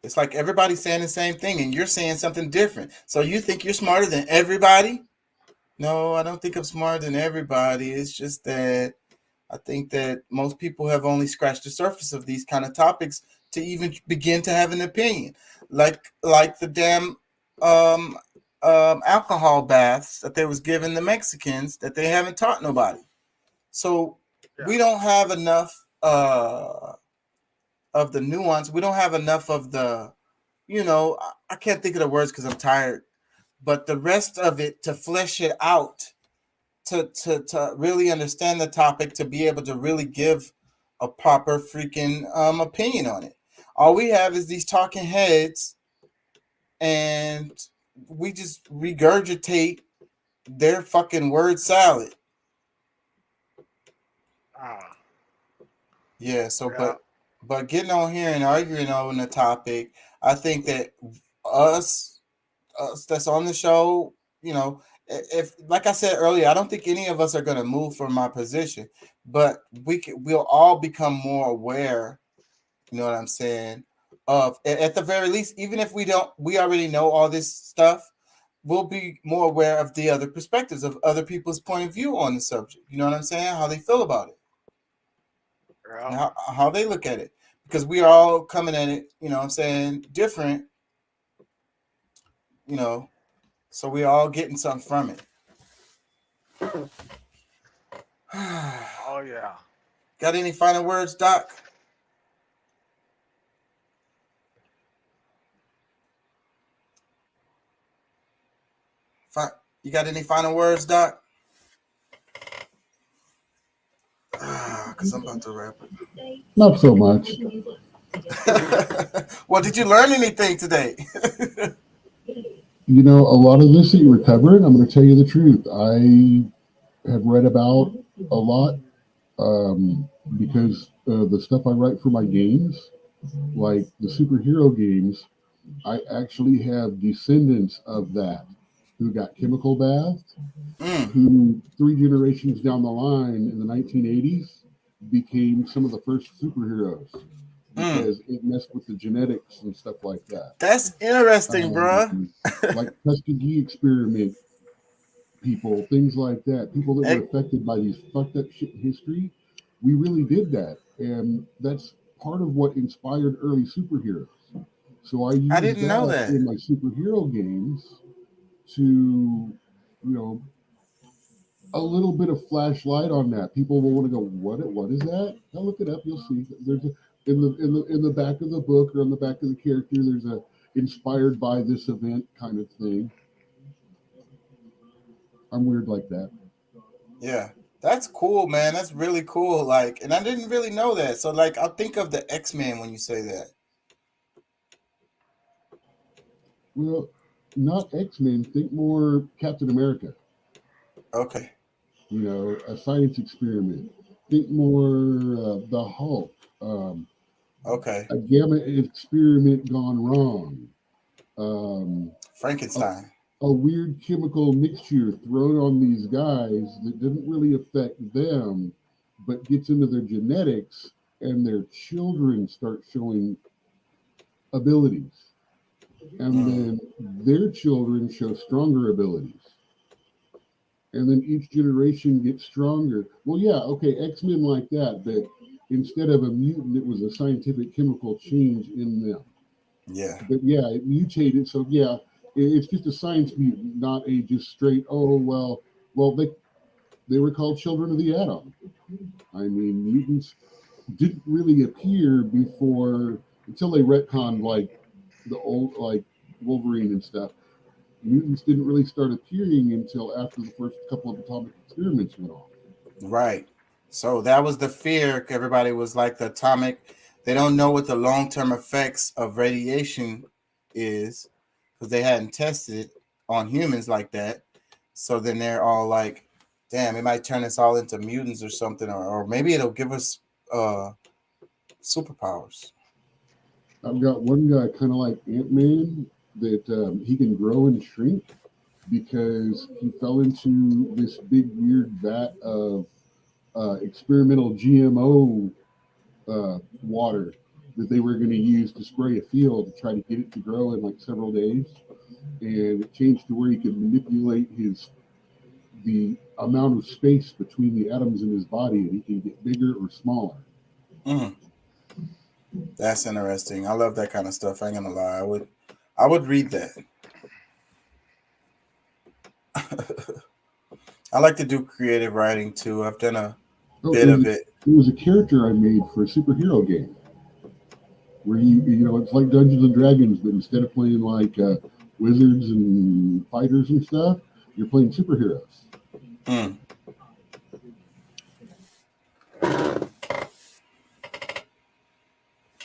It's like everybody's saying the same thing and you're saying something different. So you think you're smarter than everybody? No, I don't think I'm smarter than everybody. It's just that I think that most people have only scratched the surface of these kind of topics to even begin to have an opinion. Like the damn alcohol baths that they was giving the Mexicans that they haven't taught nobody. So we don't have enough of the nuance. We don't have enough of the, you know, I can't think of the words because I'm tired, but the rest of it to flesh it out, to really understand the topic, to be able to really give a proper freaking opinion on it. All we have is these talking heads, and we just regurgitate their fucking word salad. Yeah. So, but getting on here and arguing on the topic, I think that us that's on the show, you know, if like I said earlier, I don't think any of us are going to move from my position, but we'll all become more aware. You know what I'm saying? Of at the very least, even if we already know all this stuff, we'll be more aware of the other perspectives of other people's point of view on the subject. You know what I'm saying? How they feel about it, and how they look at it, because we are all coming at it. You know what I'm saying? Different. You know, so we're all getting something from it. Oh yeah. Got any final words, Doc? You got any final words, Doc? Because I'm about to wrap it. Not so much. Well, did you learn anything today? You know, a lot of this that you were covering, I'm going to tell you the truth. I have read about a lot because the stuff I write for my games, like the superhero games, I actually have descendants of that who got chemical bathed, who 3 generations down the line in the 1980s became some of the first superheroes because it messed with the genetics and stuff like that. That's interesting, bruh. Like Tuskegee experiment people, things like that. People that were affected by these fucked up shit in history. We really did that. And that's part of what inspired early superheroes. So I didn't know that in my superhero games to, you know, a little bit of flashlight on that. People will want to go, what is that? Now look it up, you'll see. There's in the back of the book or on the back of the character, there's a inspired by this event kind of thing. I'm weird like that. Yeah, that's cool, man. That's really cool. Like, and I didn't really know that. So, like, I'll think of the X-Men when you say that. Well, not X-Men. Think more Captain America. Okay. You know, a science experiment. Think more the Hulk. Okay. A gamma experiment gone wrong. Frankenstein. A weird chemical mixture thrown on these guys that didn't really affect them, but gets into their genetics, and their children start showing abilities. And then their children show stronger abilities. And then each generation gets stronger. Well, yeah, okay, X-Men like that, but instead of a mutant, it was a scientific chemical change in them. Yeah. But yeah, it mutated. So yeah, it's just a science mutant, not a just straight, well, they were called children of the atom. I mean, mutants didn't really appear before, until they retconned like the old, like Wolverine and stuff. mutants didn't really start appearing until after the first couple of atomic experiments went off. Right. So that was the fear. Everybody was like the atomic. They don't know what the long-term effects of radiation is because they hadn't tested it on humans like that. So then they're all like, damn, it might turn us all into mutants or something, or maybe it'll give us superpowers. I've got one guy kind of like Ant-Man that he can grow and shrink because he fell into this big weird vat of experimental GMO water that they were going to use to spray a field to try to get it to grow in like several days, and it changed to where he could manipulate the amount of space between the atoms in his body, and he can get bigger or smaller. That's interesting. I love that kind of stuff. I ain't gonna lie. I would read that. I like to do creative writing too. I've done a bit of it. It was a character I made for a superhero game where you know, it's like Dungeons and Dragons, but instead of playing like wizards and fighters and stuff, you're playing superheroes.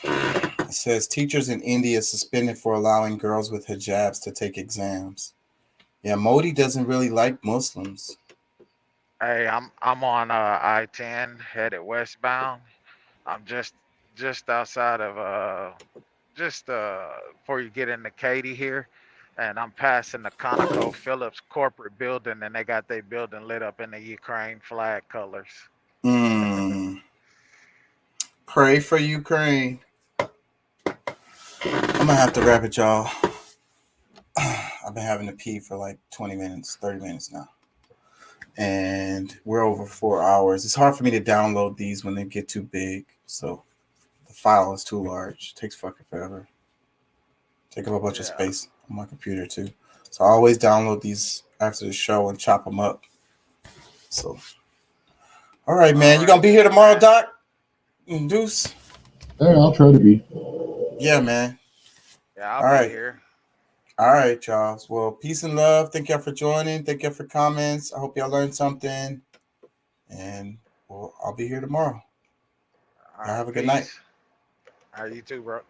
It says teachers in India suspended for allowing girls with hijabs to take exams. Yeah, Modi doesn't really like Muslims. Hey, I'm on I-10 headed westbound. I'm just outside of before you get into Katy here, and I'm passing the ConocoPhillips corporate building, and they got their building lit up in the Ukraine flag colors. Pray for Ukraine. I'm gonna have to wrap it, y'all. I've been having to pee for like 20 minutes, 30 minutes now. And we're over 4 hours. It's hard for me to download these when they get too big. So the file is too large. It takes fucking forever. Take up a bunch of space on my computer too. So I always download these after the show and chop them up. So, all right, man. You gonna be here tomorrow, Doc? Deuce? Yeah, I'll try to be. Yeah, man. Yeah, I'll be here. All right, y'all. Well, peace and love. Thank y'all for joining. Thank y'all for comments. I hope y'all learned something. And I'll be here tomorrow. Y'all have a good night. You too, bro.